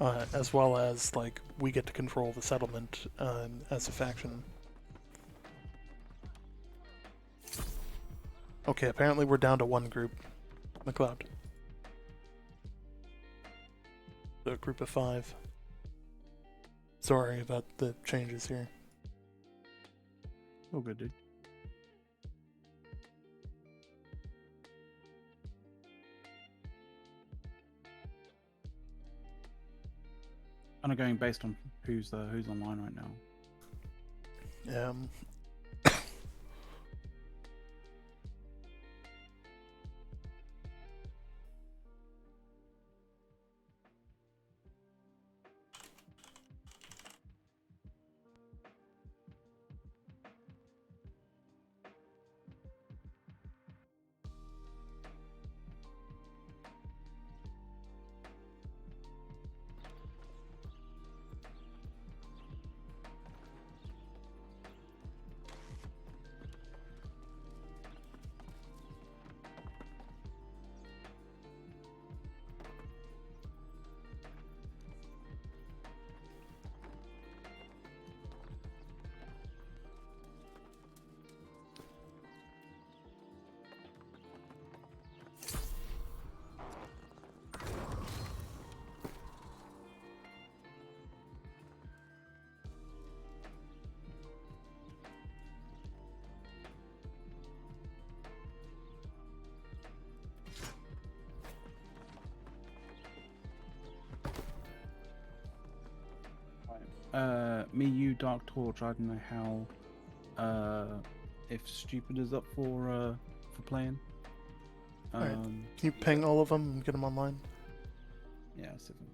as well as like we get to control the settlement as a faction. Okay, apparently we're down to one group, McLeod. So a group of 5. Sorry about the changes here. All good, dude. Kind of going based on who's online right now. Me, you, Dark Torch. I don't know how. If Stupid is up for playing. Alright. Can you ping all of them and get them online? Yeah, I'll see if I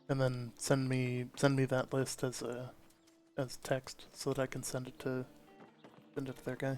can. And then send me that list as text so that I can send it to their guy.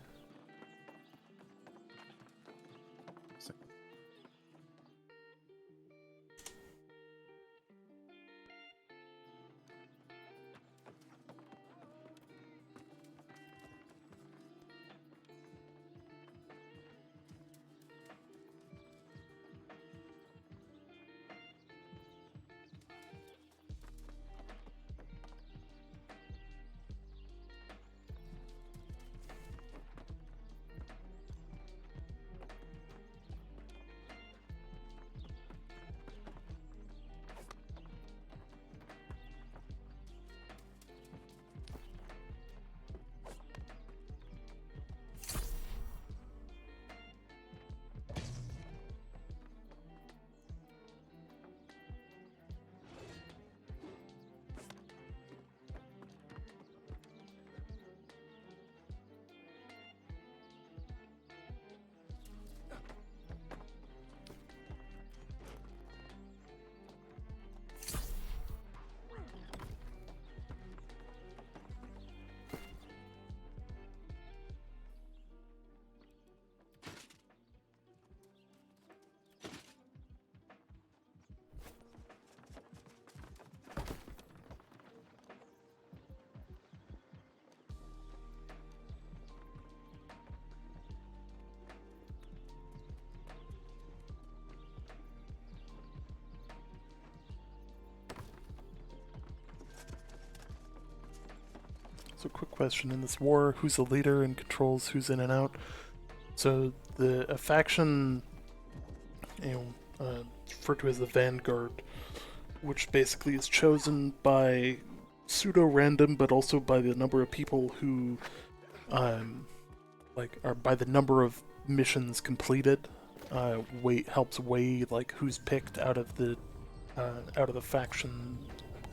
So quick question, in this war, who's the leader and controls who's in and out? So a faction, referred to as the Vanguard, which basically is chosen by pseudo-random, but also by the number of people who, are by the number of missions completed, helps weigh like who's picked out of the faction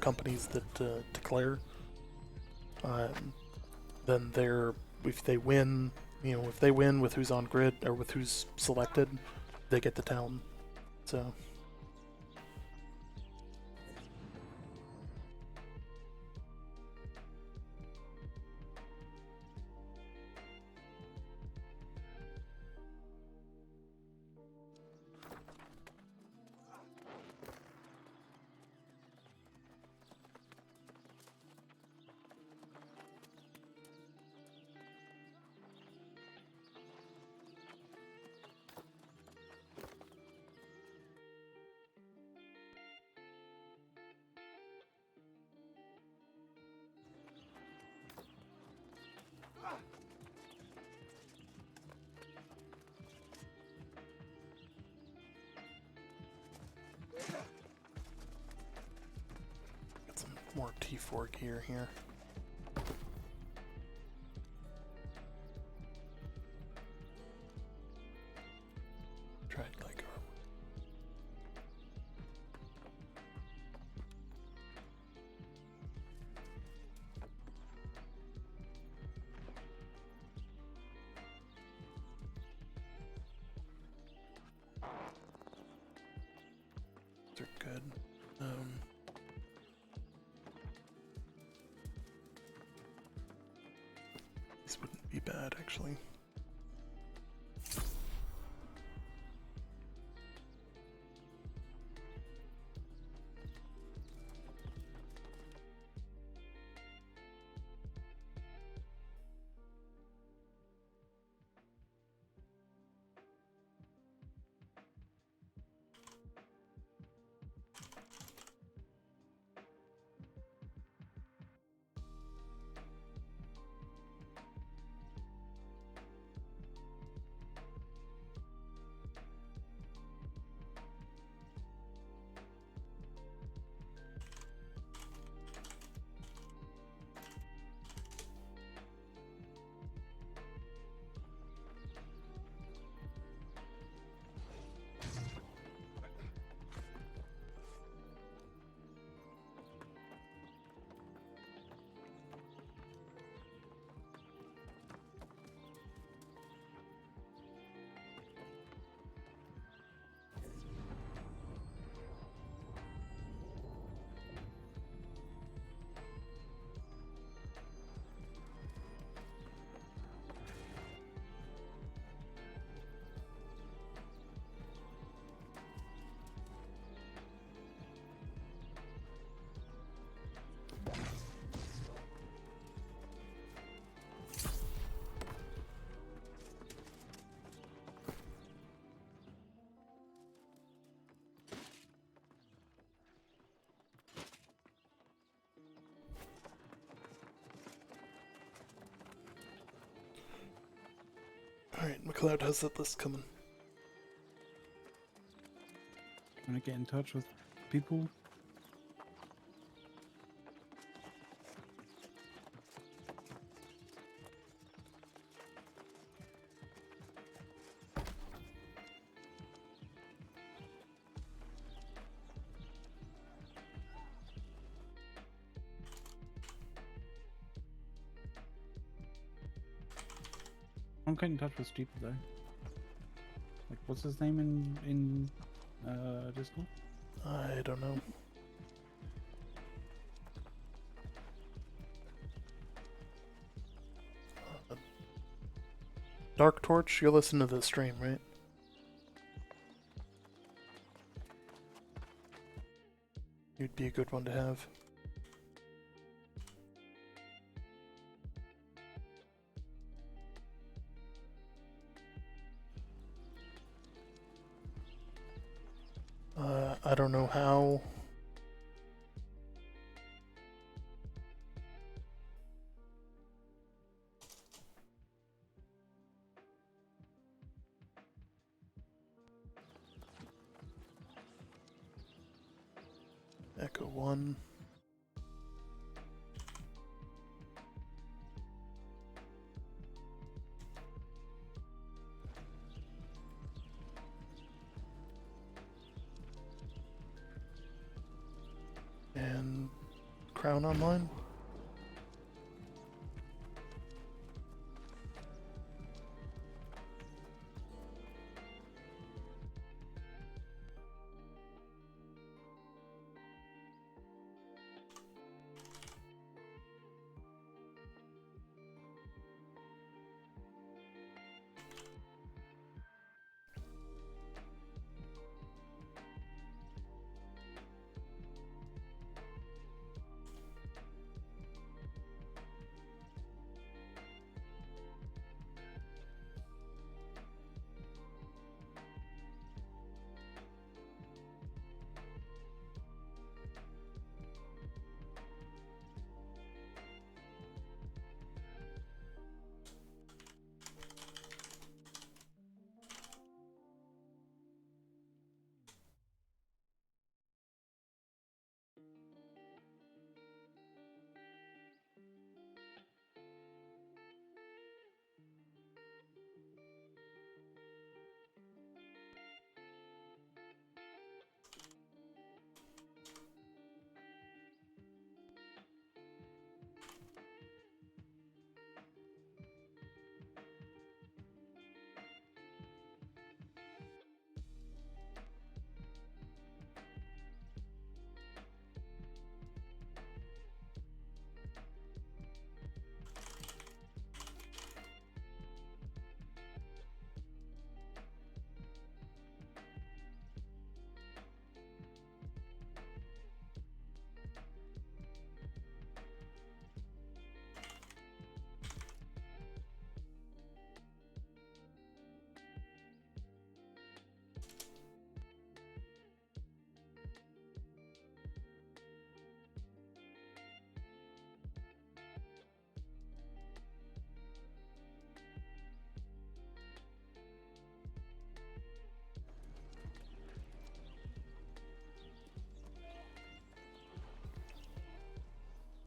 companies that declare. Then if they win with who's on grid or with who's selected, they get the town. So. more T4 gear here. Tried leg armor. These are good. These wouldn't be bad, actually. Alright, McLeod, how's that list coming? Want to get in touch with people? I'm getting in touch with people though. Like, what's his name in Discord? I don't know. Dark Torch, you'll listen to the stream, right? You'd be a good one to have. I don't know how. Echo 1. And Crown Online.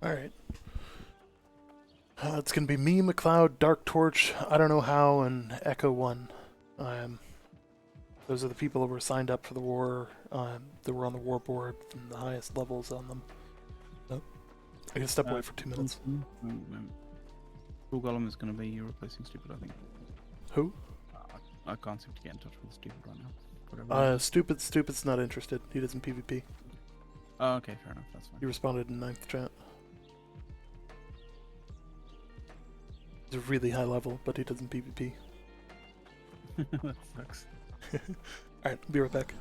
Alright. It's gonna be me, McLeod, Dark Torch, I don't know how, and Echo 1. Those are the people that were signed up for the war, that were on the war board and the highest levels on them. So, I can step away for 2 minutes. Full Golem is going to be replacing Stupid, I think. Who? I can't seem to get in touch with Stupid right now. Stupid's not interested. He doesn't PvP. Oh, okay, fair enough, that's fine. He responded in 9th chat. He's a really high level, but he doesn't PvP. That sucks. Alright, be right back.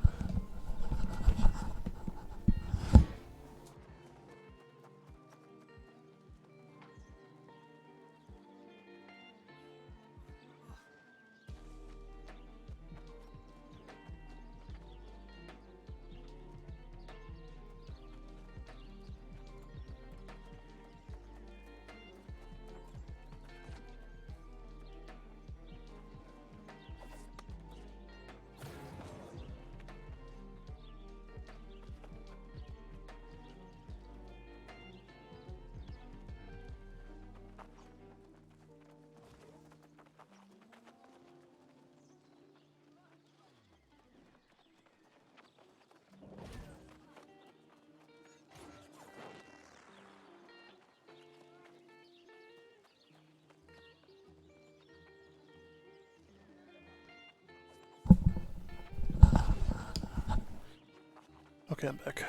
Okay, I'm back.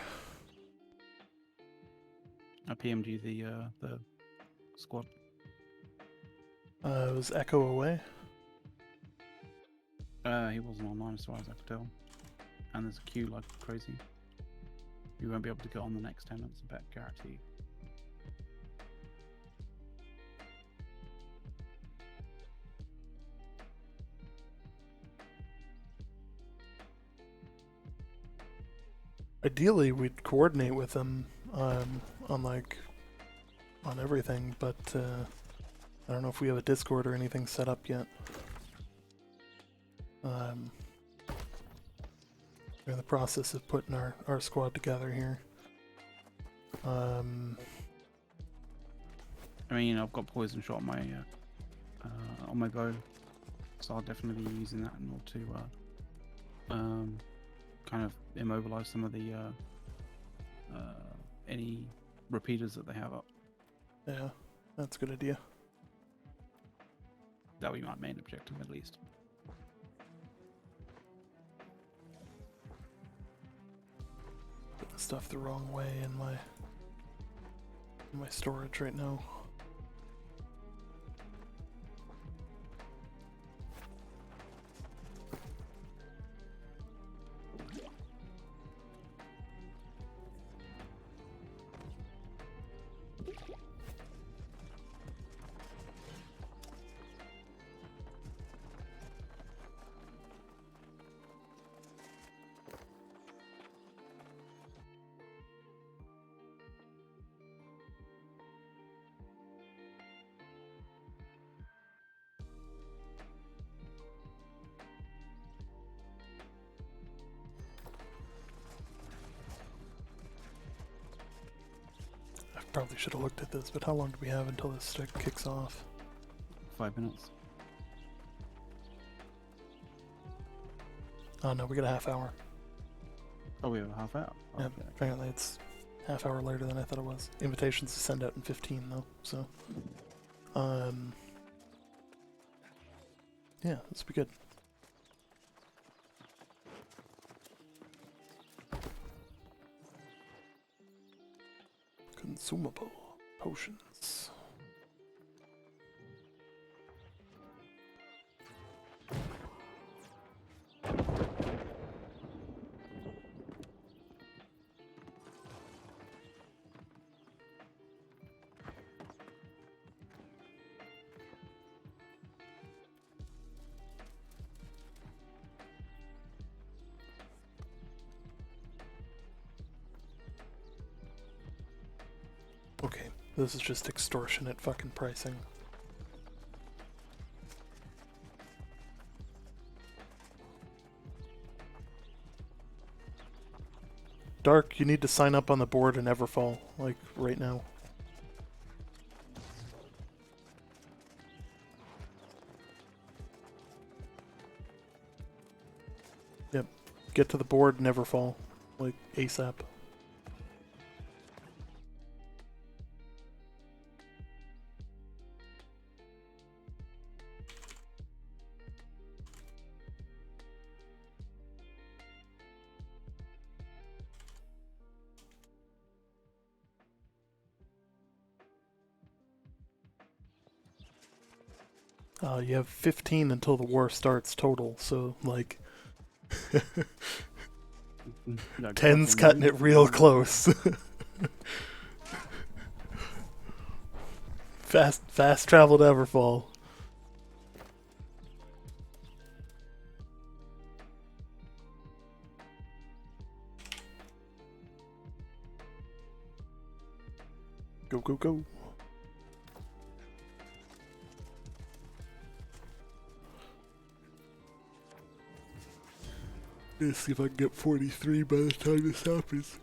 I PM'd you the squad. It was Echo away. He wasn't online as far as I could tell. And there's a queue like crazy. You won't be able to get on the next 10 minutes, I bet, guarantee. Ideally, we'd coordinate with them on everything, but I don't know if we have a Discord or anything set up yet. We're in the process of putting our squad together here. I mean, I've got poison shot on my bow, so I'll definitely be using that in order to kind of immobilize some of the any repeaters that they have up. Yeah, that's a good idea. That'll be my main objective, at least. Putting stuff the wrong way in my storage right now. Probably should have looked at this, but how long do we have until this stick kicks off? 5 minutes. Oh no, we got a half hour. Oh, we have a half hour. Yeah, Okay. apparently it's half hour later than I thought it was. Invitations to send out in 15 though, so yeah, this will be good. Consumable potions. Okay, this is just extortionate fucking pricing. Dark, you need to sign up on the board in Everfall, like, right now. get to the board, never fall. Like, ASAP. You have 15 until the war starts total, so, like... No, 10's fucking cutting it real close. Fast travel to Everfall. Go, go, go. Let's see if I can get 43 by the time this happens.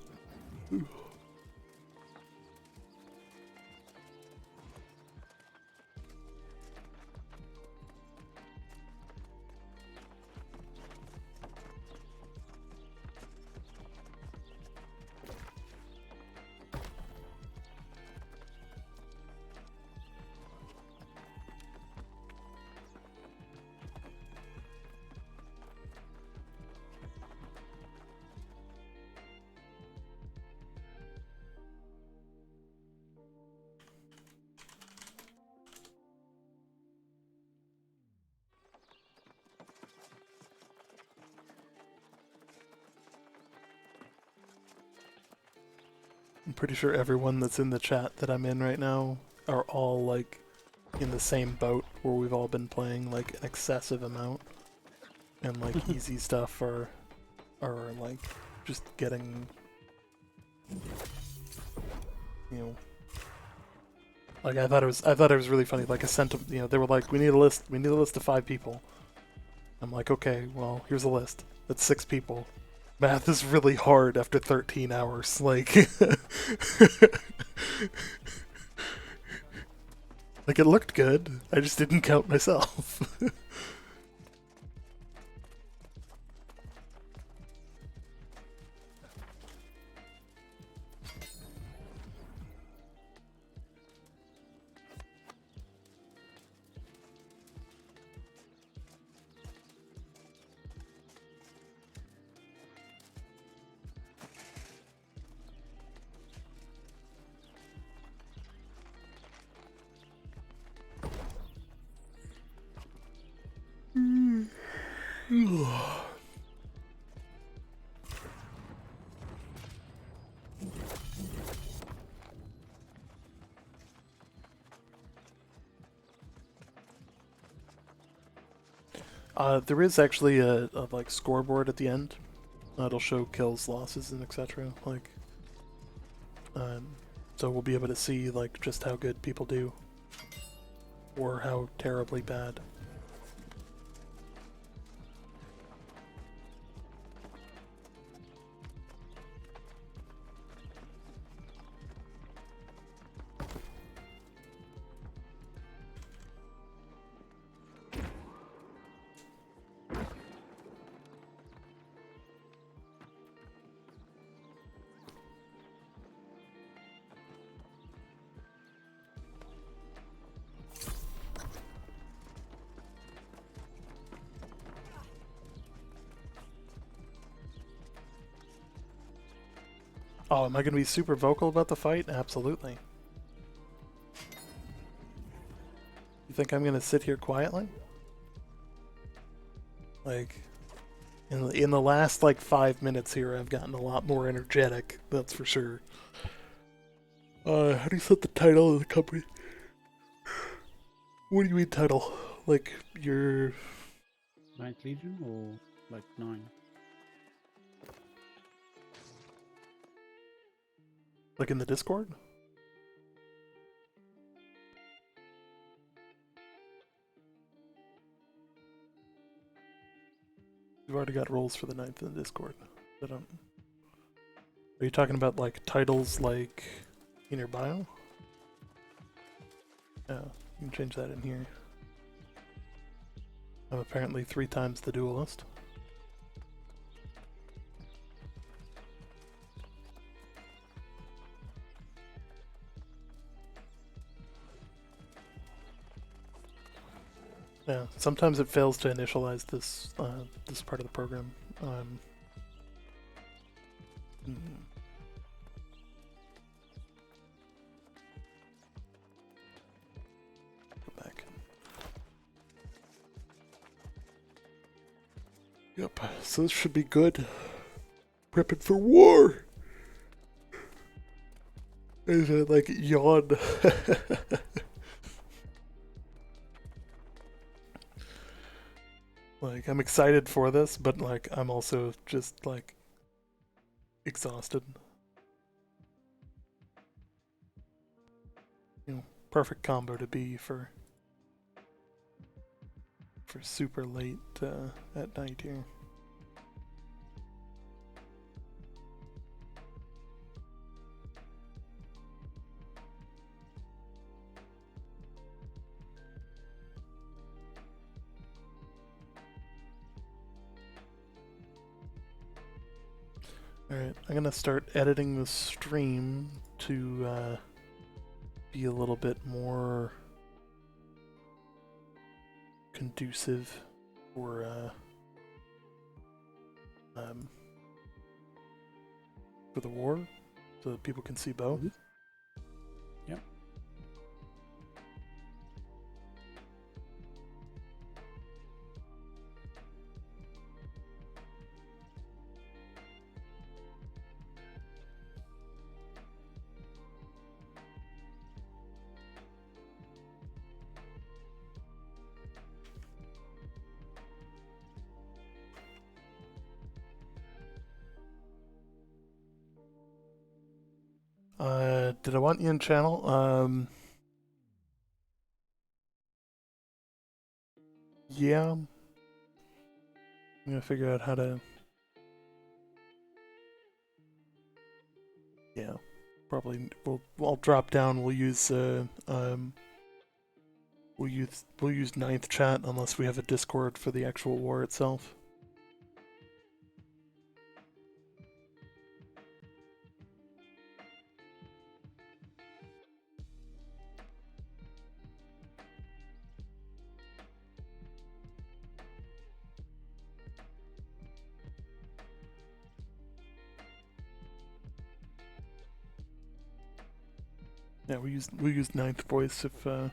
I'm pretty sure everyone that's in the chat that I'm in right now are all, like, in the same boat where we've all been playing, like, an excessive amount. And, like, easy stuff are, like, just getting, you know... Like, I thought it was really funny. Like, I sent them, you know, they were like, we need a list of 5 people. I'm like, okay, well, here's a list. That's 6 people. Math is really hard after 13 hours, like... Like, it looked good, I just didn't count myself. There is actually a like scoreboard at the end. It'll show kills, losses, and etc. Like, so we'll be able to see like just how good people do, or how terribly bad. Oh, am I going to be super vocal about the fight? Absolutely. You think I'm going to sit here quietly? Like, in the last, like, 5 minutes here, I've gotten a lot more energetic, that's for sure. How do you set the title of the company? What do you mean title? Like, your... Ninth Legion or, like, 9? Like in the Discord? We've already got roles for the 9th in the Discord. But, are you talking about like titles like in your bio? Yeah, you can change that in here. I'm apparently 3 times the duelist. Yeah, sometimes it fails to initialize this this part of the program. Hmm. Go back. Yep, so this should be good. Prepping for war! Is it like yawn? Like, I'm excited for this, but like, I'm also just like exhausted. You know, perfect combo to be for super late at night here. Alright, I'm gonna start editing the stream to be a little bit more conducive for the war, so that people can see both. Yep. Did I want you in channel? Yeah. I'm gonna figure out how to. Yeah, probably. I'll drop down. We'll use we'll use ninth chat unless we have a Discord for the actual war itself. Yeah, we use ninth voice if yeah.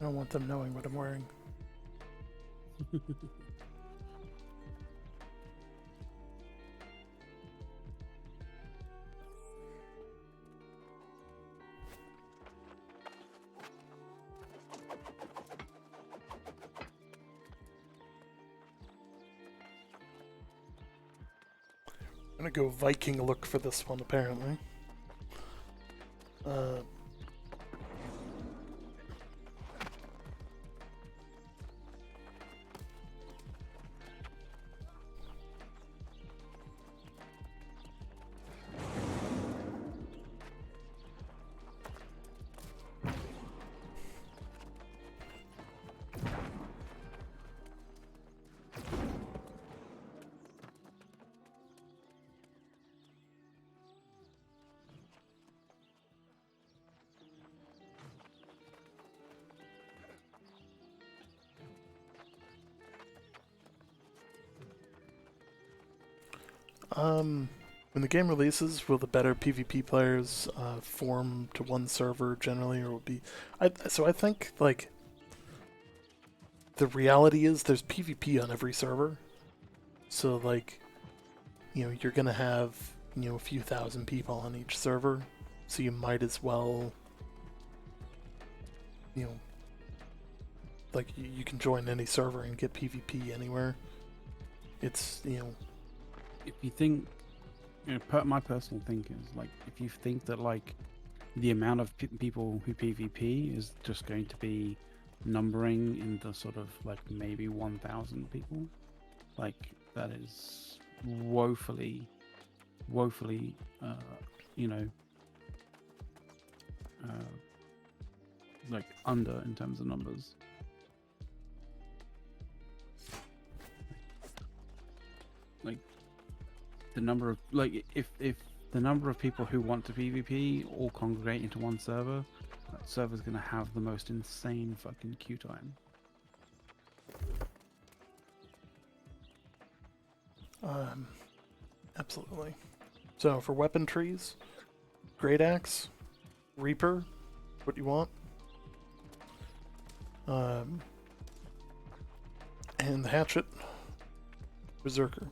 I don't want them knowing what I'm wearing. I'm gonna go Viking look for this one, apparently. when the game releases, will the better PvP players form to one server generally, or will be? So I think like the reality is there's PvP on every server. So like, you're gonna have a few thousand people on each server, so you might as well, like you can join any server and get PvP anywhere. It's If you think, my personal thinking is like, if you think that like the amount of people who PvP is just going to be numbering in the sort of like maybe 1,000 people, like that is woefully, like under in terms of numbers. Like the number of if the number of people who want to PvP all congregate into one server, that server's gonna have the most insane fucking queue time. Absolutely. So for weapon trees, Great Axe, Reaper, what you want. And the hatchet, Berserker.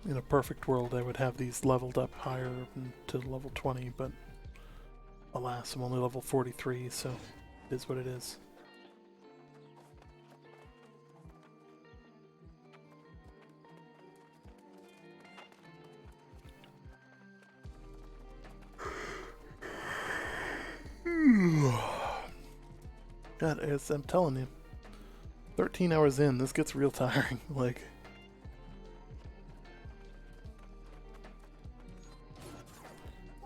In a perfect world, I would have these leveled up higher to level 20, but alas, I'm only level 43, so it is what it is. God, as I'm telling you, 13 hours in, this gets real tiring. Like,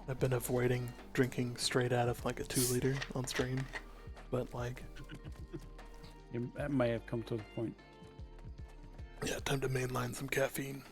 I've been avoiding drinking straight out of like a 2-liter on stream, but like, That may have come to a point. yeah, time to mainline some caffeine.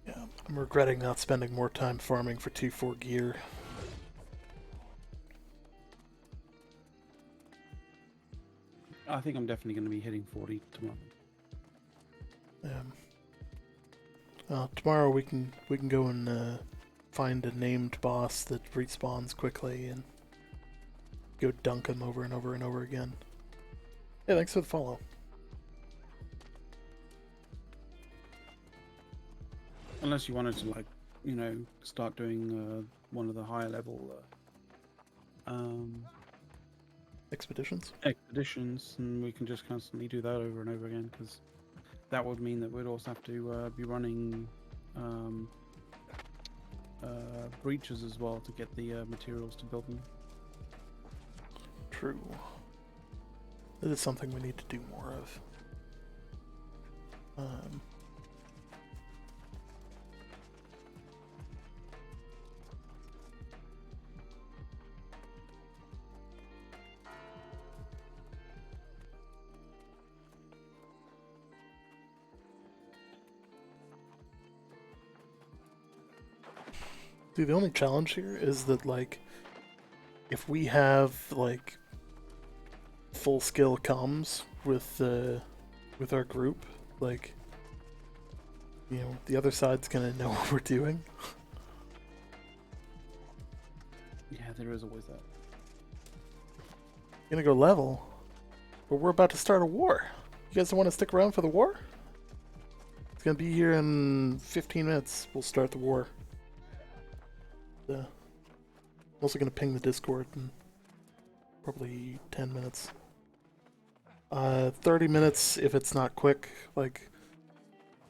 Yeah, I'm regretting not spending more time farming for 2-4 gear. I think I'm definitely going to be hitting 40 tomorrow. Tomorrow we can go and find a named boss that respawns quickly and go dunk him over and over and over again. Yeah, thanks for the follow. Unless you wanted to, like, start doing one of the higher level Expeditions? expeditions, and we can just constantly do that over and over again, because that would mean that we'd also have to be running breaches as well to get the materials to build them. True. It is something we need to do more of. See, the only challenge here is that, like, if we have, like, full skill comms with our group, like, the other side's gonna know what we're doing. Yeah, there is always that. Gonna go level, but we're about to start a war. You guys want to stick around for the war? It's gonna be here in 15 minutes. We'll start the war. I'm also gonna ping the Discord in probably 10 minutes. 30 minutes if it's not quick. Like,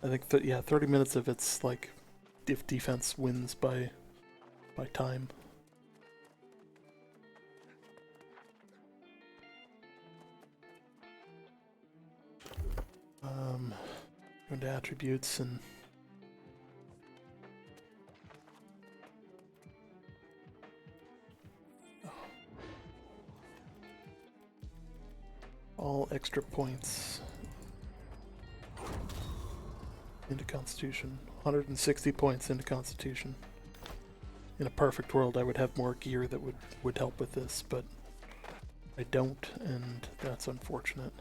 I think yeah, 30 minutes if it's like if defense wins by time. Go into attributes and all extra points into Constitution. 160 points into Constitution. In a perfect world, I would have more gear that would help with this, but I don't, and that's unfortunate.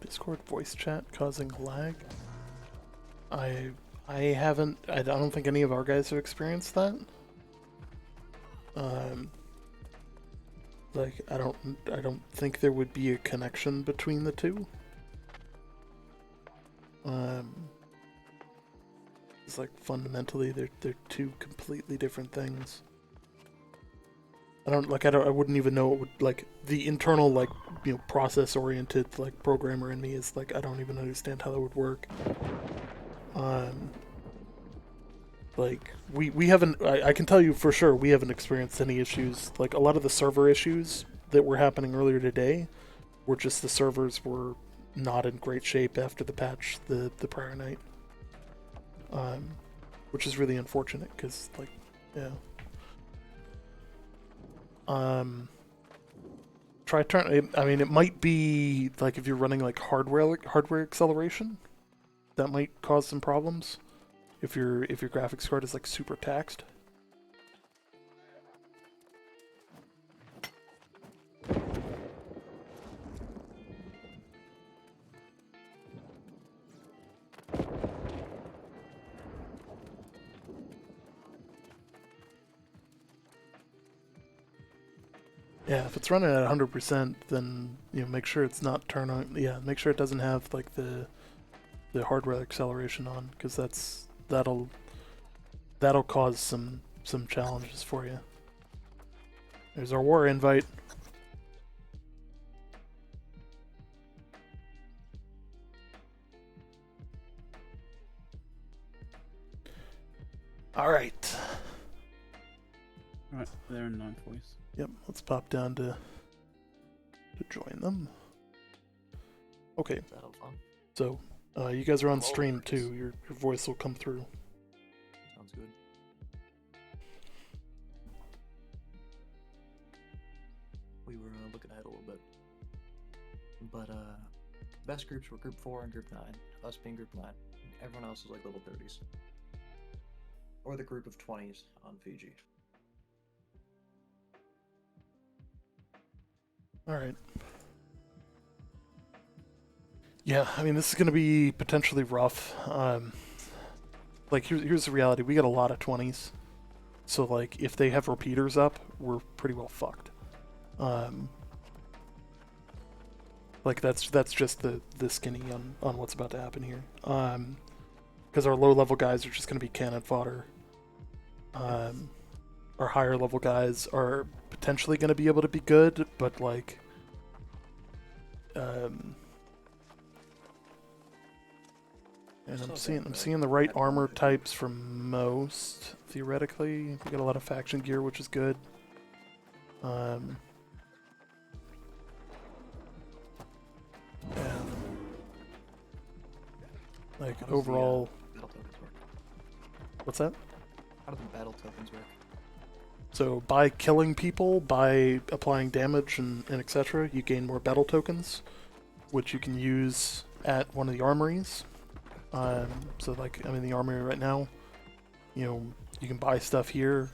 Discord voice chat causing lag. I haven't. I don't think any of our guys have experienced that. Like I don't think there would be a connection between the two. It's like fundamentally they're two completely different things. I wouldn't even know it would, like, the internal, like, you know, process-oriented, like, programmer in me is, like, I don't even understand how that would work. Like, we haven't, I can tell you for sure, we haven't experienced any issues. Like, a lot of the server issues that were happening earlier today were just the servers were not in great shape after the patch the prior night. Which is really unfortunate, because, like, yeah. Try turn. I mean, it might be like if you're running like hardware acceleration, that might cause some problems. If your graphics card is like super taxed. Yeah, if it's running at 100%, then you know make sure it's not turn on. Yeah, make sure it doesn't have like the hardware acceleration on, because that'll cause some challenges for you. There's our war invite. All right. All right, they're in 9th voice. Yep, let's pop down to join them. Okay. So, you guys are on stream too. Your voice will come through. Sounds good. We were looking ahead a little bit, but best groups were Group 4 and Group 9. Us being Group 9. Everyone else was like level 30s, or the group of 20s on Fiji. All right. Yeah, I mean, this is going to be potentially rough. Like, here's the reality. We got a lot of 20s. So, like, if they have repeaters up, we're pretty well fucked. Like, that's just the skinny on what's about to happen here. Because our low-level guys are just going to be cannon fodder. Our higher-level guys are potentially going to be able to be good, but, like... And Still I'm got seeing the right that armor one. types for most, theoretically. We got a lot of faction gear, which is good. And like How does overall, the battle tokens work? what's that? How do the battle tokens work? So by killing people, by applying damage and etc., you gain more battle tokens, which you can use at one of the armories. So like I'm in the armory right now. You know, you can buy stuff here.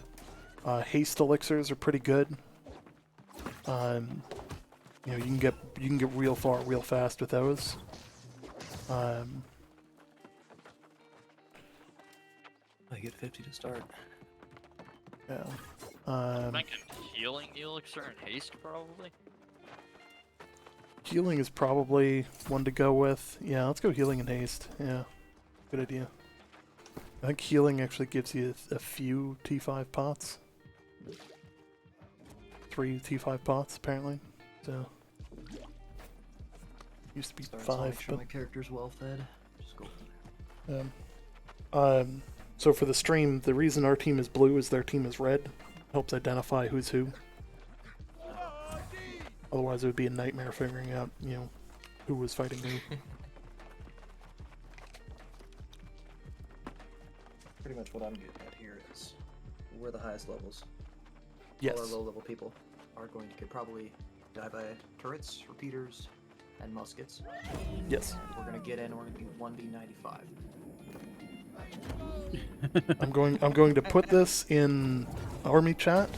Haste elixirs are pretty good. You know, you can get real far real fast with those. I get 50 to start. Yeah. I'm thinking healing elixir and haste probably. Healing is probably one to go with. Yeah, let's go healing and haste. Yeah, good idea. I think healing actually gives you a few T5 pots. 3 T5 pots, apparently. So, used to be Start, so I'll 5, make sure but... my character's well fed. Just go from there. So for the stream, the reason our team is blue is their team is red. Helps identify who's who. Otherwise, it would be a nightmare figuring out, you know, who was fighting who. Pretty much what I'm getting at here is we're the highest levels. Yes. All our low-level people are going to probably die by turrets, repeaters, and muskets. Yes. And we're gonna get in. We're gonna be 1v95. I'm going to put this in army chat.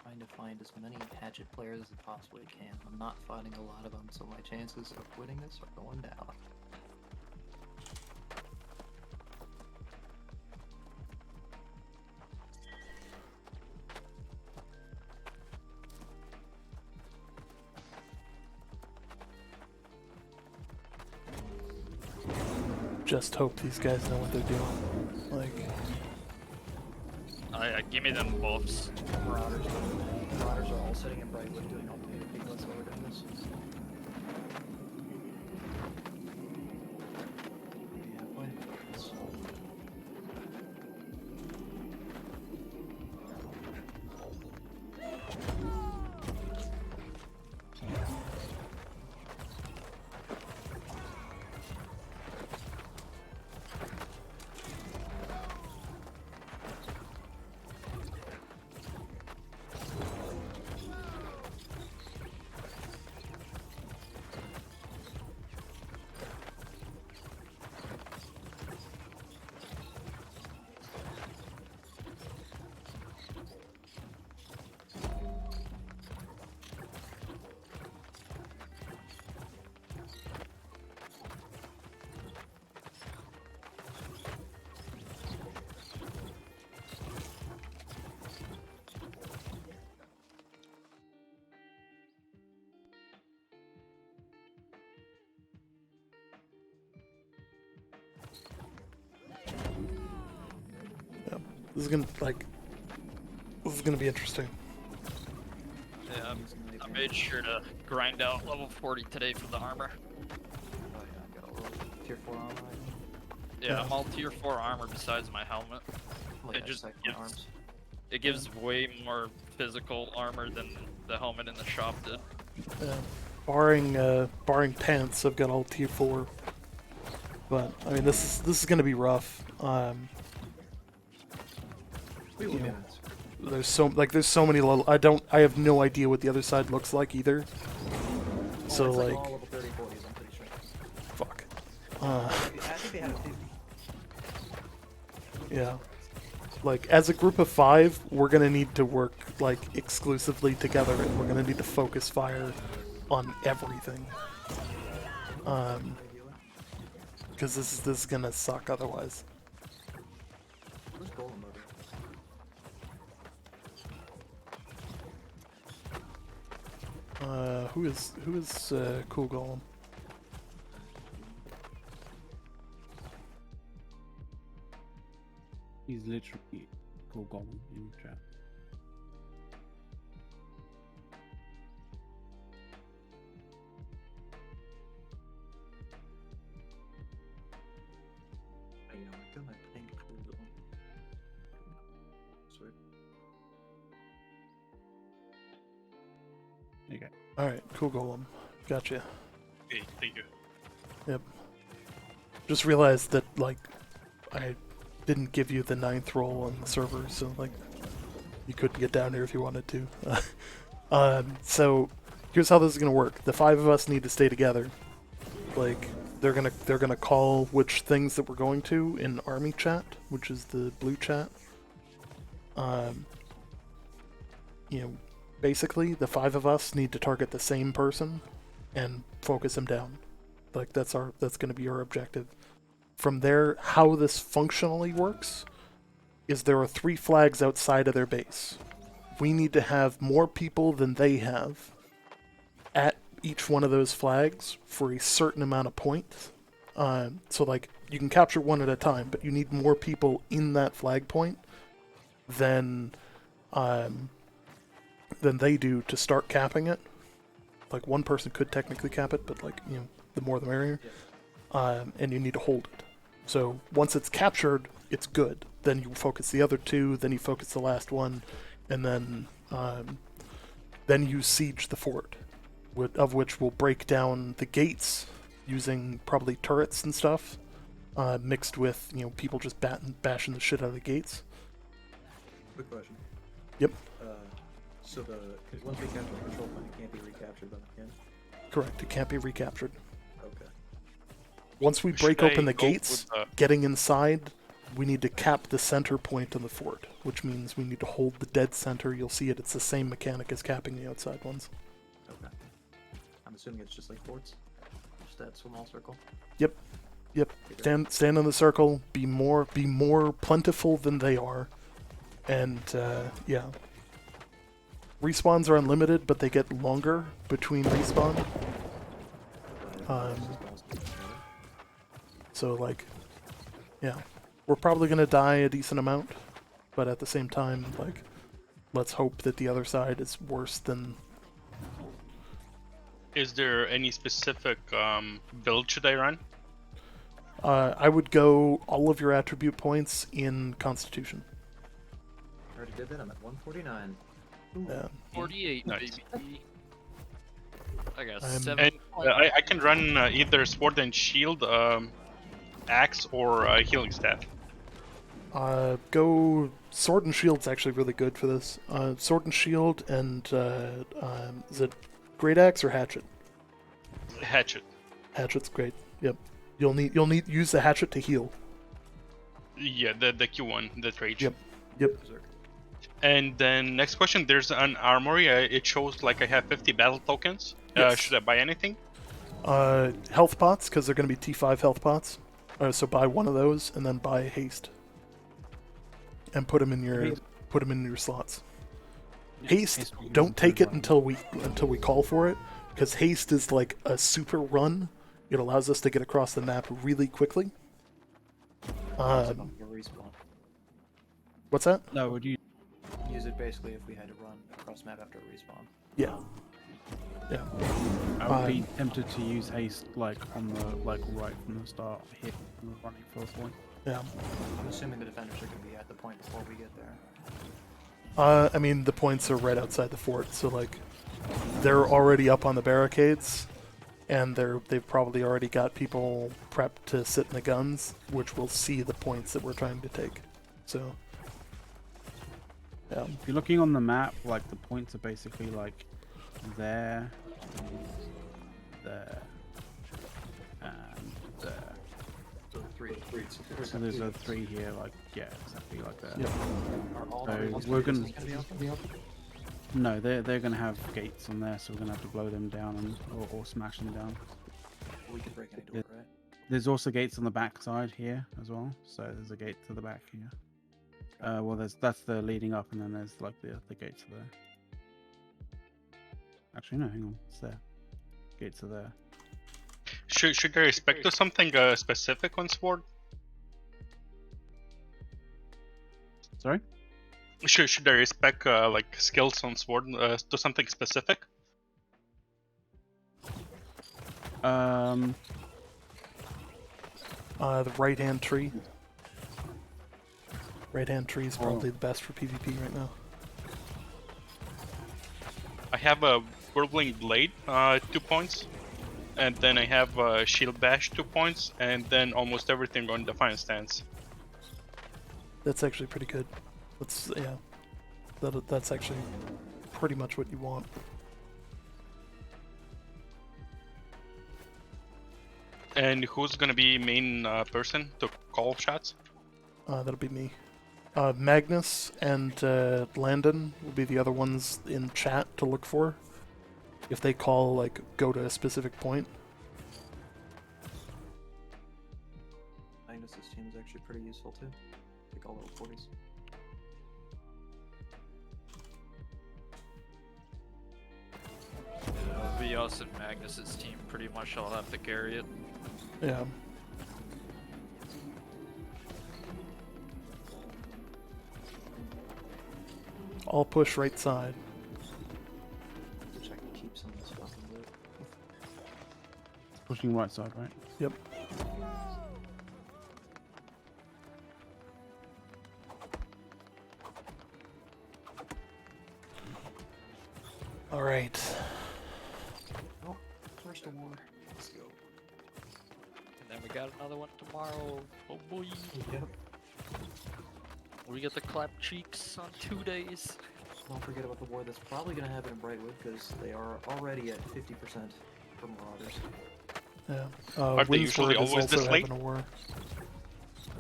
Trying to find as many hatchet players as I possibly can. I'm not finding a lot of them, so my chances of winning this are going down. Just hope these guys know what they're doing. Like, Give me them buffs. Marauders are all sitting in Brightwood doing ultimate people. That's why we're doing this. Yeah, boy. this is gonna be interesting. Yeah, I made sure to grind out level 40 today for the armor. Oh yeah, I got all tier 4 armor. Yeah, I'm all tier 4 armor besides my helmet. Like It just second arms. it gives way more physical armor than the helmet in the shop did. Barring pants, I've got all tier 4. But I mean, this is gonna be rough. We will you know, get it. there's so many level. I have no idea what the other side looks like either. So it's like, all level 30, 40s, I'm pretty sure. fuck. I think they had a 50. Yeah. Like, as a group of 5, we're gonna need to work, like, exclusively together, and we're gonna need to focus fire on everything. Because this is gonna suck otherwise. Who's Golem over? Who is Cool Golem? He's literally Cool Golem in chat. I got my pink Cool Golem. Sweet. Okay. Alright, Cool Golem. Gotcha. Okay, thank you. Yep. Just realized that, like, I didn't give you the 9th roll on the server, so, like, you couldn't get down here if you wanted to. So, here's how this is gonna work. The 5 of us need to stay together. Like, they're gonna call which things that we're going to in army chat, which is the blue chat. You know, basically, the 5 of us need to target the same person and focus him down. Like, that's gonna be our objective. From there, how this functionally works is there are 3 flags outside of their base. We need to have more people than they have at each one of those flags for a certain amount of points. So, like, you can capture one at a time, but you need more people in that flag point than they do to start capping it. Like, one person could technically cap it, but, like, you know, the more the merrier. And you need to hold it. So once it's captured, it's good. Then you focus the other 2, then you focus the last one, and then you siege the fort, of which will break down the gates using probably turrets and stuff, mixed with, you know, people just bashing the shit out of the gates. Quick question. Yep. So because once we capture the control point, it can't be recaptured then again? Correct, it can't be recaptured. Okay. Once we break open the gates, getting inside, we need to cap the center point of the fort, which means we need to hold the dead center. You'll see it. It's the same mechanic as capping the outside ones. Okay. I'm assuming it's just like forts? Just that small circle? Yep. Stand in the circle, be more plentiful than they are. And, yeah. Respawns are unlimited, but they get longer between respawn. So, like, yeah. We're probably gonna die a decent amount, but at the same time, like, let's hope that the other side is worse than... Is there any specific build should I run? I would go all of your attribute points in Constitution. I already did that, I'm at 149. Yeah. 48, Nice. baby. I got I'm- 7. And I can run either sword and shield, axe, or healing staff. Go sword and shield's actually really good for this. Sword and shield and is it great axe or hatchet? Hatchet. Hatchet's great. Yep. You'll need use the hatchet to heal. Yeah, the Q1, the rage. Yep. And then next question, there's an armory. It shows like I have 50 battle tokens. Yes. Should I buy anything? Health pots, because they're going to be T5 health pots. So buy one of those and then buy haste. And put them in your slots. Haste, don't take it until we call for it, because haste is like a super run. It allows us to get across the map really quickly. What's that? No, would you use it basically if we had to run across map after a respawn? Yeah. I would be tempted to use haste like on the right from the start, hit from the running first point. Yeah. I'm assuming the defenders are going to be at the point before we get there. I mean, the points are right outside the fort, so like, they're already up on the barricades, and they've probably already got people prepped to sit in the guns, which will see the points that we're trying to take. So, yeah. If you're looking on the map, like the points are basically like there, there, and there. So three. So there's a 3 here, like, yeah, exactly like that. Yep. Are all So three we're gonna spaces be open? no, they're gonna have gates on there, so we're gonna have to blow them down or smash them down. We can break any door, right? There's also gates on the back side here as well. So there's a gate to the back here. Well, that's the leading up, and then there's like the gates there. Actually, no, hang on. It's there. Gates are there. Should I respect to something specific on sword? Sorry? Should I respect like skills on sword to something specific? Um, The right-hand tree. Right-hand tree is probably the best for PvP right now. I have a whirling blade, 2 points, and then I have shield bash 2 points, and then almost everything on defiance stance. That's actually pretty good. Yeah. That's actually pretty much what you want. And who's gonna be main person to call shots? That'll be me. Magnus and Landon will be the other ones in chat to look for. If they call, like, go to a specific point. Magnus's team is actually pretty useful too. Like all level 40s. It'll be us and Magnus's team. Pretty much I'll have to carry it. Yeah. I'll push right side. Wish I could keep some of this fucking loot. pushing right side, right? Yep. All right. Oh, first war. Let's go. And then we got another one tomorrow. Oh boy. Yep. We get the clap cheeks on 2 days. Don't forget about the war that's probably going to happen in Brightwood because they are already at 50% for Marauders. Yeah. Aren't they usually Windsword is always this also late? having a war.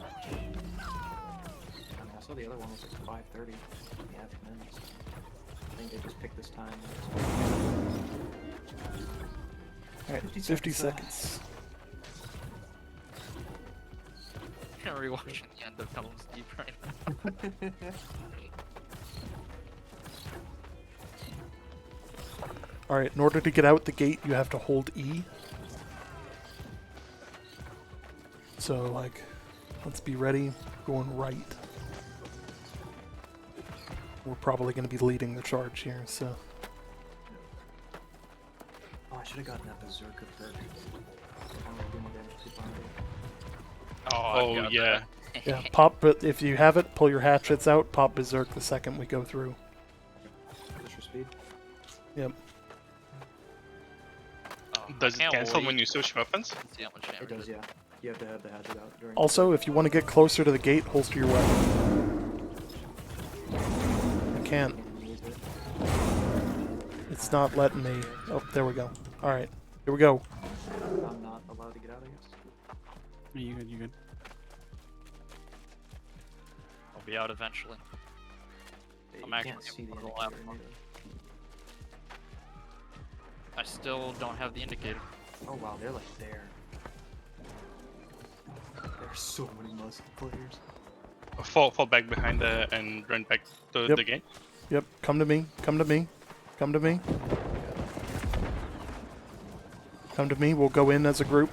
I mean, I saw the other one was like 5:30 in the afternoon. So I think they just picked this time. All right, 50 seconds. I'm rewatching the end of Helm's Deep right now. All right, in order to get out the gate, you have to hold E. So, like, let's be ready, going right. We're probably going to be leading the charge here, so... Oh, I should have gotten that Berserker perk. Oh yeah. Yeah, pop, but if you have it, pull your hatchets out, pop Berserk the second we go through. Push your speed. Yep. Does it cancel when you switch weapons? See how much It does, yeah. You have to have the hatchet out during. Also, if you want to get closer to the gate, holster your weapon. I can't. It's not letting me. Oh, there we go. Alright, here we go. I'm not allowed to get out, I guess. Yeah, you good, you good. I'll be out eventually. You I'm can't actually see the able to indicator lap either. I still don't have the indicator. Oh wow, they're like there. There's so many muscle players. Fall back behind and run back to Yep. the gate. Yep, come to me, come to me, come to me. Come to me, we'll go in as a group.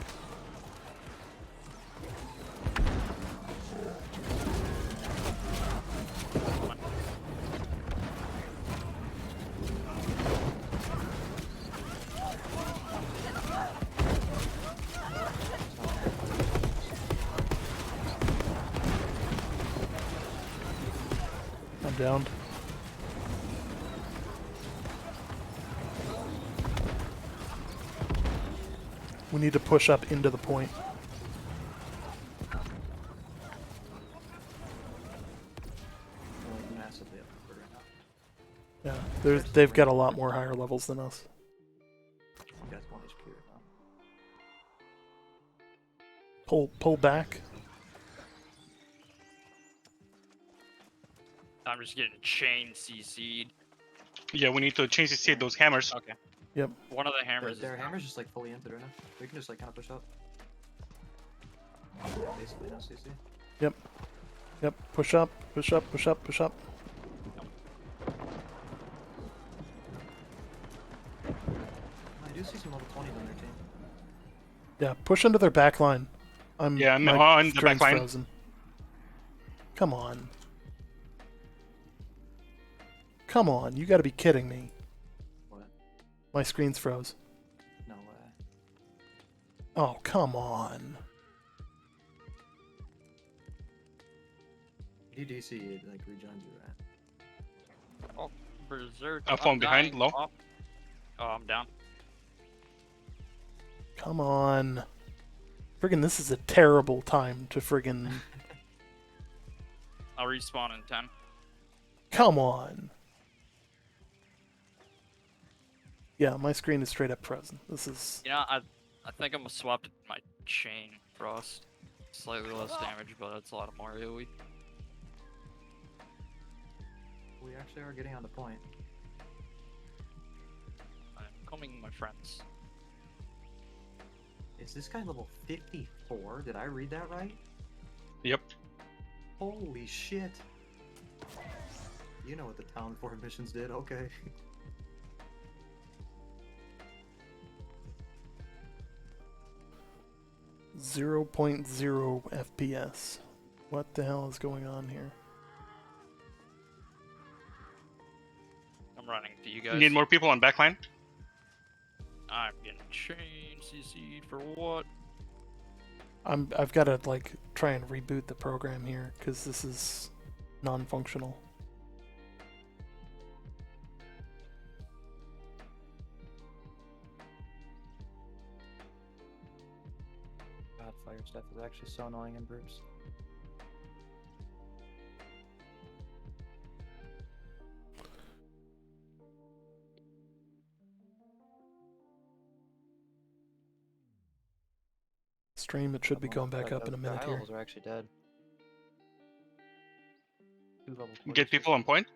I'm downed. We need to push up into the point. They're like massively outnumbered right now. Yeah, they've got a lot more higher levels than us. You guys want HQ right now. Pull back. I'm just getting chain CC'd. Yeah, we need to change the seat those hammers. Okay. Yep. One of the hammers Their is hammer's just like fully empty right now. We can just like kind of push up. Basically no CC. Yep. Yep. Push up, push up, push up, push up. do see some level 20s on their team. Yeah, push into their back line. I'm my on the back screen's line. Frozen. Come on. Come on, you gotta be kidding me. What? My screen's froze. No way. Oh, come on. If you DC, it like rejoins you, right? Oh, berserk. I'm falling behind, dying. low. Oh, I'm down. Come on. Friggin' this is a terrible time to friggin'... I'll respawn in 10. Come on. Yeah, my screen is straight up frozen. This is... You know, I think I'm gonna swap to my chain frost. Slightly less damage, but it's a lot more AoE. We actually are getting on the point. I'm coming, my friends. Is this guy level 54? Did I read that right? Yep. Holy shit. You know what the Town 4 missions did, okay. 0.0 FPS. What the hell is going on here? I'm running to you guys. You need more people on backline? I'm getting chained, CC'd for what? I've got to like try and reboot the program here because this is non-functional. God, fire stuff is actually so annoying in groups. Stream, it should be going back up in a minute high here. levels are actually dead. 2 level 40s. Get people on point?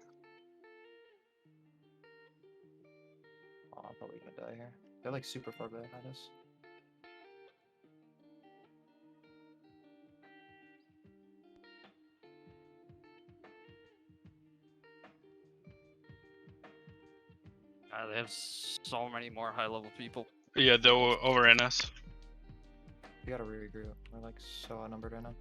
Oh, I'm probably gonna die here. They're like super far behind us. They have so many more high level people. Yeah, they're over in us. We gotta regroup. We're like so outnumbered right now.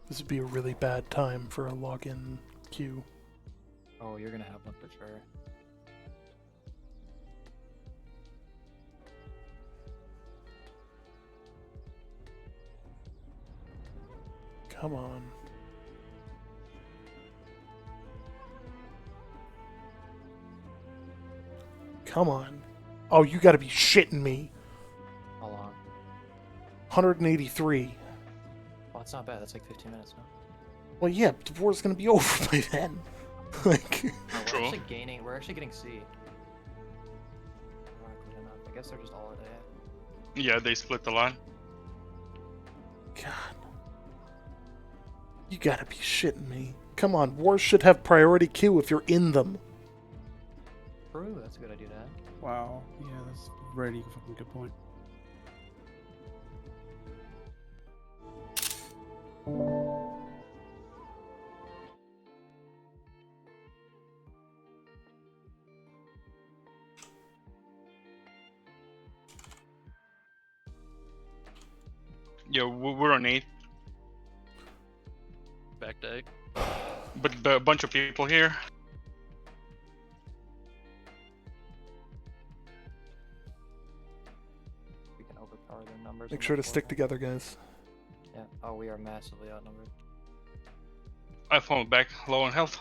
This would be a really bad time for a login queue. Oh, you're gonna have one for sure. Come on. Come on. Oh, you gotta be shitting me. How long? 183. Oh, it's not bad. That's like 15 minutes now. Well, yeah, but the war's gonna be over by then. Like... Oh, we're actually gaining. We're actually getting C. Ironically enough. I guess they're just all at A. Yeah, they split the line. God. You gotta be shitting me. Come on, wars should have priority queue if you're in them. True, that's a good idea to have. Wow, yeah, that's a really fucking good point. Yeah, we're on 8. Back to 8. But a bunch of people here. We can overpower their numbers. Make sure to stick together, guys. Yeah. Oh, we are massively outnumbered. I fallen back low on health.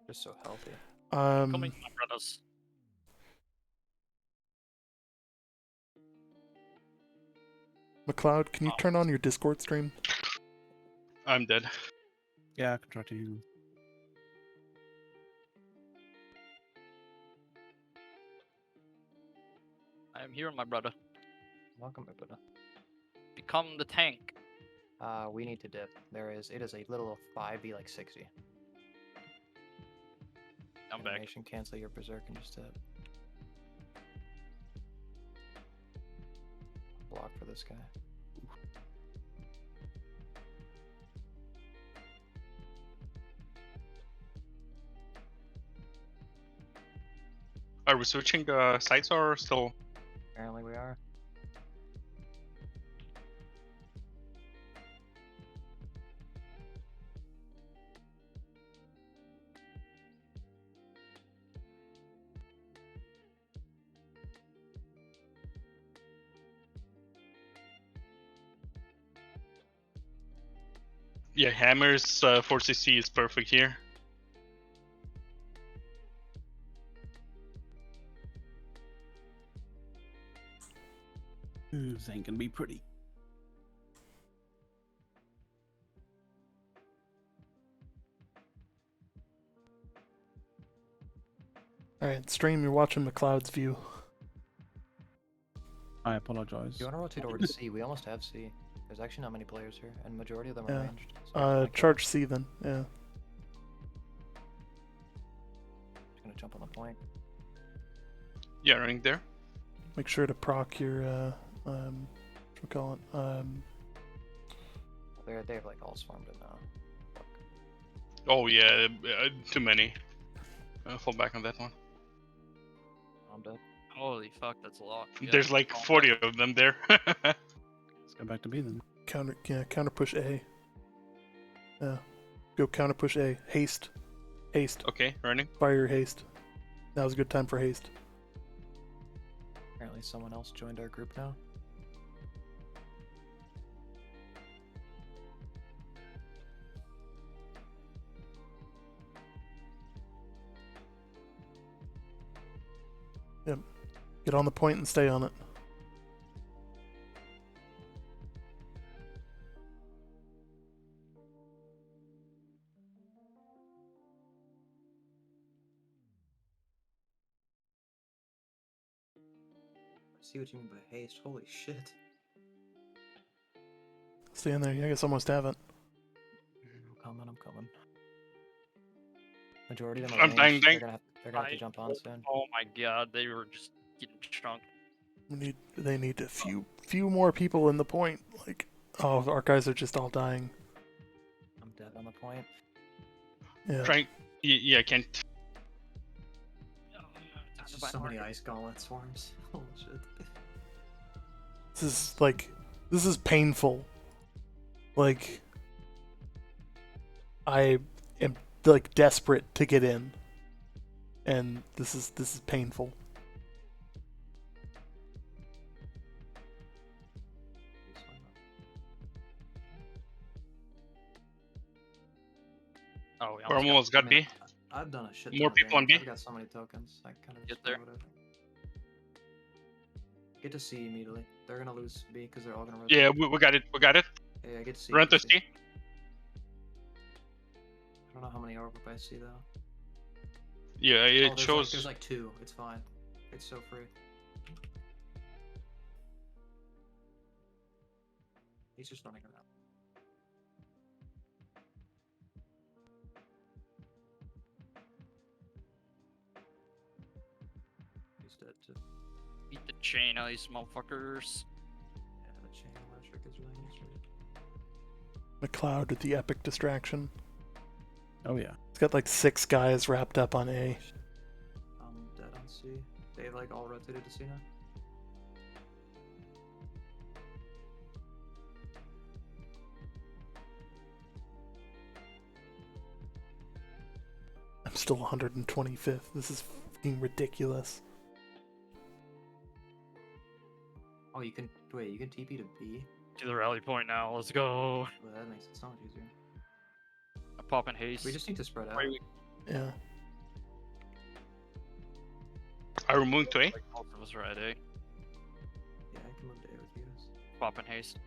They're so healthy. Coming, my brothers. McLeod, can you turn on your Discord stream? I'm dead. Yeah, I can try to. I am here, my brother. Welcome, my brother. Become the tank. We need to dip. It is a little 5v like 60. I'm back. Animation, cancel your berserk and just dip. Block for this guy. Are we switching sides or still? Apparently we are. Yeah, hammers 4cc is perfect here. This ain't gonna be pretty. Alright, stream, you're watching McLeod's view. I apologize. You want to rotate over to C? We almost have C. There's actually not many players here, and majority of them are Yeah. ranged. So Charge C then, yeah. just gonna jump on the point. Yeah, running there. Make sure to proc your, what we call it, They have like all swarmed in now. Oh yeah, too many. Fall back on that one. I'm dead. Holy fuck, that's a lot. Yeah, There's like 40 of them there. Let's go back to B then. counter push A. Yeah. Go counter push A. Haste. Haste. Okay, running. Fire your haste. Now's a good time for haste. Apparently someone else joined our group now. Yep. Get on the point and stay on it. I see what you mean by haste. Holy shit. Stay in there. Yeah, I guess almost have it. I'm coming. Majority of them are I'm ranged. dying. They're gonna have to jump on soon. Oh my god, they were just getting chunked. They need a few more people in the point. Like, oh, our guys are just all dying. I'm dead on the point. Yeah. Trying. Yeah, I can't. There's just so many ice gauntlet swarms. Holy shit. This is painful. Like, I am like desperate to get in, and this is painful. Oh, We're almost got B. I've done a shit ton More of people on damage. B. I've got so many tokens. I kind of Get just there. do whatever. Get to C immediately. They're gonna lose B because they're all gonna rotate. Yeah, we got it. We got it. Yeah, get to C. Run get to to C. I don't know how many are over by C though. Yeah, it there's shows. there's like 2. It's fine. It's so free. He's just running around. He's dead too. Beat the chain out of these motherfuckers. Yeah, the chain electric is really useful. McLeod with the epic distraction. Oh yeah. It's got like 6 guys wrapped up on A. I'm dead on C. They like all rotated to C now. I'm still 125th. This is fucking ridiculous. Oh, you can wait. You can TP to B. To the rally point now. Let's go. Well, that makes it so much easier. I pop in haste. We just need to spread out. Wait, Yeah. Are we moving to A? like, most of us are at A. Yeah, I can move to A with you guys. Pop in haste.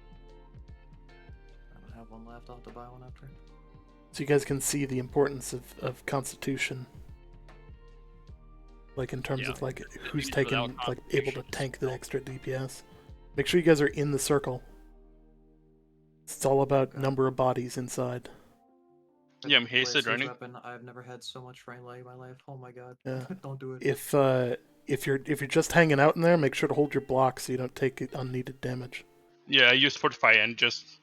I don't have one left. I'll have to buy one after. So you guys can see the importance of Constitution. Like in terms Yeah. of like who's Without taking like able to contributions. tank the extra DPS. Make sure you guys are in the circle. It's all about number of bodies inside. Yeah, I'm Play a hasted siege running. weapon. I've never had so much frame lag in my life. Oh my god. Yeah. Don't do it. If you're just hanging out in there, make sure to hold your block so you don't take unneeded damage. Yeah, I used Fortify and just.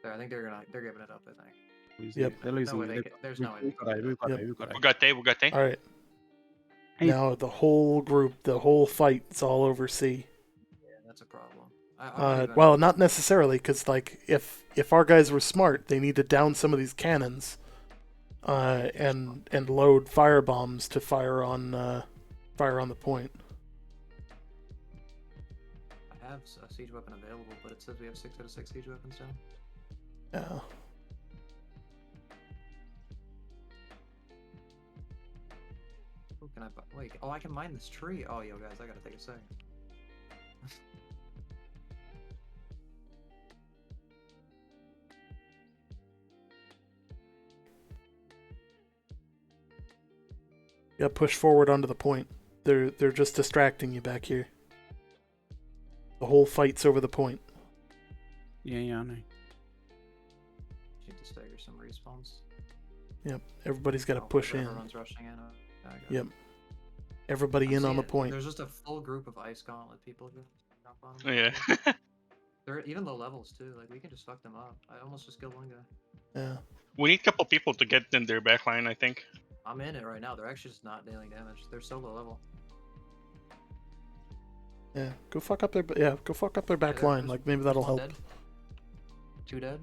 There, I think they're giving it up. I think. Yep. They're losing. No way there's no way they can do We've got Yep. A. We've got A. We got A, we got A. All right. Hey. Now the whole group, the whole fight, it's all over C. Yeah, that's a problem. I'm not even- Well, not necessarily, because like if our guys were smart, they need to down some of these cannons, and load fire bombs to fire on the point. I have a siege weapon available, but it says we have 6 out of 6 siege weapons down. Yeah. Who can I buy? Wait, oh, I can mine this tree. Oh, yo, guys, I gotta take a second. Yeah, push forward onto the point. They're just distracting you back here. The whole fight's over the point. Yeah, I know. Need to stagger some respawns. Yep. Everybody's got to Oh, push in. Everyone's rushing in. I got it. Yep. Everybody I'm in on seeing the it. point. There's just a full group of ice gauntlet people who jump on Oh, them. yeah. They're even low levels too. Like we can just fuck them up. I almost just killed one guy. Yeah. We need a couple people to get in their backline, I think. I'm in it right now. They're actually just not dealing damage. They're so low level. Yeah. Go fuck up their back there- line. there's- Like maybe that'll help. Dead. 2 dead.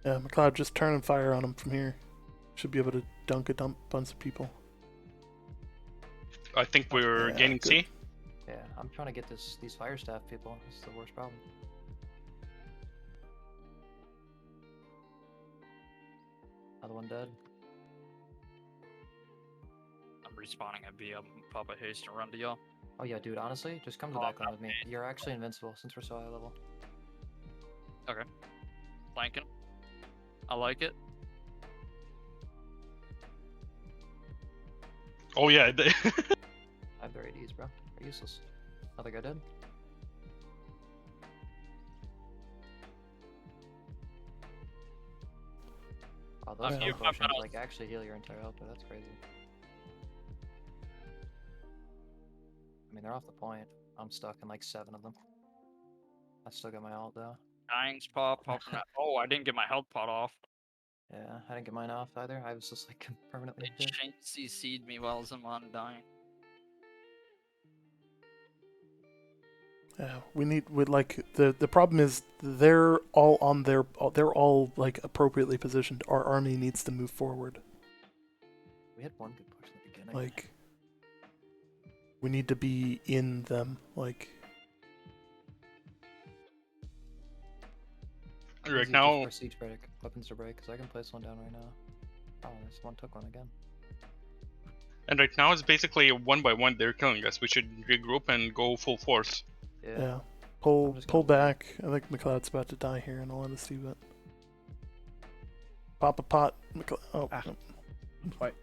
Yeah, McLeod, just turn and fire on them from here. Should be able to dunk a bunch of people. I think we're Yeah, gaining good. C. Yeah, I'm trying to get these fire staff people. This is the worst problem. Another one dead. I'm respawning at B. I'm pop a haste and run to y'all. Oh yeah, dude. Honestly, just come to the Oh, back line with me. You're actually invincible since we're so high level. Okay. Flanking. I like it. Oh, yeah. I have their ADs, bro. They're useless. Another guy dead. Wow, those Yeah. health Five potions medals. like actually heal your entire health, but that's crazy. I mean, they're off the point. I'm stuck in like 7 of them. I still got my ult though. Dying's pop. Popping out. Oh, I didn't get my health pot off. Yeah, I didn't get mine off either. I was just like permanently They dead. chain CC'd me while I'm on dying. Yeah, the problem is they're all like appropriately positioned. Our army needs to move forward. We had one good push in the beginning. Like we need to be in them. Like Right Easy now, for siege break, weapons to break, because I can place one down right now. Oh, this one took one again. and right now it's basically 1 by 1 they're killing us. We should regroup and go full force. yeah, I'm pull just pull gonna- back. I think McLeod's about to die here in all honesty, but pop a pot. Oh, Ah. no. Wait.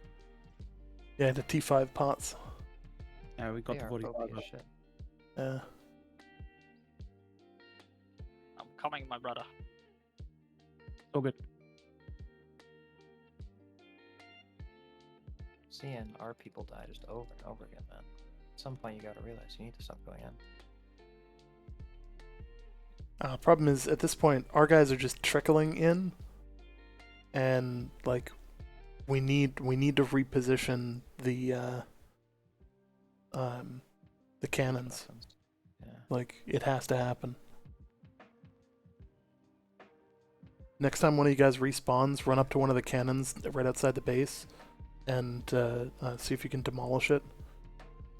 Yeah, the T5 pots. Yeah, we got They the are 45. OP as shit. Yeah. I'm coming, my brother. All good. Seeing our people die just over and over again, man. At some point, you gotta realize you need to stop going in. Problem is, at this point, our guys are just trickling in, and like, we need to reposition the cannons. Weapons. Yeah. Like, it has to happen. Next time one of you guys respawns, run up to one of the cannons right outside the base, and see if you can demolish it,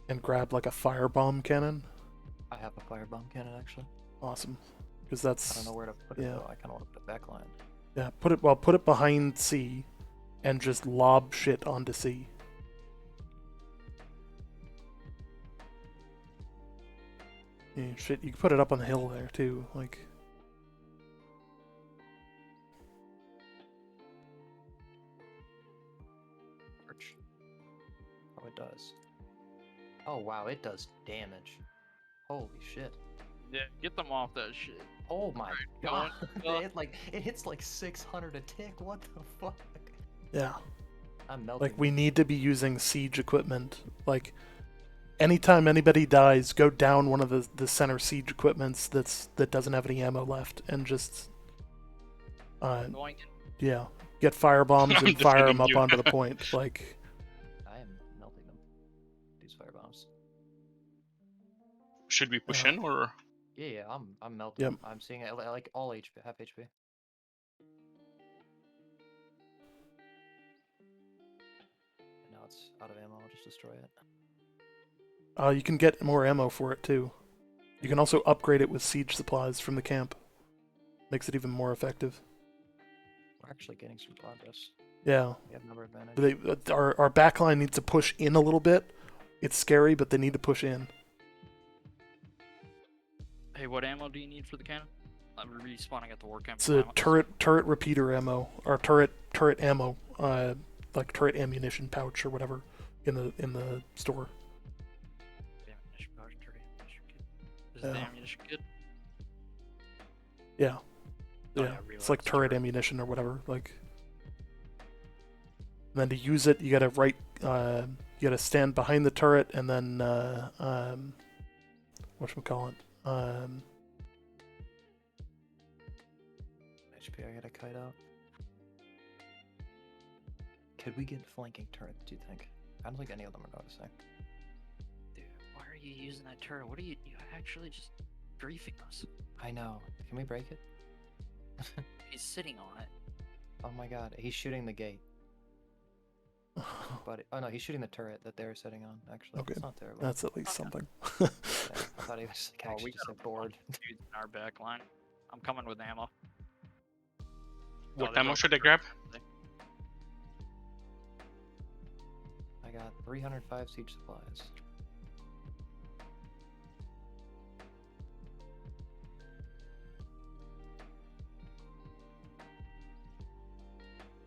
and grab like a firebomb cannon. I have a firebomb cannon actually. Awesome, because I that's don't know where to put it yeah. though. I kind of want to put it backline. Yeah, put it behind C, and just lob shit onto C. Yeah, shit, you can put it up on the hill there too, like. Oh wow, it does damage. Holy shit. Yeah, get them off that shit. Oh my Going god. up. It hits like 600 a tick. What the fuck? Yeah. I'm melting. Like, we need to be using siege equipment. Like, anytime anybody dies, go down one of the center siege equipments that doesn't have any ammo left, and just Going yeah, get fire bombs I'm and fire them defending up you. onto the point. Like, I am melting them. These fire bombs. Should we push Yeah. in or? Yeah, I'm melting Yep. them. I'm seeing it like all HP, half HP. And now it's out of ammo. I'll just destroy it. you can get more ammo for it too. You can also upgrade it with siege supplies from the camp. Makes it even more effective. We're actually getting some progress. Yeah. We have number advantage. Our backline needs to push in a little bit. It's scary, but they need to push in. Hey, what ammo do you need for the cannon? I'm respawning at the war camp. It's a turret repeater ammo, or turret ammo, like turret ammunition pouch or whatever, in the store. Ammunition pouch, turret ammunition kit. Is Yeah. the ammunition kit? Yeah. Oh, Yeah. yeah, It's like reloads, turret ammunition or whatever. Like, and then to use it, you gotta stand behind the turret, and then whatchamacallit? HP, I gotta kite out. Could we get flanking turret, do you think? I don't think any of them are noticing. Dude, why are you using that turret? What are you actually just griefing us? I know. Can we break it? He's sitting on it. Oh my god, he's shooting the gate. But oh no, he's shooting the turret that they're sitting on. Actually, Okay, it's not terrible. that's at least something. Yeah, I thought he was like, actually we just got said bored. Dudes in our back line. I'm coming with ammo. What they're ammo going should I for grab? it. I got 305 siege supplies.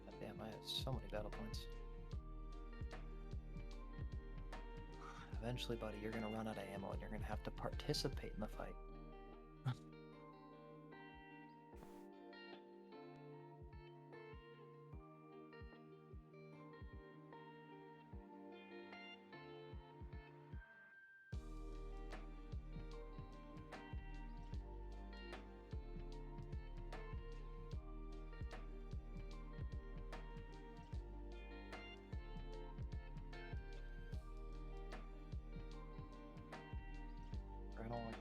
God damn, I have so many battle points. Eventually, buddy, you're gonna run out of ammo and you're gonna have to participate in the fight. I don't like.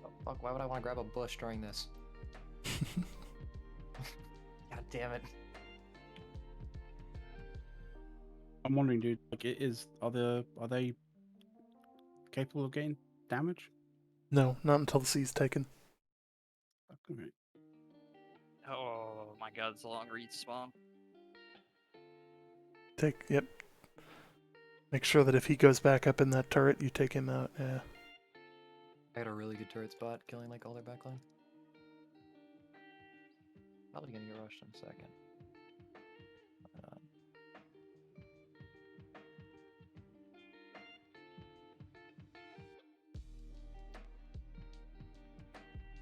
Oh, fuck, why would I want to grab a bush during this? God damn it. I'm wondering, dude. Like, are they capable of getting damage? No, not until the C's taken. Okay. Oh my god, it's a long respawn. Yep. Make sure that if he goes back up in that turret, you take him out. Yeah. I got a really good turret spot, killing like all their backline. Probably gonna get rushed in a second.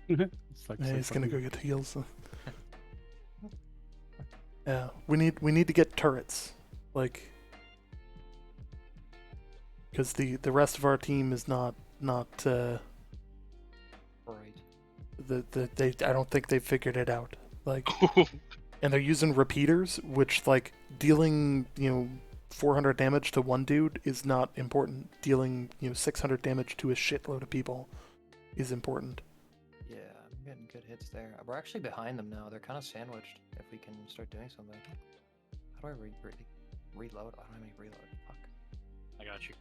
It's like Yeah, so he's gonna go fucking- get heals. Yeah, we need to get turrets, like, because the rest of our team is not Right. I don't think they figured it out. Like, and they're using repeaters, which, like, dealing 400 damage to one dude is not important. Dealing 600 damage to a shitload of people is important. Yeah, I'm getting good hits there. We're actually behind them now. They're kind of sandwiched. If we can start doing something. How do I reload? I don't have any reload. Fuck. I got you.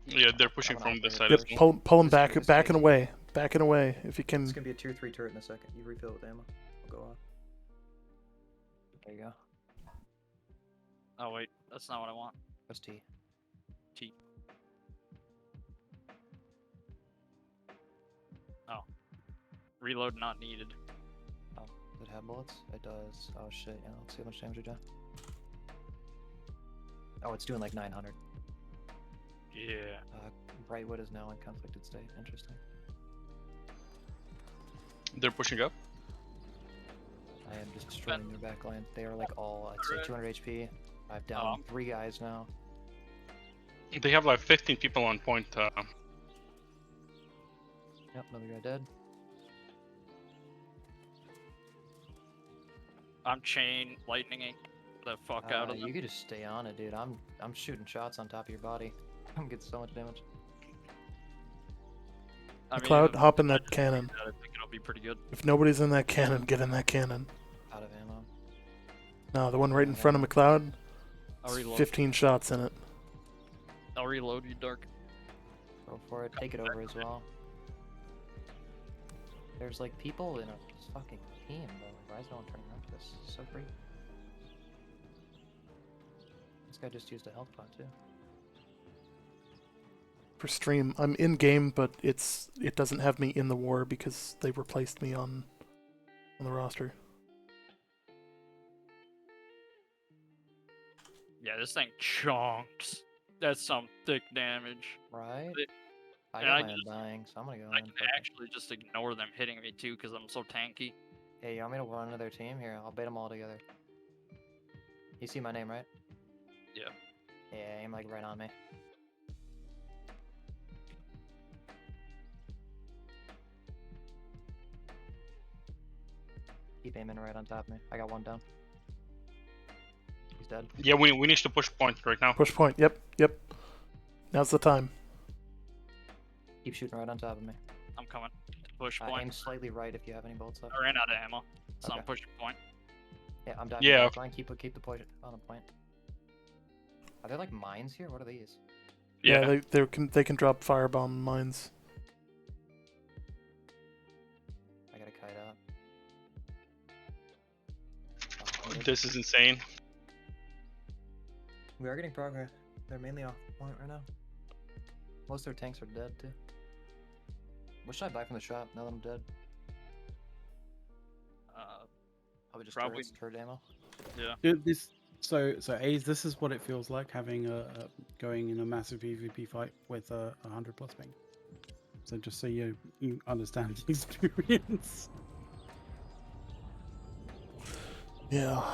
Yeah, they're pushing I'm from an this side operator. as well. Pull him This back, is back and crazy. away, back and away. If you can. It's gonna be a tier 3 turret in a second. You refill with ammo. We'll go off. There you go. Oh wait, that's not what I want. What's T? T. Oh. Reload not needed. Oh, does it have bullets? It does. Oh shit, yeah, let's see how much damage it does. Oh, it's doing like 900. Yeah. Brightwood is now in conflicted state. Interesting. They're pushing up. I am just destroying their backline. They are like all, I'd say 200 HP. I've down 3 guys now. They have like 15 people on point. Yep, another guy dead. I'm chain lightninging the fuck out of them. You could just stay on it, dude. I'm shooting shots on top of your body. I'm getting so much damage. Cloud, hop in that cannon. I think it'll be pretty good. If nobody's in that cannon, get in that cannon. Out of ammo. No, the one right in front of McLeod. I'll reload. 15 shots in it. I'll reload you, Dark. Go for it. Take it over as well. There's like people in a fucking team, bro. Why is no one turning around for this? It's so great. This guy just used a health pot too. For stream, I'm in game, but it doesn't have me in the war because they replaced me on the roster. Yeah, this thing chunks. That's some thick damage. Right? I and got I my just- undying, so I'm gonna go I in. can actually just ignore them hitting me too because I'm so tanky. Hey, you want me to run into their team? Here, I'll bait them all together. You see my name, right? Yeah. Yeah, aim like right on me. Keep aiming right on top of me. I got one down. He's dead. Yeah, we need to push point right now. Push point. Yep. Now's the time. Keep shooting right on top of me. I'm coming. Push point. Aim slightly right if you have any bolts up. I ran out of ammo, so I'm Okay. pushing point. Yeah, I'm done. Yeah. Try and keep the point on the point. Are there like mines here? What are these? Yeah, they can drop firebomb mines. I gotta kite out. This is insane. We are getting progress. They're mainly off point right now. Most of their tanks are dead too. What should I buy from the shop now that I'm dead? Probably just Probably- turret ammo. Yeah. So A's, this is what it feels like having going in a massive PvP fight with 100+ ping. So just so you understand the experience. Yeah.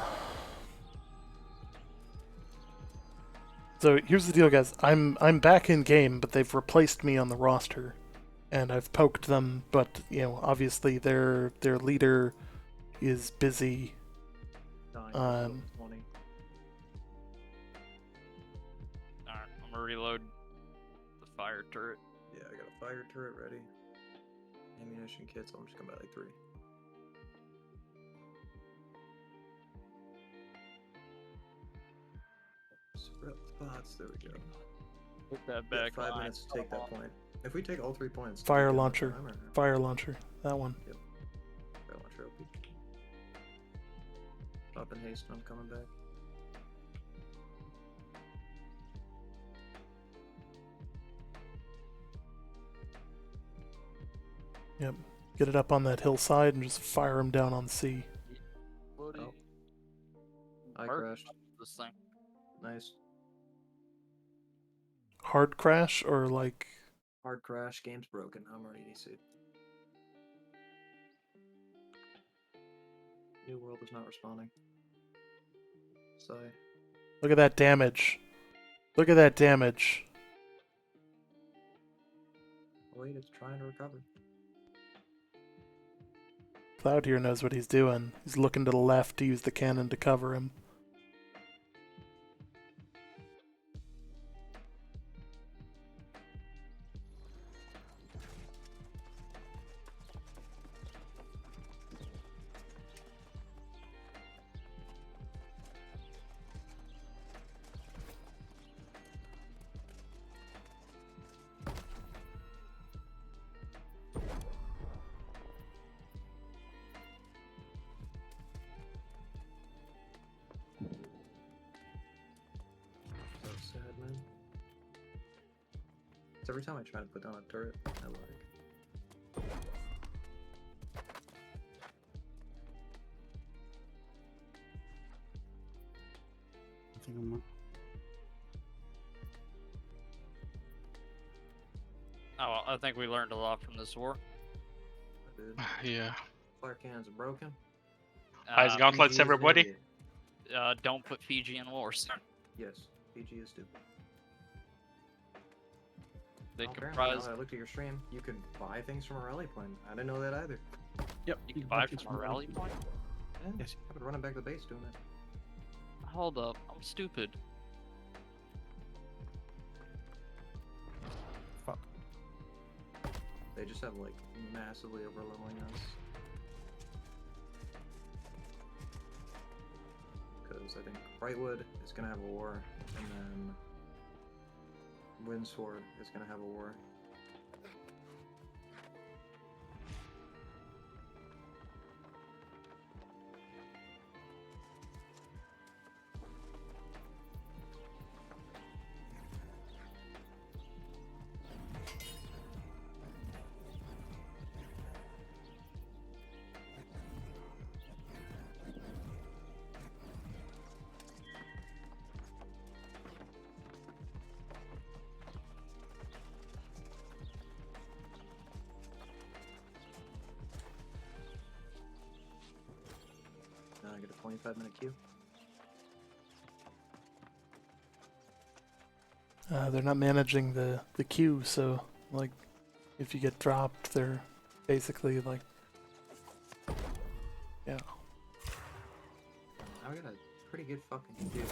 So here's the deal, guys. I'm back in game, but they've replaced me on the roster, and I've poked them. But obviously their leader is busy. Alright, I'm gonna reload the fire turret. Yeah, I got a fire turret ready. Ammunition kits. I'm just gonna buy like 3. Spread spots. There we go. Put that back. 5 minutes to take that point. If we take all 3 points. Fire do we launcher. have enough time, or- Fire launcher. That one. Yep. Fire launcher OP. Stop in haste. I'm coming back. Yep. Get it up on that hillside and just fire him down on C. Oh. I Mark crashed. this thing. Nice. Hard crash or like Hard crash. Game's broken. I'm already EC. New world is not responding. Sigh. look at that damage. Look at that damage. Wait, it's trying to recover. Cloud here knows what he's doing. He's looking to the left to use the cannon to cover him. So sad, man. It's every time I try to put down a turret, I like. I think I'm Oh, I think we learned a lot from this war. Dude, Yeah. flare cannons are broken. Ice gauntlets, PG is an everybody. idiot. Don't put Fiji in wars. Yes, PG is stupid. They Apparently, comprise. now that I looked at your stream, you can buy things from a rally point. I didn't know that either. Yep. You can buy from a rally point. Yeah, Yes. I've been running back to the base doing it. Hold up, I'm stupid. Fuck. They just have like massively overleveling us. Because I think Brightwood is gonna have a war, and then Windsword is gonna have a war. Now I get a 25-minute queue. They're not managing the queue, so like if you get dropped, they're basically like, yeah. Now we got a pretty good fucking queue.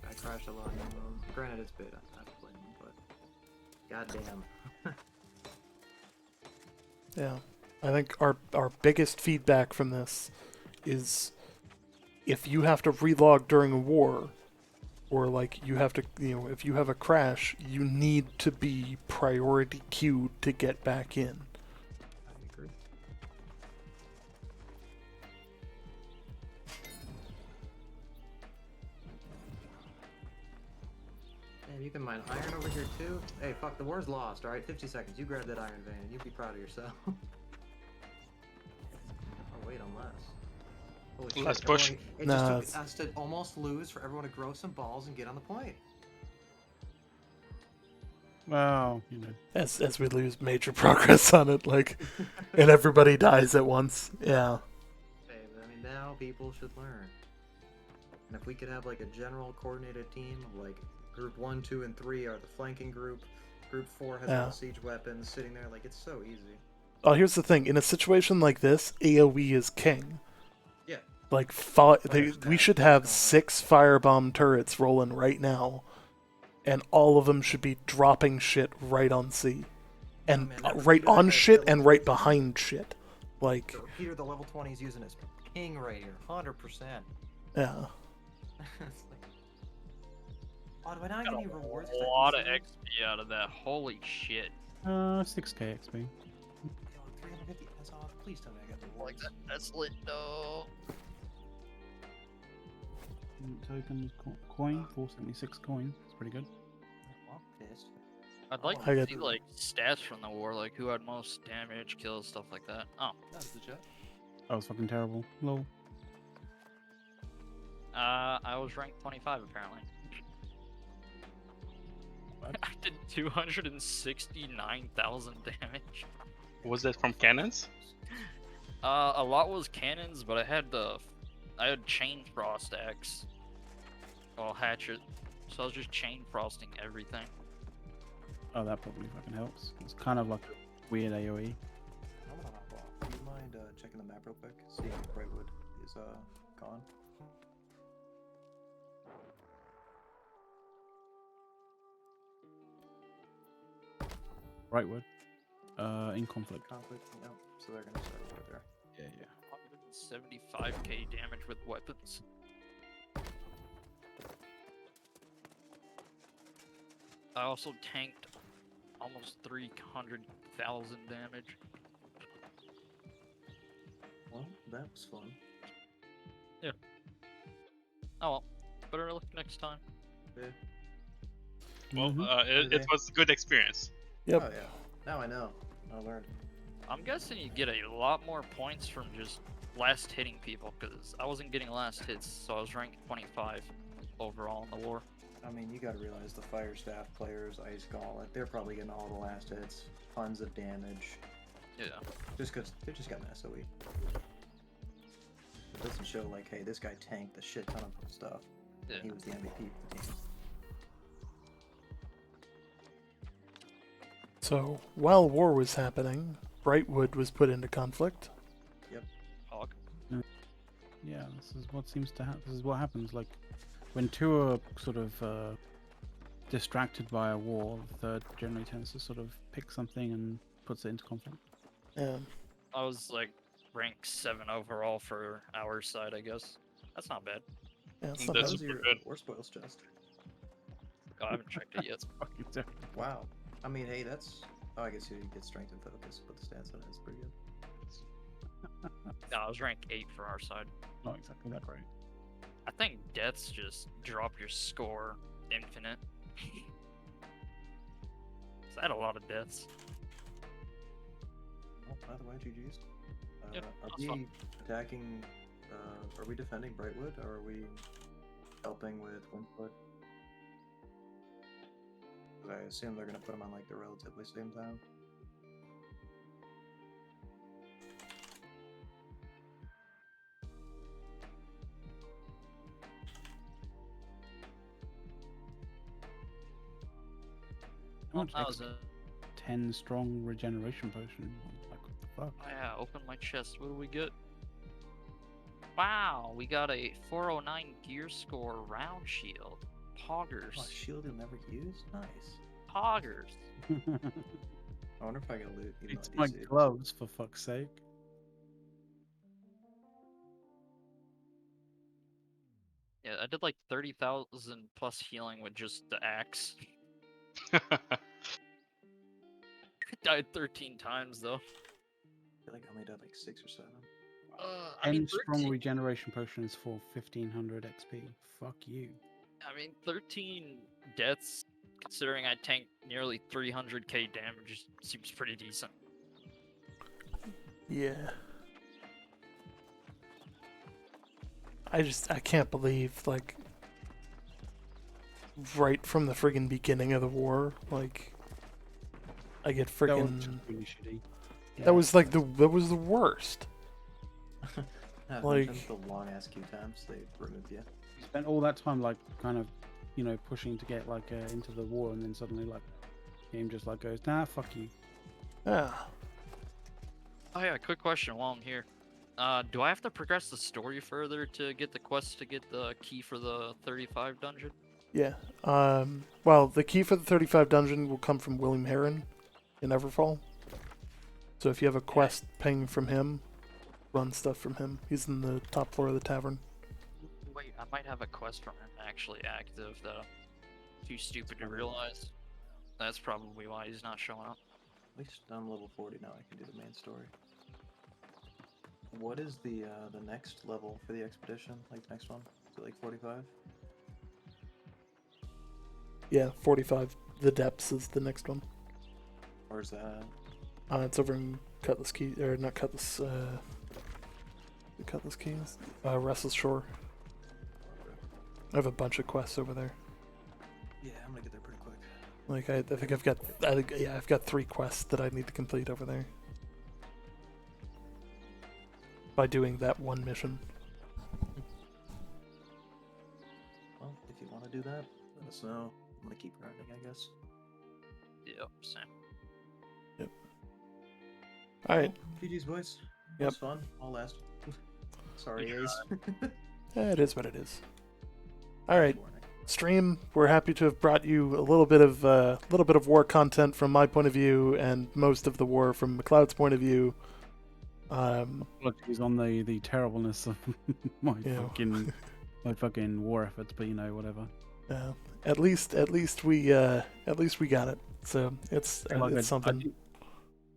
I crashed a lot in the mode. Granted, it's beta. I have to blame them, but goddamn. Yeah, I think our biggest feedback from this is if you have to relog during a war, or like you have to, if you have a crash, you need to be priority queued to get back in. I agree. Man, you can mine iron over here too. Hey, fuck, the war's lost, alright? 50 seconds. You grab that iron vein. You be proud of yourself. Oh, wait, unless. Holy shit, Let's push. It Nah, just took us to almost lose for everyone to grow some balls and get on the point. Well, As we lose major progress on it, like, and everybody dies at once. Yeah. Hey, I mean, now people should learn. And if we could have like a general coordinated team of like group 1, 2, and 3 are the flanking group. Group 4 has all the siege weapons sitting there. Like, it's so easy. Oh, here's the thing. In a situation like this, AoE is king. Yeah. Like, we should have 6 firebomb turrets rolling right now, and all of them should be dropping shit right on C. And right on shit and right behind shit. Like... The repeater, the level 20 is using his king right here. 100%. Yeah. Oh, do I not get any rewards? A lot of XP out of that. Holy shit. 6k XP. Yo, 350. That's all. Please tell me I got the rewards. Like that's lit, no. Tokens, coin, 476 coin. It's pretty good. I'm pissed. I'd like I to got- see like stats from the war, like who had most damage, kills, stuff like that. Oh. That's the chat. That was fucking terrible. Lol. I was ranked 25 apparently. I did 269,000 damage. Was that from cannons? A lot was cannons, but I had chain frost axe. Well, hatchet. So I was just chain frosting everything. Oh, that probably fucking helps. It's kind of like a weird AoE. I'm gonna hop off. Do you mind checking the map real quick? See if Brightwood is gone. Brightwood. In conflict. Conflict? No. So they're gonna start over there. Yeah, yeah. 175k damage with weapons. I also tanked almost 300,000 damage. Well, that was fun. Yeah. Oh well. Better luck next time. Yeah. Well, Mm-hmm. it was a good experience. Yep. Oh yeah. Now I know. I learned. I'm guessing you get a lot more points from just last hitting people, because I wasn't getting last hits, so I was ranked 25 overall in the war. I mean, you gotta realize the Fire Staff players, Ice Gauntlet, they're probably getting all the last hits, tons of damage. Yeah. Just because they just got an SOE. It doesn't show like, hey, this guy tanked a shit ton of stuff. Yeah. He was the MVP of the team. So, while war was happening, Brightwood was put into conflict. Yep. Hog. Yeah, this is what seems to happen. This is what happens. Like, when two are sort of distracted by a war, the third generally tends to sort of pick something and puts it into conflict. Yeah. I was like rank 7 overall for our side, I guess. That's not bad. Yeah, it's That not That's was bad. your good. war spoils chest. Oh, I haven't checked it yet. Fucking terrible. Wow. I mean, hey, that's. Oh, I guess you get strength and focus, but the stats on it is pretty good. No, I was rank 8 for our side. Not exactly that great. I think deaths just drop your score infinite. Is that a lot of deaths? Oh, by the way, GG's. Yep, Are that's we fine. attacking? Are we defending Brightwood, or are we helping with Windfoot? 'Cause I assume they're gonna put them on like the relatively same time. Well, that was a... 10 strong regeneration potion. Like, what the fuck? Oh yeah, open my chest. What do we get? Wow, we got a 409 gear score round shield. Poggers. Oh, shield you'll never use? Nice. Poggers. I wonder if I can loot. Even It's though my I DC. gloves, for fuck's sake. Yeah, I did like 30,000 plus healing with just the axe. Died 13 times though. I feel like I only did like 6 or 7. I mean, 10 strong 13, regeneration potions for 1500 XP. Fuck you. I mean, 13 deaths, considering I tanked nearly 300k damage, seems pretty decent. Yeah. I can't believe, like, right from the friggin' beginning of the war, like, I get That was friggin'... just really shitty. That was like that was the worst. Not Like- mention the long ass queue times they remove you. You spent all that time, like, kind of, you know, pushing to get, like, into the war, and then suddenly, like, game just, like, goes, nah, fuck you. Yeah. Oh yeah, quick question while I'm here. Do I have to progress the story further to get the quest to get the key for the 35 dungeon? Yeah. Well, the key for the 35 dungeon will come from William Heron in Everfall. So if you have a quest ping from him, run stuff from him. He's in the top floor of the tavern. Wait, I might have a quest from him actually active that I'm too stupid to realize. That's probably why he's not showing up. At least I'm level 40 now. I can do the main story. What is the next level for the expedition? Like the next one? Is it like 45? Yeah, 45. The Depths is the next one. Or is that? It's over in Cutlass Key, or not Cutlass, the Cutlass Keys? Restless Shore. I have a bunch of quests over there. Yeah, I'm gonna get there pretty quick. Like, I think I've got 3 quests that I need to complete over there. By doing that one mission. Well, if you want to do that, let us know. I'm gonna keep grinding, I guess. Yep, same. Yep. Alright. GG's, boys. That Yep. was fun. All last. Sorry, Ace. It is what it is. Alright. Stream, we're happy to have brought you a little bit of war content from my point of view, and most of the war from McLeod's point of view. Apologies on the terribleness of my fucking war efforts, but you know, whatever. At least we got it. So it's something.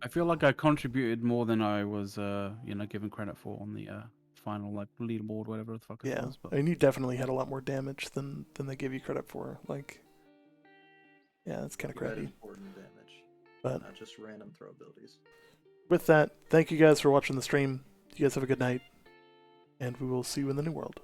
I feel like I contributed more than I was, given credit for on the final like leaderboard, whatever the fuck it was. But And you definitely had a lot more damage than they give you credit for. Like, yeah, it's kind of You had crappy. important damage, But not just random throw abilities. with that, thank you guys for watching the stream. You guys have a good night, and we will see you in the new world.